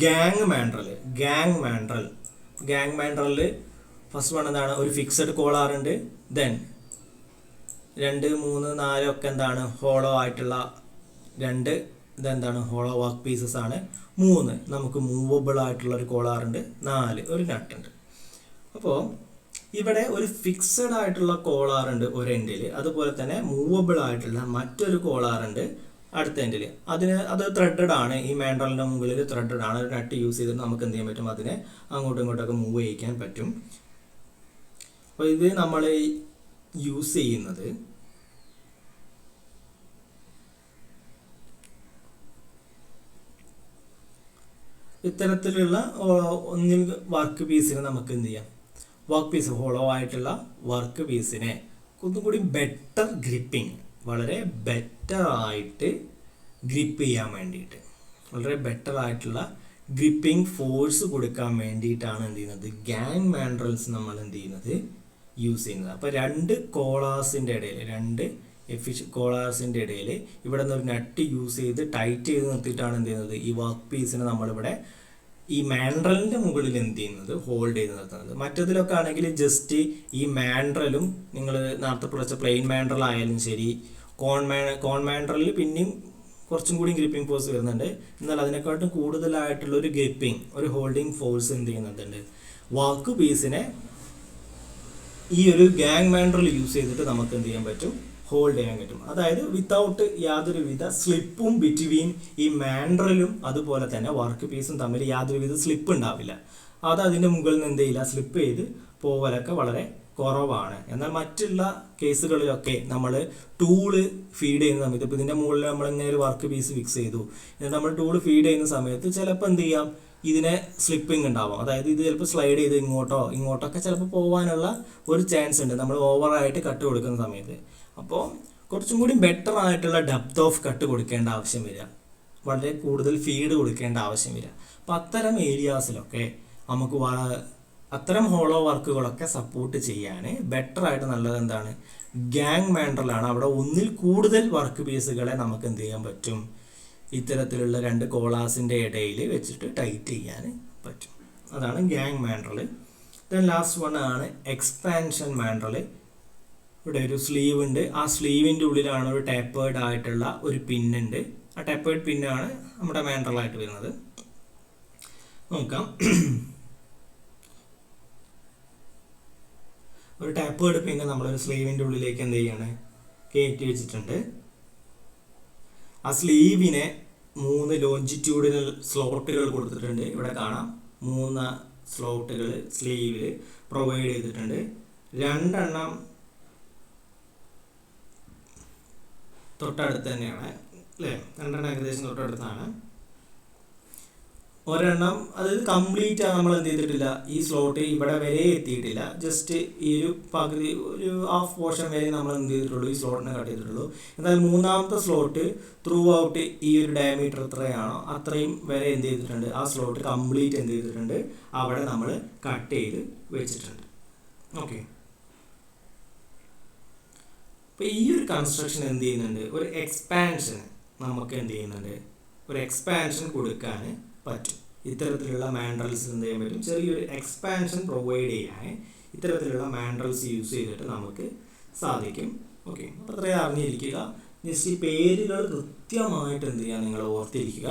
[SPEAKER 1] ഗാങ് മാൻഡ്രൽ. ഗാങ് മാൻഡ്രലിൽ ഫസ്റ്റ് വൺ എന്താണ്, ഒരു ഫിക്സഡ് കോളാർ ഉണ്ട്. ദെൻ 2, 3, 4 ഒക്കെ എന്താണ്, ഹോളോ ആയിട്ടുള്ള ഇതെന്താണ്, ഹോളോ വർക്ക് പീസസ് ആണ്. 3 നമുക്ക് മൂവബിൾ ആയിട്ടുള്ള ഒരു കോളാർ ഉണ്ട്. 4 ഒരു നട്ട് ഉണ്ട്. അപ്പോൾ ഇവിടെ ഒരു ഫിക്സഡ് ആയിട്ടുള്ള കോളാർ ഉണ്ട് ഒരു എൻഡിൽ, അതുപോലെ തന്നെ മൂവബിൾ ആയിട്ടുള്ള മറ്റൊരു കോളാർ ഉണ്ട് അടുത്ത എൻഡിൽ. അത് ത്രെഡഡ് ആണ്, ഈ മാൻഡ്രലിൻ്റെ മുകളിൽ ത്രെഡഡ് ആണ്. ഒരു നട്ട് യൂസ് ചെയ്തിട്ട് നമുക്ക് എന്ത് ചെയ്യാൻ പറ്റും, അതിനെ അങ്ങോട്ടും ഇങ്ങോട്ടൊക്കെ മൂവ് ചെയ്യിക്കാൻ പറ്റും. അപ്പോൾ ഇത് നമ്മൾ യൂസ് ചെയ്യുന്നത് ഇത്തരത്തിലുള്ള ഒന്നിൽ വർക്ക് പീസിനെ നമുക്ക് എന്ത് ചെയ്യാം, വർക്ക് പീസ് ഹോളോ ആയിട്ടുള്ള വർക്ക് പീസിനെ ഒന്നുകൂടി ബെറ്റർ ഗ്രിപ്പിംഗ്, വളരെ ബെറ്റർ ആയിട്ട് ഗ്രിപ്പ് ചെയ്യാൻ വേണ്ടിയിട്ട്, വളരെ ബെറ്റർ ആയിട്ടുള്ള ഗ്രിപ്പിംഗ് ഫോഴ്സ് കൊടുക്കാൻ വേണ്ടിയിട്ടാണ് എന്ത് ചെയ്യുന്നത്, ഗാങ് മാൻഡ്രൽസ് നമ്മൾ എന്ത് ചെയ്യുന്നത്, യൂസ് ചെയ്യുന്നത്. അപ്പോൾ 2 കോളാസിൻ്റെ ഇടയിൽ, 2 കോളാസിൻ്റെ ഇടയിൽ ഇവിടെ നിന്ന് ഒരു നട്ട് യൂസ് ചെയ്ത് ടൈറ്റ് ചെയ്ത് നിർത്തിയിട്ടാണ് എന്ത് ചെയ്യുന്നത്, ഈ വർക്ക് പീസിനെ നമ്മളിവിടെ ഈ മാൻഡ്രലിൻ്റെ മുകളിൽ എന്ത് ചെയ്യുന്നത്, ഹോൾഡ് ചെയ്ത് നിർത്തുന്നത്. മറ്റതിലൊക്കെ ആണെങ്കിൽ ജസ്റ്റ് ഈ മാൻഡ്രലും നിങ്ങൾ നേരത്തെ പഠിച്ച പ്ലെയിൻ മാൻഡ്രൽ ആയാലും ശരി, കോൺ മാൻഡ്രലിൽ പിന്നെയും കുറച്ചും കൂടി ഗ്രിപ്പിംഗ് ഫോഴ്സ് വരുന്നുണ്ട്. എന്നാൽ അതിനെക്കാട്ടും കൂടുതലായിട്ടുള്ള ഒരു ഗ്രിപ്പിംഗ്, ഒരു ഹോൾഡിംഗ് ഫോഴ്സ് എന്ത് ചെയ്യുന്നുണ്ട്, വർക്ക് പീസിനെ ഈ ഒരു ഗാങ് മാൻഡ്രൽ യൂസ് ചെയ്തിട്ട് നമുക്ക് എന്ത് ചെയ്യാൻ പറ്റും, ഹോൾഡ് ചെയ്യാൻ പറ്റും. അതായത് വിത്തൗട്ട് യാതൊരുവിധ സ്ലിപ്പും ബിറ്റ്വീൻ ഈ മാൻഡ്രലും അതുപോലെ തന്നെ വർക്ക് പീസും തമ്മിൽ യാതൊരുവിധ സ്ലിപ്പ് ഉണ്ടാവില്ല. അത് അതിൻ്റെ മുകളിൽ നിന്ന് എന്ത് ചെയ്യില്ല, സ്ലിപ്പ് ചെയ്ത് പോവലൊക്കെ വളരെ കുറവാണ്. എന്നാൽ മറ്റുള്ള കേസുകളിലൊക്കെ നമ്മൾ ടൂള് ഫീഡ് ചെയ്യുന്ന സമയത്ത്, ഇപ്പോൾ ഇതിൻ്റെ മുകളിൽ നമ്മളിങ്ങനെ ഒരു വർക്ക് പീസ് ഫിക്സ് ചെയ്തു, എന്നിട്ട് നമ്മൾ ടൂള് ഫീഡ് ചെയ്യുന്ന സമയത്ത് ചിലപ്പോൾ എന്ത് ചെയ്യാം, ഇതിനെ സ്ലിപ്പിംഗ് ഉണ്ടാവും. അതായത് ഇത് ചിലപ്പോൾ സ്ലൈഡ് ചെയ്ത് ഇങ്ങോട്ടൊക്കെ ചിലപ്പോൾ പോകാനുള്ള ഒരു ചാൻസ് ഉണ്ട് നമ്മൾ ഓവറായിട്ട് കട്ട് കൊടുക്കുന്ന സമയത്ത്. അപ്പോൾ കുറച്ചും കൂടി ബെറ്റർ ആയിട്ടുള്ള ഡെപ്ത് ഓഫ് കട്ട് കൊടുക്കേണ്ട ആവശ്യം വരിക, വളരെ കൂടുതൽ ഫീഡ് കൊടുക്കേണ്ട ആവശ്യം വരിക. അപ്പോൾ അത്തരം ഏരിയാസിലൊക്കെ നമുക്ക് അത്തരം ഹോളോ വർക്കുകളൊക്കെ സപ്പോർട്ട് ചെയ്യാൻ ബെറ്റർ ആയിട്ട് നല്ലത് എന്താണ്, ഗാങ് മാൻഡ്രലാണ്. അവിടെ ഒന്നിൽ കൂടുതൽ വർക്ക് പീസുകളെ നമുക്ക് എന്ത് ചെയ്യാൻ പറ്റും, ഇത്തരത്തിലുള്ള 2 കോളാസിൻ്റെ ഇടയിൽ വെച്ചിട്ട് ടൈറ്റ് ചെയ്യാൻ പറ്റും. അതാണ് gang mandrel. Then last one ആണ് എക്സ്പാൻഷൻ മാൻഡ്രൽ. ഇവിടെ ഒരു സ്ലീവ് ഉണ്ട്, ആ സ്ലീവിൻ്റെ ഉള്ളിലാണ് ഒരു ടാപ്പേർഡ് ആയിട്ടുള്ള ഒരു പിന്നുണ്ട്. ആ ടാപ്പേർഡ് പിന്നാണ് നമ്മുടെ മാൻഡ്രലായിട്ട് വരുന്നത്. നോക്കാം, ഒരു ടാപ്പേർഡ് പിന്ന് നമ്മളൊരു സ്ലീവിൻ്റെ ഉള്ളിലേക്ക് എന്ത് ചെയ്യാണ്, കയറ്റി വെച്ചിട്ടുണ്ട്. ആ സ്ലീവിനെ 3 ലോഞ്ചിറ്റ്യൂഡിനൽ സ്ലോട്ടുകൾ കൊടുത്തിട്ടുണ്ട്. ഇവിടെ കാണാം 3 സ്ലോട്ടുകൾ സ്ലീവിൽ പ്രൊവൈഡ് ചെയ്തിട്ടുണ്ട്. 2 എണ്ണം തൊട്ടടുത്ത് തന്നെയാണ് അല്ലേ, 2 എണ്ണം ഏകദേശം തൊട്ടടുത്താണ്. ഒരെണ്ണം അതായത് കംപ്ലീറ്റ് നമ്മൾ എന്ത് ചെയ്തിട്ടില്ല, ഈ സ്ലോട്ട് ഇവിടെ വരെ എത്തിയിട്ടില്ല, ജസ്റ്റ് ഈ ഒരു പകുതി ഒരു ഹാഫ് പോർഷൻ വരെ നമ്മൾ എന്ത് ചെയ്തിട്ടുള്ളൂ, ഈ സ്ലോട്ടിനെ കട്ട് ചെയ്തിട്ടുള്ളൂ. എന്നാൽ മൂന്നാമത്തെ സ്ലോട്ട് ത്രൂ ഔട്ട് ഈ ഒരു ഡയമീറ്റർ എത്രയാണോ അത്രയും വരെ എന്ത് ചെയ്തിട്ടുണ്ട്, ആ സ്ലോട്ട് കംപ്ലീറ്റ് എന്ത് ചെയ്തിട്ടുണ്ട്, അവിടെ നമ്മൾ കട്ട് ചെയ്ത് വെച്ചിട്ടുണ്ട്. ഓക്കെ, അപ്പോൾ ഈ ഒരു കൺസ്ട്രക്ഷൻ എന്ത് ചെയ്യുന്നുണ്ട്, ഒരു എക്സ്പാൻഷൻ നമുക്ക് എന്ത് ചെയ്യുന്നുണ്ട്, ഒരു എക്സ്പാൻഷൻ കൊടുക്കാൻ പറ്റും. ഇത്തരത്തിലുള്ള മാൻഡ്രൽസ് എന്ത് ചെയ്യാൻ പറ്റും, ചെറിയൊരു എക്സ്പാൻഷൻ പ്രൊവൈഡ് ചെയ്യാൻ ഇത്തരത്തിലുള്ള മാൻഡ്രൽസ് യൂസ് ചെയ്തിട്ട് നമുക്ക് സാധിക്കും. ഓക്കെ, അപ്പോൾ അത്രയും അറിഞ്ഞിരിക്കുക. ജസ്റ്റ് ഈ പേരുകൾ കൃത്യമായിട്ട് എന്ത് ചെയ്യുക, നിങ്ങൾ ഓർത്തിരിക്കുക,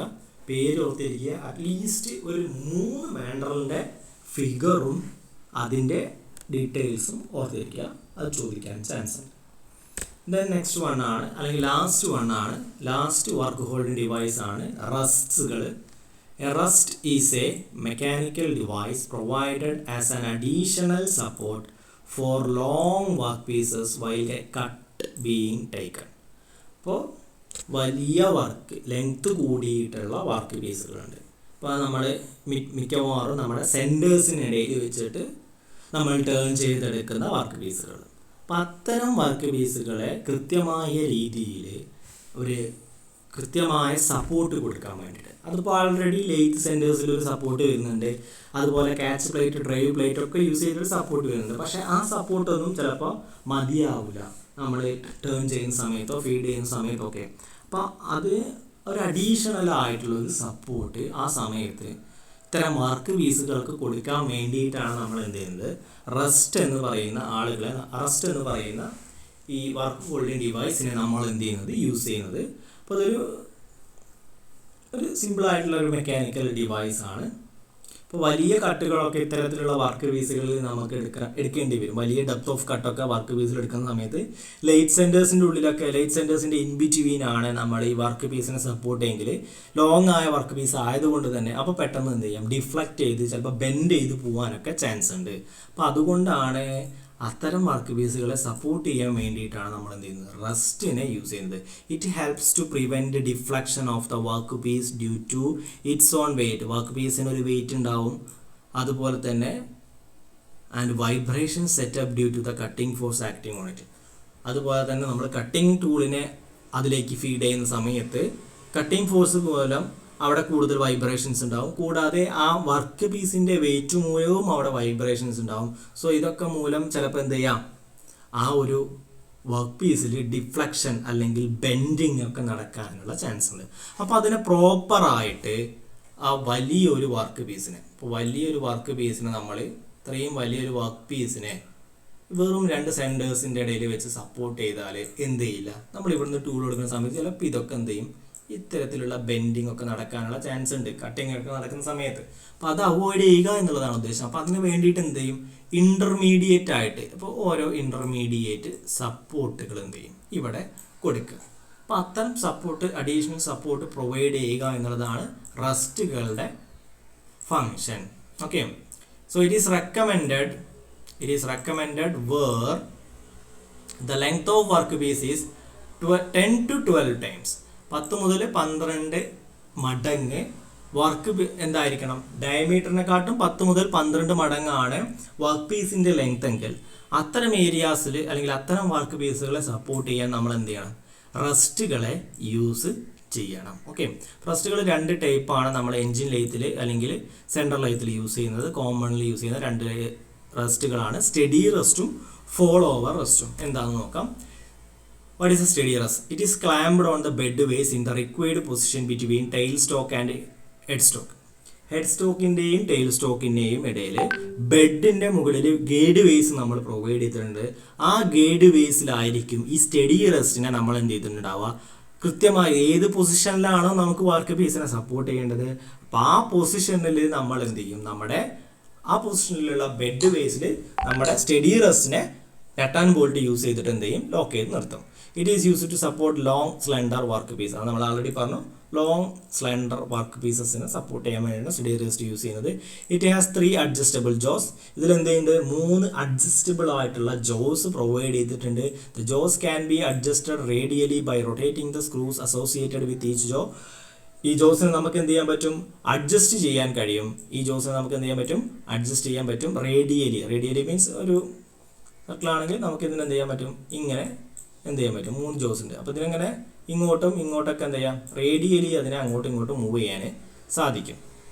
[SPEAKER 1] പേര് ഓർത്തിരിക്കുക. അറ്റ്ലീസ്റ്റ് ഒരു 3 മാൻഡ്രലിൻ്റെ ഫിഗറും അതിൻ്റെ ഡീറ്റെയിൽസും ഓർത്തിരിക്കുക, അത് ചോദിക്കാൻ ചാൻസ് ഉണ്ട്. ദെൻ നെക്സ്റ്റ് വൺ ആണ്, അല്ലെങ്കിൽ ലാസ്റ്റ് വൺ ആണ്, ലാസ്റ്റ് വർക്ക് ഹോൾഡിംഗ് ഡിവൈസ് ആണ് റസ്റ്റുകൾ. A rust is a mechanical device provided as an additional support for long workpieces while a cut being taken. അപ്പോൾ വലിയ വർക്ക് ലെങ്ത് കൂടിയിട്ടുള്ള work പീസുകളുണ്ട്. അപ്പോൾ നമ്മൾ മിക്കവാറും നമ്മുടെ സെൻറ്റേഴ്സിനിടയിൽ വെച്ചിട്ട് നമ്മൾ ടേൺ ചെയ്തെടുക്കുന്ന വർക്ക് പീസുകൾ. അപ്പം അത്തരം വർക്ക് പീസുകളെ കൃത്യമായ രീതിയിൽ ഒരു കൃത്യമായ സപ്പോർട്ട് കൊടുക്കാൻ വേണ്ടിയിട്ട്, അതിപ്പോൾ ആൾറെഡി ലേത്ത് സെൻറ്റേഴ്സിൽ ഒരു സപ്പോർട്ട് വരുന്നുണ്ട്, അതുപോലെ ക്യാച്ച് പ്ലേറ്റ്, ഡ്രൈവ് പ്ലേറ്റ് ഒക്കെ യൂസ് ചെയ്തിട്ട് സപ്പോർട്ട് വരുന്നുണ്ട്. പക്ഷേ ആ സപ്പോർട്ടൊന്നും ചിലപ്പോൾ മതിയാവില്ല നമ്മൾ ടേൺ ചെയ്യുന്ന സമയത്തോ ഫീഡ് ചെയ്യുന്ന സമയത്തൊക്കെ. അപ്പോൾ അത് ഒരു അഡീഷണൽ ആയിട്ടുള്ള ഒരു സപ്പോർട്ട് ആ സമയത്ത് ഇത്തരം വർക്ക് പീസുകൾക്ക് കൊടുക്കാൻ വേണ്ടിയിട്ടാണ് നമ്മൾ എന്ത് ചെയ്യുന്നത്, റസ്റ്റ് എന്ന് പറയുന്ന ഈ വർക്ക് ഹോൾഡിംഗ് ഡിവൈസിനെ നമ്മൾ എന്ത് ചെയ്യുന്നത്, യൂസ് ചെയ്യുന്നത്. അപ്പോൾ അതൊരു സിമ്പിളായിട്ടുള്ള ഒരു മെക്കാനിക്കൽ ഡിവൈസ് ആണ്. ഇപ്പോൾ വലിയ കട്ടുകളൊക്കെ ഇത്തരത്തിലുള്ള വർക്ക് പീസുകളിൽ നമുക്ക് എടുക്കേണ്ടി വരും. വലിയ ഡെപ്ത് ഓഫ് കട്ടൊക്കെ വർക്ക് പീസിൽ എടുക്കുന്ന സമയത്ത് ലേറ്റ് സെൻറ്റേഴ്സിൻ്റെ ഉള്ളിലൊക്കെ, ലേറ്റ് സെൻറ്റേഴ്സിൻ്റെ ഇൻ ബിറ്റ്വീൻ ആണ് നമ്മൾ ഈ വർക്ക് പീസിനെ സപ്പോർട്ട് ചെയ്യുമെങ്കിൽ, ലോങ് ആയ വർക്ക് പീസ് ആയതുകൊണ്ട് തന്നെ അപ്പോൾ പെട്ടെന്ന് എന്ത് ചെയ്യാം, ഡിഫ്ലക്റ്റ് ചെയ്ത് ചിലപ്പോൾ ബെൻഡ് ചെയ്ത് പോകാനൊക്കെ ചാൻസ് ഉണ്ട്. അപ്പോൾ അതുകൊണ്ടാണ് അത്തരം വർക്ക് പീസുകളെ സപ്പോർട്ട് ചെയ്യാൻ വേണ്ടിയിട്ടാണ് നമ്മൾ എന്ത് ചെയ്യുന്നത്, റസ്റ്റിനെ യൂസ് ചെയ്യുന്നത്. It helps to prevent deflection of the work piece due to its own weight. Work പീസിന് ഒരു വെയിറ്റ് ഉണ്ടാവും, അതുപോലെ തന്നെ and vibration setup due to the cutting force acting on it. അതുപോലെ തന്നെ നമ്മൾ കട്ടിംഗ് ടൂളിനെ അതിലേക്ക് ഫീഡ് ചെയ്യുന്ന സമയത്ത് കട്ടിംഗ് ഫോഴ്സ് മൂലം അവിടെ കൂടുതൽ വൈബ്രേഷൻസ് ഉണ്ടാവും. കൂടാതെ ആ വർക്ക് പീസിൻ്റെ വെയിറ്റ് മൂലവും അവിടെ വൈബ്രേഷൻസ് ഉണ്ടാവും. സോ ഇതൊക്കെ മൂലം ചിലപ്പോൾ എന്ത് ചെയ്യാം, ആ ഒരു വർക്ക് പീസിൽ ഡിഫ്ലക്ഷൻ അല്ലെങ്കിൽ ബെൻഡിങ് ഒക്കെ നടക്കാനുള്ള ചാൻസ് ഉണ്ട്. അപ്പോൾ അതിനെ പ്രോപ്പറായിട്ട് ആ വലിയൊരു വർക്ക് പീസിനെ, ഇപ്പോൾ വലിയൊരു വർക്ക് പീസിനെ നമ്മൾ ഇത്രയും വലിയൊരു വർക്ക് പീസിനെ വെറും 2 സെൻറ്റേഴ്സിൻ്റെ ഇടയിൽ വെച്ച് സപ്പോർട്ട് ചെയ്താൽ എന്ത് ചെയ്യില്ല, നമ്മൾ ഇവിടുന്ന് ടൂൾ കൊടുക്കുന്ന സമയത്ത് ചിലപ്പോൾ ഇതൊക്കെ എന്ത് ചെയ്യും, ഇത്തരത്തിലുള്ള ബെൻഡിങ് ഒക്കെ നടക്കാനുള്ള ചാൻസ് ഉണ്ട് കട്ടിങ് ഒക്കെ നടക്കുന്ന സമയത്ത്. അപ്പോൾ അത് അവോയ്ഡ് ചെയ്യുക എന്നുള്ളതാണ് ഉദ്ദേശം. അപ്പോൾ അതിന് വേണ്ടിയിട്ട് എന്ത് ചെയ്യും, ഇൻ്റർമീഡിയറ്റ് ആയിട്ട് ഇപ്പോൾ ഓരോ ഇൻ്റർമീഡിയറ്റ് സപ്പോർട്ടുകൾ എന്ത് ചെയ്യും, ഇവിടെ കൊടുക്കുക. അപ്പോൾ അത്തരം സപ്പോർട്ട്, അഡീഷണൽ സപ്പോർട്ട് പ്രൊവൈഡ് ചെയ്യുക എന്നുള്ളതാണ് റസ്റ്റുകളുടെ function. Okay, so it is recommended where the length of work piece is 10 to 12 times. 10 മുതൽ 12 മടങ്ങ് വർക്ക് എന്തായിരിക്കണം, ഡയമീറ്ററിനെക്കാട്ടും 10 മുതൽ 12 മടങ്ങാണ് വർക്ക് പീസിൻ്റെ ലെങ്ത് എങ്കിൽ അത്തരം ഏരിയാസിൽ അല്ലെങ്കിൽ അത്തരം വർക്ക് പീസുകളെ സപ്പോർട്ട് ചെയ്യാൻ നമ്മൾ എന്ത് ചെയ്യണം, റസ്റ്റുകളെ യൂസ് ചെയ്യണം. ഓക്കെ, റസ്റ്റുകൾ 2 ടൈപ്പാണ് നമ്മൾ എൻജിൻ ലെയ്ത്തിൽ അല്ലെങ്കിൽ സെൻട്രൽ ലെയ്ത്തിൽ യൂസ് ചെയ്യുന്നത്. കോമൺലി യൂസ് ചെയ്യുന്ന 2 റസ്റ്റുകളാണ്, സ്റ്റഡി റസ്റ്റും ഫോൾ ഓവർ റസ്റ്റും. എന്താണെന്ന് നോക്കാം. What is a steady rest? It is clamped on the bed base in the required position between tailstock and headstock. ഹെഡ്സ്റ്റോക്കിൻ്റെയും ടെയിൽ സ്റ്റോക്കിൻ്റെയും ഇടയിൽ ബെഡിൻ്റെ മുകളിൽ ഗേഡ് വേസ് നമ്മൾ പ്രൊവൈഡ് ചെയ്തിട്ടുണ്ട്. ആ ഗേഡ് വേസിലായിരിക്കും ഈ സ്റ്റഡി റെസ്റ്റിനെ നമ്മൾ എന്ത് ചെയ്തിട്ടുണ്ടാവുക, കൃത്യമായി ഏത് പൊസിഷനിലാണോ നമുക്ക് വർക്ക് പീസിനെ സപ്പോർട്ട് ചെയ്യേണ്ടത്, അപ്പോൾ ആ പൊസിഷനിൽ നമ്മൾ എന്ത് ചെയ്യും, ആ പൊസിഷനിലുള്ള ബെഡ് വേസിൽ നമ്മുടെ സ്റ്റഡി റെസ്റ്റിനെ നട്ട് ആൻഡ് ബോൾട്ട് യൂസ് ചെയ്തിട്ട് എന്ത് ചെയ്യും, ലോക്ക് ചെയ്ത് നിർത്തും. It is used to support long slender work piece. അത് നമ്മൾ ആൾറെഡി പറഞ്ഞു, ലോങ് സ്ലെൻഡർ വർക്ക് പീസസിനെ സപ്പോർട്ട് ചെയ്യാൻ വേണ്ടിയാണ് സ്റ്റഡി റെസ്റ്റ് യൂസ് ചെയ്യുന്നത്. It has 3 adjustable jaws. ഇതിൽ എന്ത് ചെയ്യുന്നുണ്ട്, 3 അഡ്ജസ്റ്റബിൾ ആയിട്ടുള്ള ജോസ് പ്രൊവൈഡ് ചെയ്തിട്ടുണ്ട്. The jaws can be adjusted radially by rotating the screws associated with each jaw. ഈ ജോസിനെ നമുക്ക് എന്ത് ചെയ്യാൻ പറ്റും? അഡ്ജസ്റ്റ് ചെയ്യാൻ കഴിയും. ഈ ജോസിനെ നമുക്ക് എന്ത് ചെയ്യാൻ പറ്റും? അഡ്ജസ്റ്റ് ചെയ്യാൻ പറ്റും. റേഡിയലി മീൻസ് ഒരു സർക്കിളാണെങ്കിൽ നമുക്ക് ഇതിന് എന്ത് ചെയ്യാൻ പറ്റും? ഇങ്ങനെ എന്ത് ചെയ്യാൻ പറ്റും? 3 ജോസ് ഉണ്ട്. അപ്പോൾ ഇതിനെങ്ങനെ ഇങ്ങോട്ടും ഇങ്ങോട്ടൊക്കെ എന്ത് ചെയ്യാം? റേഡിയലി അതിനെ അങ്ങോട്ടും ഇങ്ങോട്ടും മൂവ് ചെയ്യാൻ സാധിക്കും.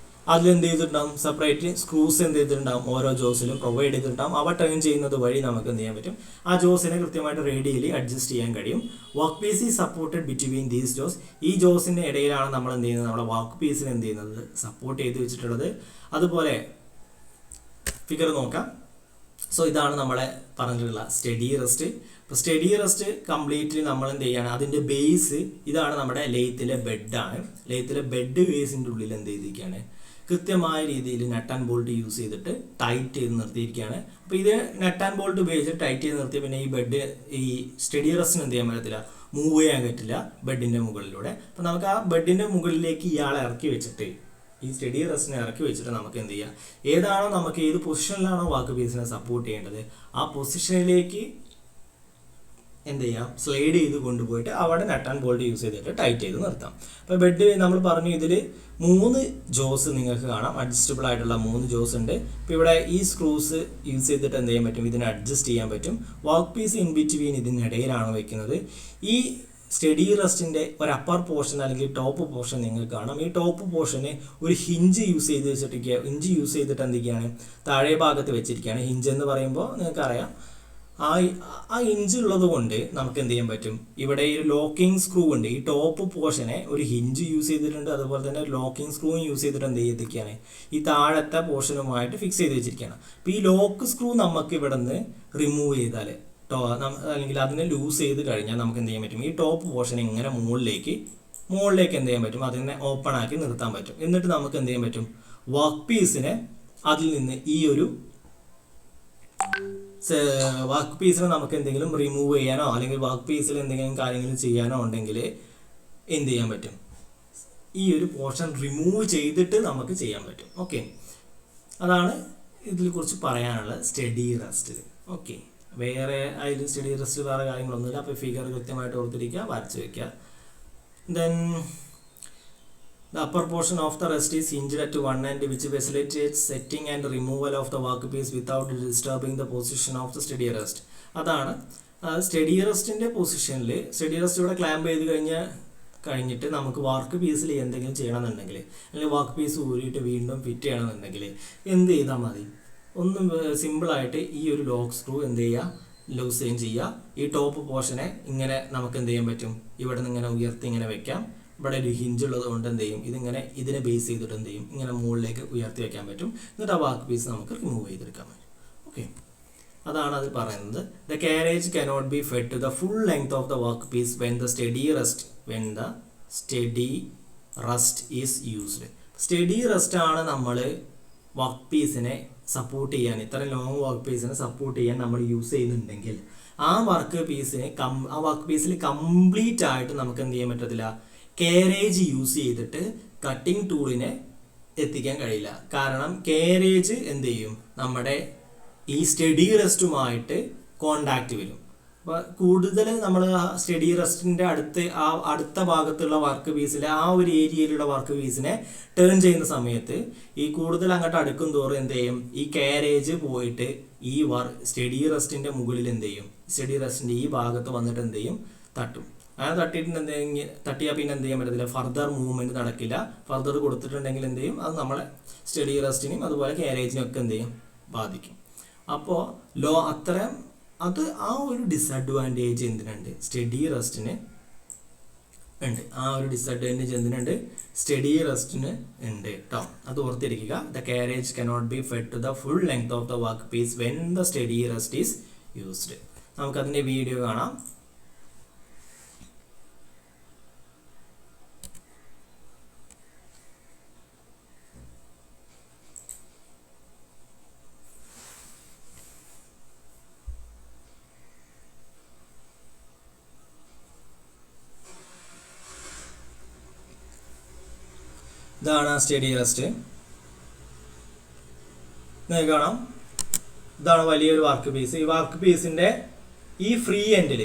[SPEAKER 1] അതിലെന്ത് ചെയ്തിട്ടുണ്ടാവും? സെപ്പറേറ്റ് സ്ക്രൂസ് എന്ത് ചെയ്തിട്ടുണ്ടാവും? ഓരോ ജോസിലും പ്രൊവൈഡ് ചെയ്തിട്ടുണ്ടാവും. അവ ടേൺ ചെയ്യുന്നത് വഴി നമുക്ക് എന്ത് ചെയ്യാൻ പറ്റും? ആ ജോസിനെ കൃത്യമായിട്ട് റേഡിയലി അഡ്ജസ്റ്റ് ചെയ്യാൻ കഴിയും. Work piece is supported between these jaws. ഈ ജോസിൻ്റെ ഇടയിലാണ് നമ്മൾ എന്ത് ചെയ്യുന്നത്? നമ്മുടെ വർക്ക് പീസിന് എന്ത് ചെയ്യുന്നത്? സപ്പോർട്ട് ചെയ്ത് വെച്ചിട്ടുള്ളത്. അതുപോലെ ഫിഗർ നോക്കാം. സോ ഇതാണ് നമ്മളെ പറഞ്ഞിട്ടുള്ള സ്റ്റഡി റെസ്റ്റ്. ഇപ്പോൾ സ്റ്റഡി റെസ്റ്റ് കംപ്ലീറ്റ്ലി നമ്മൾ എന്ത് ചെയ്യാണ്? അതിൻ്റെ ബേസ് ഇതാണ്. നമ്മുടെ ലെയ്ത്തിലെ ബെഡാണ്. ലെയ്ത്തിലെ ബെഡ് ബേസിൻ്റെ ഉള്ളിൽ എന്ത് ചെയ്തിരിക്കുകയാണ്? കൃത്യമായ രീതിയിൽ നട്ട് ആൻഡ് ബോൾട്ട് യൂസ് ചെയ്തിട്ട് ടൈറ്റ് ചെയ്ത് നിർത്തിയിരിക്കുകയാണ്. അപ്പോൾ ഇത് നട്ട് ആൻഡ് ബോൾട്ട് ഉപയോഗിച്ച് ടൈറ്റ് ചെയ്ത് നിർത്തിയ പിന്നെ ഈ ബെഡ് ഈ സ്റ്റഡി റെസ്റ്റിന് എന്ത് ചെയ്യാൻ പറ്റത്തില്ല? മൂവ് ചെയ്യാൻ പറ്റില്ല ബെഡിൻ്റെ മുകളിലൂടെ. അപ്പോൾ നമുക്ക് ആ ബെഡിൻ്റെ മുകളിലേക്ക് ഇയാളെ ഇറക്കി വെച്ചിട്ട് ഈ സ്റ്റഡി റെസ്റ്റിനെ ഇറക്കി വെച്ചിട്ട് നമുക്ക് എന്ത് ചെയ്യാം? ഏതാണോ നമുക്ക് ഏത് പൊസിഷനിലാണോ വർക്ക് പീസിനെ സപ്പോർട്ട് ചെയ്യേണ്ടത് ആ പൊസിഷനിലേക്ക് എന്ത് ചെയ്യാം? സ്ലൈഡ് ചെയ്ത് കൊണ്ടുപോയിട്ട് അവിടെ നട്ട് ആൻഡ് ബോൾട്ട് യൂസ് ചെയ്തിട്ട് ടൈറ്റ് ചെയ്ത് നിർത്താം. അപ്പോൾ ബെഡ് നമ്മൾ പറഞ്ഞു ഇതിൽ 3 ജോസ് നിങ്ങൾക്ക് കാണാം. അഡ്ജസ്റ്റബിൾ ആയിട്ടുള്ള 3 ജോസ് ഉണ്ട്. ഇപ്പോൾ ഇവിടെ ഈ സ്ക്രൂസ് യൂസ് ചെയ്തിട്ട് എന്ത് ചെയ്യാൻ പറ്റും? ഇതിനെ അഡ്ജസ്റ്റ് ചെയ്യാൻ പറ്റും. വർക്ക് പീസ് ഇൻ ബിറ്റ്വീൻ ഇതിനിടയിലാണ് വെക്കുന്നത്. ഈ സ്റ്റഡി റെസ്റ്റിൻ്റെ ഒരു അപ്പർ പോർഷൻ അല്ലെങ്കിൽ ടോപ്പ് പോർഷൻ നിങ്ങൾക്ക് കാണാം. ഈ ടോപ്പ് പോർഷന് ഒരു ഹിഞ്ച് യൂസ് ചെയ്തിട്ട് എന്തൊക്കെയാണ്? താഴെ ഭാഗത്ത് വെച്ചിരിക്കുകയാണ്. ഹിഞ്ച് എന്ന് പറയുമ്പോൾ നിങ്ങൾക്കറിയാം ആ ഹിഞ്ച് ഉള്ളത് കൊണ്ട് നമുക്ക് എന്ത് ചെയ്യാൻ പറ്റും? ഇവിടെ ഈ ലോക്കിംഗ് സ്ക്രൂ ഉണ്ട്. ഈ ടോപ്പ് പോർഷനെ ഒരു ഹിഞ്ച് യൂസ് ചെയ്തിട്ടുണ്ട്. അതുപോലെ തന്നെ ലോക്കിംഗ് സ്ക്രൂ യൂസ് ചെയ്തിട്ട് എന്ത് ചെയ്തിരിക്കുകയാണ്? ഈ താഴത്തെ പോർഷനുമായിട്ട് ഫിക്സ് ചെയ്ത് വെച്ചിരിക്കുകയാണ്. അപ്പോൾ ഈ ലോക്ക് സ്ക്രൂ നമുക്ക് ഇവിടെ നിന്ന് റിമൂവ് ചെയ്താൽ അല്ലെങ്കിൽ അതിനെ ലൂസ് ചെയ്ത് കഴിഞ്ഞാൽ നമുക്ക് എന്ത് ചെയ്യാൻ പറ്റും? ഈ ടോപ്പ് പോർഷൻ ഇങ്ങനെ മുകളിലേക്ക് എന്ത് ചെയ്യാൻ പറ്റും? അതിനെ ഓപ്പൺ ആക്കി നിർത്താൻ പറ്റും. എന്നിട്ട് നമുക്ക് എന്ത് ചെയ്യാൻ പറ്റും? വർക്ക് പീസിനെ അതിൽ നിന്ന് ഈ ഒരു വർക്ക് പീസിനെ നമുക്ക് എന്തെങ്കിലും റിമൂവ് ചെയ്യാനോ അല്ലെങ്കിൽ വർക്ക് പീസിൽ എന്തെങ്കിലും കാര്യങ്ങൾ ചെയ്യാനോ ഉണ്ടെങ്കിൽ എന്ത് ചെയ്യാൻ പറ്റും? ഈ ഒരു പോർഷൻ റിമൂവ് ചെയ്തിട്ട് നമുക്ക് ചെയ്യാൻ പറ്റും. ഓക്കെ, അതാണ് ഇതിൽ കുറിച്ച് പറയാനുള്ള സ്റ്റഡി റെസ്റ്റ്. ഓക്കെ, വേറെ അതിൽ സ്റ്റഡി റെസ്റ്റ് വേറെ കാര്യങ്ങളൊന്നുമില്ല. അപ്പോൾ ഫിഗർ കൃത്യമായിട്ട് ഓർത്തിരിക്കുക, വരച്ച് വയ്ക്കുക. Then the upper portion of the rest is hinged at one end, which facilitates setting and removal of the workpiece without disturbing the position of the steady rest. അതാണ് study റെസ്റ്റിൻ്റെ പൊസിഷനിൽ. Study rest ഇവിടെ clamp ചെയ്ത് കഴിഞ്ഞിട്ട് നമുക്ക് work പീസിൽ എന്തെങ്കിലും ചെയ്യണമെന്നുണ്ടെങ്കിൽ അല്ലെങ്കിൽ വർക്ക് പീസ് ഊരിയിട്ട് വീണ്ടും ഫിറ്റ് ചെയ്യണമെന്നുണ്ടെങ്കിൽ എന്ത് ചെയ്താൽ മതി? ഒന്നും സിമ്പിളായിട്ട് ഈ ഒരു ലോക്ക് സ്ക്രൂ എന്ത് ചെയ്യുക? ലൂസ് ചെയ്യുക. ഈ ടോപ്പ് പോർഷനെ ഇങ്ങനെ നമുക്ക് എന്ത് ചെയ്യാൻ പറ്റും? ഇവിടെ നിന്ന് ഇങ്ങനെ ഉയർത്തി ഇങ്ങനെ വെക്കാം. ഇവിടെ ഒരു ഹിഞ്ച് ഉള്ളത് കൊണ്ട് എന്ത് ചെയ്യും? ഇതിനെ ബേസ് ചെയ്തിട്ട് എന്ത് ചെയ്യും? ഇങ്ങനെ മുകളിലേക്ക് ഉയർത്തി വയ്ക്കാൻ പറ്റും. എന്നിട്ട് ആ വർക്ക് പീസ് നമുക്ക് റിമൂവ് ചെയ്തെടുക്കാൻ പറ്റും. ഓക്കെ, അതാണ് അത് പറയുന്നത്. The carriage cannot be fed to the full length of the work piece when the steady rest is used. Steady rest ആണ് നമ്മൾ വർക്ക് പീസിനെ സപ്പോർട്ട് ചെയ്യാൻ, ഇത്ര ലോങ് വർക്ക് പീസിനെ സപ്പോർട്ട് ചെയ്യാൻ നമ്മൾ യൂസ് ചെയ്യുന്നുണ്ടെങ്കിൽ ആ വർക്ക് പീസിൽ കംപ്ലീറ്റ് ആയിട്ട് നമുക്ക് എന്ത് ചെയ്യാൻ പറ്റത്തില്ല? കാരേജ് യൂസ് ചെയ്തിട്ട് കട്ടിംഗ് ടൂളിനെ എത്തിക്കാൻ കഴിയില്ല. കാരണം കാരേജ് എന്ത് ചെയ്യും? നമ്മുടെ ഈ സ്റ്റഡി റെസ്റ്റുമായിട്ട് കോണ്ടാക്റ്റ് വരും. അപ്പോൾ കൂടുതൽ നമ്മൾ സ്റ്റഡി റെസ്റ്റിൻ്റെ അടുത്ത ഭാഗത്തുള്ള വർക്ക് പീസിലെ ആ ഒരു ഏരിയയിലുള്ള വർക്ക് പീസിനെ ടേൺ ചെയ്യുന്ന സമയത്ത് ഈ കൂടുതൽ അങ്ങോട്ട് അടുക്കും തോറും എന്ത് ചെയ്യും? ഈ കാരേജ് പോയിട്ട് ഈ സ്റ്റഡി റെസ്റ്റിൻ്റെ മുകളിൽ എന്ത് ചെയ്യും? സ്റ്റഡി റെസ്റ്റിൻ്റെ ഈ ഭാഗത്ത് വന്നിട്ട് എന്ത് ചെയ്യും? തട്ടും. അങ്ങനെ തട്ടിയാൽ പിന്നെ എന്ത് ചെയ്യാൻ പറ്റത്തില്ല? ഫർദർ മൂവ്മെൻറ്റ് നടക്കില്ല. ഫർദർ കൊടുത്തിട്ടുണ്ടെങ്കിൽ എന്ത് ചെയ്യും? അത് നമ്മളെ സ്റ്റഡി റെസ്റ്റിനെയും അതുപോലെ കാരേജിനെയും ഒക്കെ എന്ത് ചെയ്യും? ബാധിക്കും. അപ്പോൾ അത് ആ ഒരു ഡിസഡ്വാൻറ്റേജ് എന്തിനുണ്ട്? സ്റ്റഡി റെസ്റ്റിന് ഉണ്ട്. ആ ഒരു ഡിസഡ്വാൻറ്റേജ് എന്തിനുണ്ട്? സ്റ്റഡി റെസ്റ്റിന് ഉണ്ട് കേട്ടോ. അത് ഓർത്തിരിക്കുക. The carriage cannot be fed to the full length of the work piece when the steady rest is used. നമുക്കതിൻ്റെ വീഡിയോ കാണാം. ഇതാണ് സ്റ്റഡി റെസ്റ്റ്. നിങ്ങൾക്ക് കാണാം, ഇതാണ് വലിയൊരു വർക്ക് പീസ്. ഈ വർക്ക് പീസിൻ്റെ ഈ ഫ്രീ എൻഡിൽ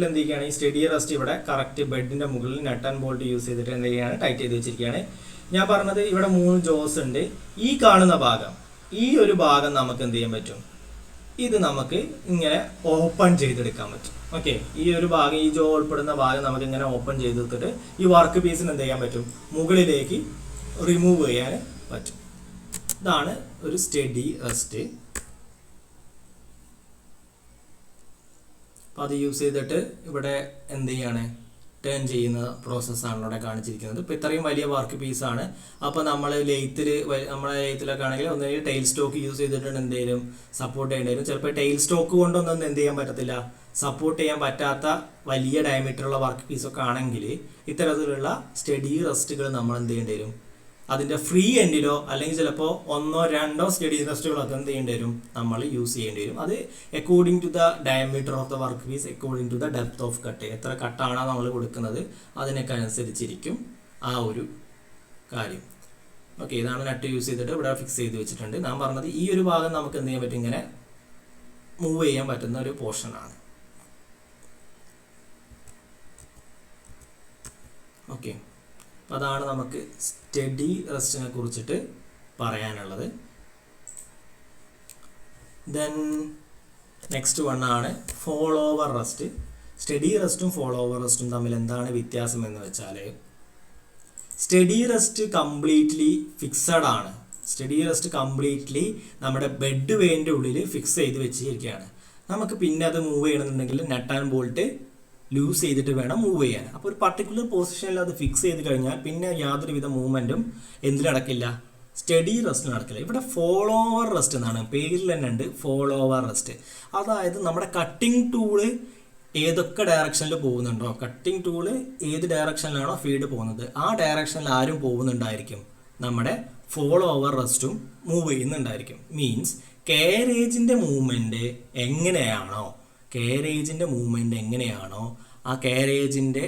[SPEAKER 1] എന്ത് ചെയ്യുകയാണ്, ഈ സ്റ്റഡി റെസ്റ്റ് ഇവിടെ കറക്റ്റ് ബെഡിൻ്റെ മുകളിൽ നട്ട് ആൻഡ് ബോൾട്ട് യൂസ് ചെയ്തിട്ട് എന്ത് ചെയ്യുകയാണ്, ടൈറ്റ് ചെയ്ത് വെച്ചിരിക്കുകയാണ്. ഞാൻ പറഞ്ഞത് ഇവിടെ 3 ജോസ് ഉണ്ട്. ഈ കാണുന്ന ഭാഗം, ഈ ഒരു ഭാഗം നമുക്ക് എന്ത് ചെയ്യാൻ പറ്റും, ഇത് നമുക്ക് ഇങ്ങനെ ഓപ്പൺ ചെയ്തെടുക്കാൻ പറ്റും. ഓക്കെ, ഈ ഒരു ഭാഗം, ഈ ജോ ഉൾപ്പെടുന്ന ഭാഗം നമുക്ക് ഇങ്ങനെ ഓപ്പൺ ചെയ്തെടുത്തിട്ട് ഈ വർക്ക് പീസിന് എന്ത് ചെയ്യാൻ പറ്റും, മുകളിലേക്ക് റിമൂവ് ചെയ്യാൻ പറ്റും. ഇതാണ് ഒരു സ്റ്റഡി റെസ്റ്റ്. അപ്പോൾ അത് യൂസ് ചെയ്തിട്ട് ഇവിടെ എന്ത് ചെയ്യാണ്, ടേൺ ചെയ്യുന്ന പ്രോസസ്സാണ് ഇവിടെ കാണിച്ചിരിക്കുന്നത്. ഇപ്പോൾ ഇത്രയും വലിയ വർക്ക് പീസാണ്. അപ്പോൾ നമ്മളെ ലെയ്ത്തിലൊക്കെ ആണെങ്കിൽ ഒന്നെങ്കിൽ ടെയിൽ സ്റ്റോക്ക് യൂസ് ചെയ്തിട്ടുണ്ട് എന്തെങ്കിലും സപ്പോർട്ട് ചെയ്യേണ്ടി വരും. ചിലപ്പോൾ ടെയിൽ സ്റ്റോക്ക് കൊണ്ടൊന്നും എന്ത് ചെയ്യാൻ പറ്റത്തില്ല, സപ്പോർട്ട് ചെയ്യാൻ പറ്റാത്ത വലിയ ഡയമീറ്ററുള്ള വർക്ക് പീസൊക്കെ ആണെങ്കിൽ ഇത്തരത്തിലുള്ള സ്റ്റഡി റെസ്റ്റുകൾ നമ്മൾ എന്ത് ചെയ്യേണ്ടി വരും, അതിൻ്റെ ഫ്രീ എൻഡിലോ അല്ലെങ്കിൽ ചിലപ്പോൾ 1 or 2 സ്റ്റഡി റെസ്റ്റുകളൊക്കെ എന്ത് ചെയ്യേണ്ടി വരും, നമ്മൾ യൂസ് ചെയ്യേണ്ടി വരും. അത് according to the diameter of the work piece, according to the depth of cut, എത്ര കട്ടാണോ നമ്മൾ കൊടുക്കുന്നത് അതിനൊക്കെ അനുസരിച്ചിരിക്കും ആ ഒരു കാര്യം. ഓക്കെ, ഇതാണ് നട്ട് യൂസ് ചെയ്തിട്ട് ഇവിടെ ഫിക്സ് ചെയ്ത് വെച്ചിട്ടുണ്ട്. ഞാൻ പറഞ്ഞത് ഈ ഒരു ഭാഗം നമുക്ക് എന്ത് ചെയ്യാൻ പറ്റും, ഇങ്ങനെ മൂവ് ചെയ്യാൻ പറ്റുന്ന ഒരു പോർഷനാണ്. ഓക്കെ, അതാണ് നമുക്ക് സ്റ്റഡി റെസ്റ്റിനെ കുറിച്ചിട്ട് പറയാനുള്ളത്. ദെൻ നെക്സ്റ്റ് ആണ് ഫോളോ ഓവർ റെസ്റ്റ്. സ്റ്റഡി റെസ്റ്റും ഫോളോ ഓവർ റെസ്റ്റും തമ്മിൽ എന്താണ് വ്യത്യാസം എന്ന് വെച്ചാൽ, സ്റ്റഡി റെസ്റ്റ് കംപ്ലീറ്റ്ലി ഫിക്സഡ് ആണ്. സ്റ്റഡി റെസ്റ്റ് കംപ്ലീറ്റ്ലി നമ്മുടെ ബെഡ് വെയിൻ്റെ ഉള്ളിൽ ഫിക്സ് ചെയ്ത് വെച്ചിരിക്കുകയാണ്. നമുക്ക് പിന്നെ അത് മൂവ് ചെയ്യണമെന്നുണ്ടെങ്കിൽ നട്ട് ആൻഡ് ബോൾട്ട് ലൂസ് ചെയ്തിട്ട് വേണം മൂവ് ചെയ്യാൻ. അപ്പോൾ ഒരു പർട്ടിക്കുലർ പൊസിഷനിൽ അത് ഫിക്സ് ചെയ്ത് കഴിഞ്ഞാൽ പിന്നെ യാതൊരുവിധ മൂവ്മെൻറ്റും എന്തിൽ നടക്കില്ല, സ്റ്റഡി റെസ്റ്റ് നടക്കില്ല. ഇവിടെ ഫോളോ ഓവർ റെസ്റ്റ് എന്നാണ് പേരിൽ തന്നെ ഉണ്ട്, ഫോളോ ഓവർ റെസ്റ്റ്. അതായത് നമ്മുടെ കട്ടിംഗ് ടൂള് ഏതൊക്കെ ഡയറക്ഷനിൽ പോകുന്നുണ്ടോ, കട്ടിംഗ് ടൂള് ഏത് ഡയറക്ഷനിലാണോ ഫീഡ് പോകുന്നത് ആ ഡയറക്ഷനിൽ ആരും പോകുന്നുണ്ടായിരിക്കും, നമ്മുടെ ഫോളോ ഓവർ റെസ്റ്റും മൂവ് ചെയ്യുന്നുണ്ടായിരിക്കും. മീൻസ് കാരേജിൻ്റെ മൂവ്മെൻറ്റ് എങ്ങനെയാണോ ആ കാരേജിൻ്റെ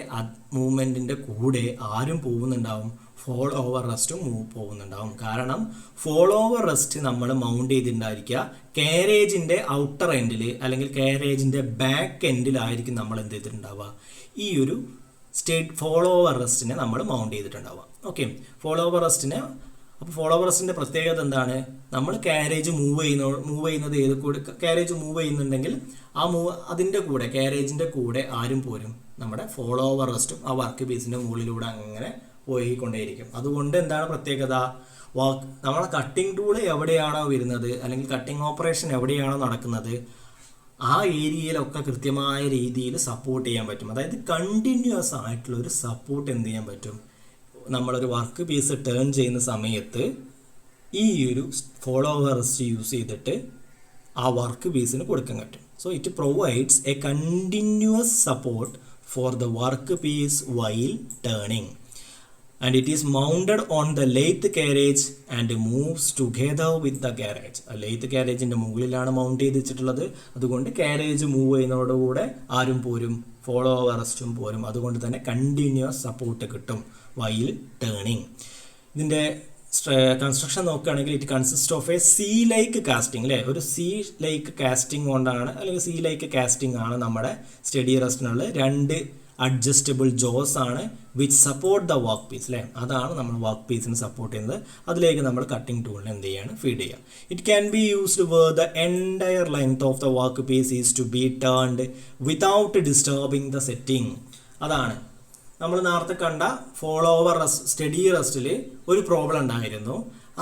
[SPEAKER 1] മൂവ്മെൻറ്റിൻ്റെ കൂടെ ആരും പോകുന്നുണ്ടാവും, ഫോളോ ഓവർ റെസ്റ്റും പോകുന്നുണ്ടാവും. കാരണം ഫോളോ ഓവർ റെസ്റ്റ് നമ്മൾ മൗണ്ട് ചെയ്തിട്ടുണ്ടായിരിക്കുക കാരേജിൻ്റെ ഔട്ടർ എൻഡിൽ അല്ലെങ്കിൽ കാരേജിൻ്റെ ബാക്ക് എൻഡിലായിരിക്കും നമ്മൾ എന്ത് ചെയ്തിട്ടുണ്ടാവുക, ഈ ഒരു ഫോളോ ഓവർ റെസ്റ്റിനെ നമ്മൾ മൗണ്ട് ചെയ്തിട്ടുണ്ടാവുക. ഓക്കെ, ഫോളോ ഓവർ റെസ്റ്റിനെ. അപ്പോൾ ഫോളോ ഓവർ റെസ്റ്റിൻ്റെ പ്രത്യേകത എന്താണ്, നമ്മൾ കാരേജ് മൂവ് ചെയ്യുന്നത് ഏത് കൂടെ കാരേജ് മൂവ് ചെയ്യുന്നുണ്ടെങ്കിൽ അതിൻ്റെ കൂടെ കാരേജിൻ്റെ കൂടെ ആരും പോരും, നമ്മുടെ ഫോളോ ഓവർ റെസ്റ്റും ആ വർക്ക് പീസിൻ്റെ മുകളിലൂടെ അങ്ങനെ പോയിക്കൊണ്ടേയിരിക്കും. അതുകൊണ്ട് എന്താണ് പ്രത്യേകത, നമ്മളെ കട്ടിംഗ് ടൂൾ എവിടെയാണോ വരുന്നത് അല്ലെങ്കിൽ കട്ടിംഗ് ഓപ്പറേഷൻ എവിടെയാണോ നടക്കുന്നത് ആ ഏരിയയിലൊക്കെ കൃത്യമായ രീതിയിൽ സപ്പോർട്ട് ചെയ്യാൻ പറ്റും. അതായത് കണ്ടിന്യൂസ് ആയിട്ടുള്ളൊരു സപ്പോർട്ട് എന്ത് ചെയ്യാൻ പറ്റും, നമ്മളൊരു വർക്ക് പീസ് ടേൺ ചെയ്യുന്ന സമയത്ത് ഈ ഒരു ഫോളോ ഓവർ റെസ്റ്റ് യൂസ് ചെയ്തിട്ട് ആ വർക്ക് പീസിന് കൊടുക്കാൻ പറ്റും. So it provides a continuous support for the work piece while turning and it is mounted on the lathe carriage and moves together with the carriage. Lathe കാരേജിൻ്റെ മുകളിലാണ് mount ചെയ്ത് വെച്ചിട്ടുള്ളത്. അതുകൊണ്ട് കാരേജ് മൂവ് ചെയ്യുന്നതോടുകൂടെ ആരും പോരും, ഫോളോ ഓവർ റെസ്റ്റും പോരും. അതുകൊണ്ട് തന്നെ കണ്ടിന്യൂസ് സപ്പോർട്ട് കിട്ടും വൈൽ ടേണിങ്. ഇതിൻ്റെ കൺസ്ട്രക്ഷൻ നോക്കുകയാണെങ്കിൽ it consist of a C like casting, അല്ലേ, ഒരു സീ ലൈക്ക് കാസ്റ്റിംഗ് കൊണ്ടാണ് അല്ലെങ്കിൽ സീ ലൈക്ക് കാസ്റ്റിംഗ് ആണ് നമ്മുടെ സ്റ്റഡി റെസ്റ്റിനുള്ള 2 അഡ്ജസ്റ്റബിൾ ജോസ് ആണ് which support the work piece, അല്ലേ, അതാണ് നമ്മൾ വർക്ക് പീസിന് സപ്പോർട്ട് ചെയ്യുന്നത്. അതിലേക്ക് നമ്മൾ കട്ടിംഗ് ടൂളിന് എന്ത് ചെയ്യാണ്, ഫീഡ് ചെയ്യുക. It can be used where the entire length of the work piece is to be turned without disturbing the setting. അതാണ് നമ്മൾ നേരത്തെ കണ്ട ഫോളോ ഓവർ സ്റ്റഡി റെസ്റ്റിൽ ഒരു പ്രോബ്ലം ഉണ്ടായിരുന്നു.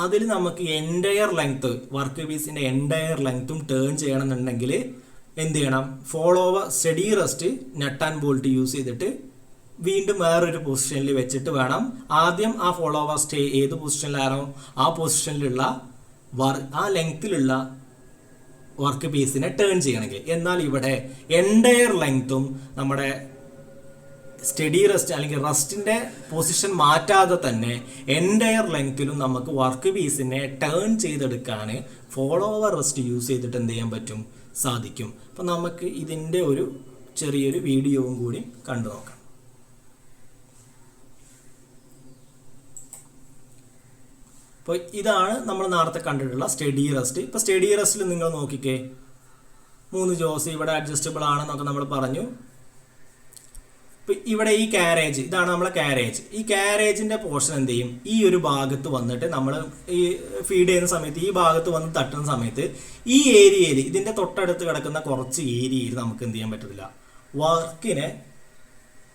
[SPEAKER 1] അതിൽ നമുക്ക് എൻറ്റയർ ലെങ്ത്ത് വർക്ക് പീസിൻ്റെ എൻറ്റയർ ലെങ്ത്തും ടേൺ ചെയ്യണമെന്നുണ്ടെങ്കിൽ എന്ത് ചെയ്യണം, follow over study rest nut and bolt use ചെയ്തിട്ട് വീണ്ടും വേറൊരു പൊസിഷനിൽ വെച്ചിട്ട് വേണം ആദ്യം ആ ഫോളോ ഓവർ ഏത് പൊസിഷനിലാണോ ആ പൊസിഷനിലുള്ള ആ ലെങ്ത്തിലുള്ള വർക്ക് പീസിനെ ടേൺ ചെയ്യണമെങ്കിൽ. എന്നാൽ ഇവിടെ എൻറ്റയർ ലെങ്ത്തും നമ്മുടെ സ്റ്റഡി റെസ്റ്റ് അല്ലെങ്കിൽ റെസ്റ്റിൻ്റെ പൊസിഷൻ മാറ്റാതെ തന്നെ എൻറ്റയർ ലെങ്ത്തിലും നമുക്ക് വർക്ക് പീസിനെ ടേൺ ചെയ്തെടുക്കാൻ ഫോളോ ഓവർ റെസ്റ്റ് യൂസ് ചെയ്തിട്ട് എന്ത് ചെയ്യാൻ പറ്റും, സാധിക്കും. അപ്പം നമുക്ക് ഇതിൻ്റെ ഒരു ചെറിയൊരു വീഡിയോവും കൂടി കണ്ടു നോക്കാം. അപ്പോൾ ഇതാണ് നമ്മൾ നേരത്തെ കണ്ടിട്ടുള്ള സ്റ്റഡി റെസ്റ്റ്. ഇപ്പോൾ സ്റ്റഡി റെസ്റ്റിൽ നിങ്ങൾ നോക്കിക്കേ, 3 ജോസ് ഇവിടെ അഡ്ജസ്റ്റബിൾ ആണെന്നൊക്കെ നമ്മൾ പറഞ്ഞു. ഇപ്പം ഇവിടെ ഈ കാരേജ്, ഇതാണ് നമ്മളെ കാരേജ്. ഈ കാരേജിൻ്റെ പോർഷൻ എന്ത് ചെയ്യും, ഈ ഒരു ഭാഗത്ത് വന്നിട്ട് നമ്മൾ ഈ ഫീഡ് ചെയ്യുന്ന സമയത്ത് ഈ ഭാഗത്ത് വന്ന് തട്ടുന്ന സമയത്ത് ഈ ഏരിയയിൽ, ഇതിൻ്റെ തൊട്ടടുത്ത് കിടക്കുന്ന കുറച്ച് ഏരിയയിൽ നമുക്ക് എന്ത് ചെയ്യാൻ പറ്റത്തില്ല,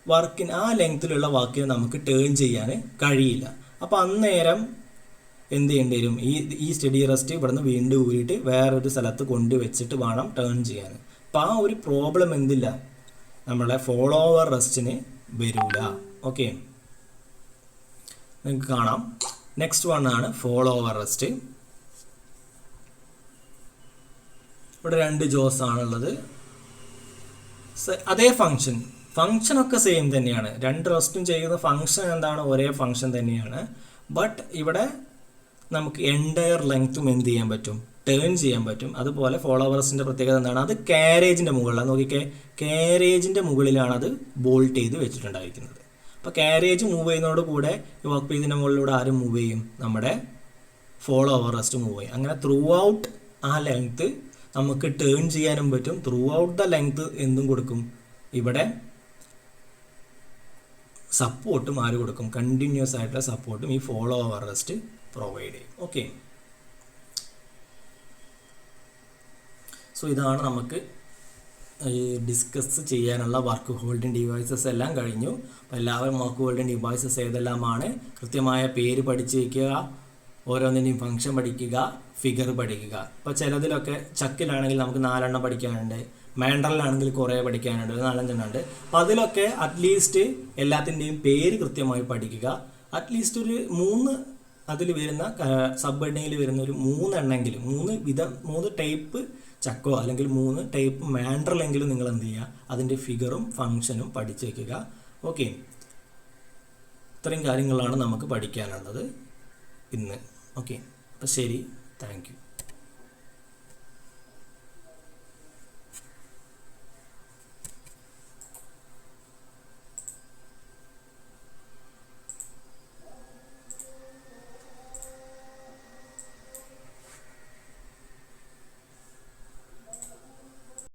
[SPEAKER 1] വർക്കിന് ആ ലെങ്ത്തിലുള്ള വർക്കിനെ നമുക്ക് ടേൺ ചെയ്യാൻ കഴിയില്ല. അപ്പോൾ അന്നേരം എന്ത് ചെയ്യേണ്ടി വരും, ഈ സ്റ്റഡി റെസ്റ്റ് ഇവിടുന്ന് വീണ്ടും ഊരിയിട്ട് വേറൊരു സ്ഥലത്ത് കൊണ്ടുവച്ചിട്ട് വേണം ടേൺ ചെയ്യാൻ. അപ്പോൾ ആ ഒരു പ്രോബ്ലം എന്തില്ല, നമ്മളെ ഫോളോവർ റെസ്റ്റിന് വരില്ല. ഓക്കെ, നിങ്ങൾക്ക് കാണാം. നെക്സ്റ്റ് വൺ ആണ് ഫോളോവർ റെസ്റ്റ്. ഇവിടെ 2 ജോസ് ആണുള്ളത്. അതേ ഫങ്ഷനൊക്കെ സെയിം തന്നെയാണ്. 2 റെസ്റ്റും ചെയ്യുന്ന ഫങ്ഷൻ എന്താണ്, ഒരേ ഫങ്ഷൻ തന്നെയാണ്. ബട്ട് ഇവിടെ നമുക്ക് എൻറ്റയർ ലെങ്ത്തും എന്ത് ചെയ്യാൻ പറ്റും, ടേൺ ചെയ്യാൻ പറ്റും. അതുപോലെ ഫോളോവേഴ്സിൻ്റെ പ്രത്യേകത എന്താണ്, അത് കാരേജിൻ്റെ മുകളിലാണ്. നോക്കിക്കേ, കാരേജിൻ്റെ മുകളിലാണ് അത് ബോൾട്ട് ചെയ്ത് വെച്ചിട്ടുണ്ടായിരിക്കുന്നത്. അപ്പോൾ കാരേജ് മൂവ് ചെയ്യുന്നതോട് കൂടെ ഈ വർക്ക് പീസിൻ്റെ മുകളിലൂടെ ആരും മൂവ് ചെയ്യും, നമ്മുടെ ഫോളോവർ റെസ്റ്റ് മൂവ് ചെയ്യും. അങ്ങനെ ത്രൂ ഔട്ട് ആ ലെങ്ത്ത് നമുക്ക് ടേൺ ചെയ്യാനും പറ്റും. ത്രൂ ഔട്ട് ദ ലെങ്ത്ത് എന്തും കൊടുക്കും, ഇവിടെ സപ്പോർട്ടും ആര് കൊടുക്കും, കണ്ടിന്യൂസ് ആയിട്ടുള്ള സപ്പോർട്ടും ഈ ഫോളോവർ റെസ്റ്റ് പ്രൊവൈഡ് ചെയ്യും. ഓക്കെ, സോ ഇതാണ് നമുക്ക് ഡിസ്കസ് ചെയ്യാനുള്ള വർക്ക് ഹോൾഡിംഗ് ഡിവൈസസ് എല്ലാം കഴിഞ്ഞു. അപ്പോൾ എല്ലാവരും വർക്ക് ഹോൾഡിംഗ് ഡിവൈസസ് ഏതെല്ലാമാണ് കൃത്യമായ പേര് പഠിച്ച് വയ്ക്കുക, ഓരോന്നിൻ്റെയും ഫംഗ്ഷൻ പഠിക്കുക, ഫിഗർ പഠിക്കുക. ഇപ്പോൾ ചിലതിലൊക്കെ ചക്കിലാണെങ്കിൽ നമുക്ക് 4 എണ്ണം പഠിക്കാനുണ്ട്, മാൻഡറിലാണെങ്കിൽ കുറേ പഠിക്കാനുണ്ട്, 4-5 എണ്ണം ഉണ്ട്. അപ്പോൾ അതിലൊക്കെ അറ്റ്ലീസ്റ്റ് എല്ലാത്തിൻ്റെയും പേര് കൃത്യമായി പഠിക്കുക. അറ്റ്ലീസ്റ്റ് ഒരു 3 അതിൽ വരുന്ന സബ് ഹെഡിങ്ങിൽ വരുന്ന ഒരു 3 എണ്ണെങ്കിലും, 3 ടൈപ്പ് ചക്കോ അല്ലെങ്കിൽ 3 ടൈപ്പ് മാൻഡറിലെങ്കിലും നിങ്ങൾ എന്ത് ചെയ്യുക, അതിൻ്റെ ഫിഗറും ഫങ്ഷനും പഠിച്ചു വയ്ക്കുക. ഓക്കെ, ഇത്രയും കാര്യങ്ങളാണ് നമുക്ക് പഠിക്കാനുള്ളത് ഇന്ന്. ഓക്കെ, അപ്പോൾ ശരി, താങ്ക് യു.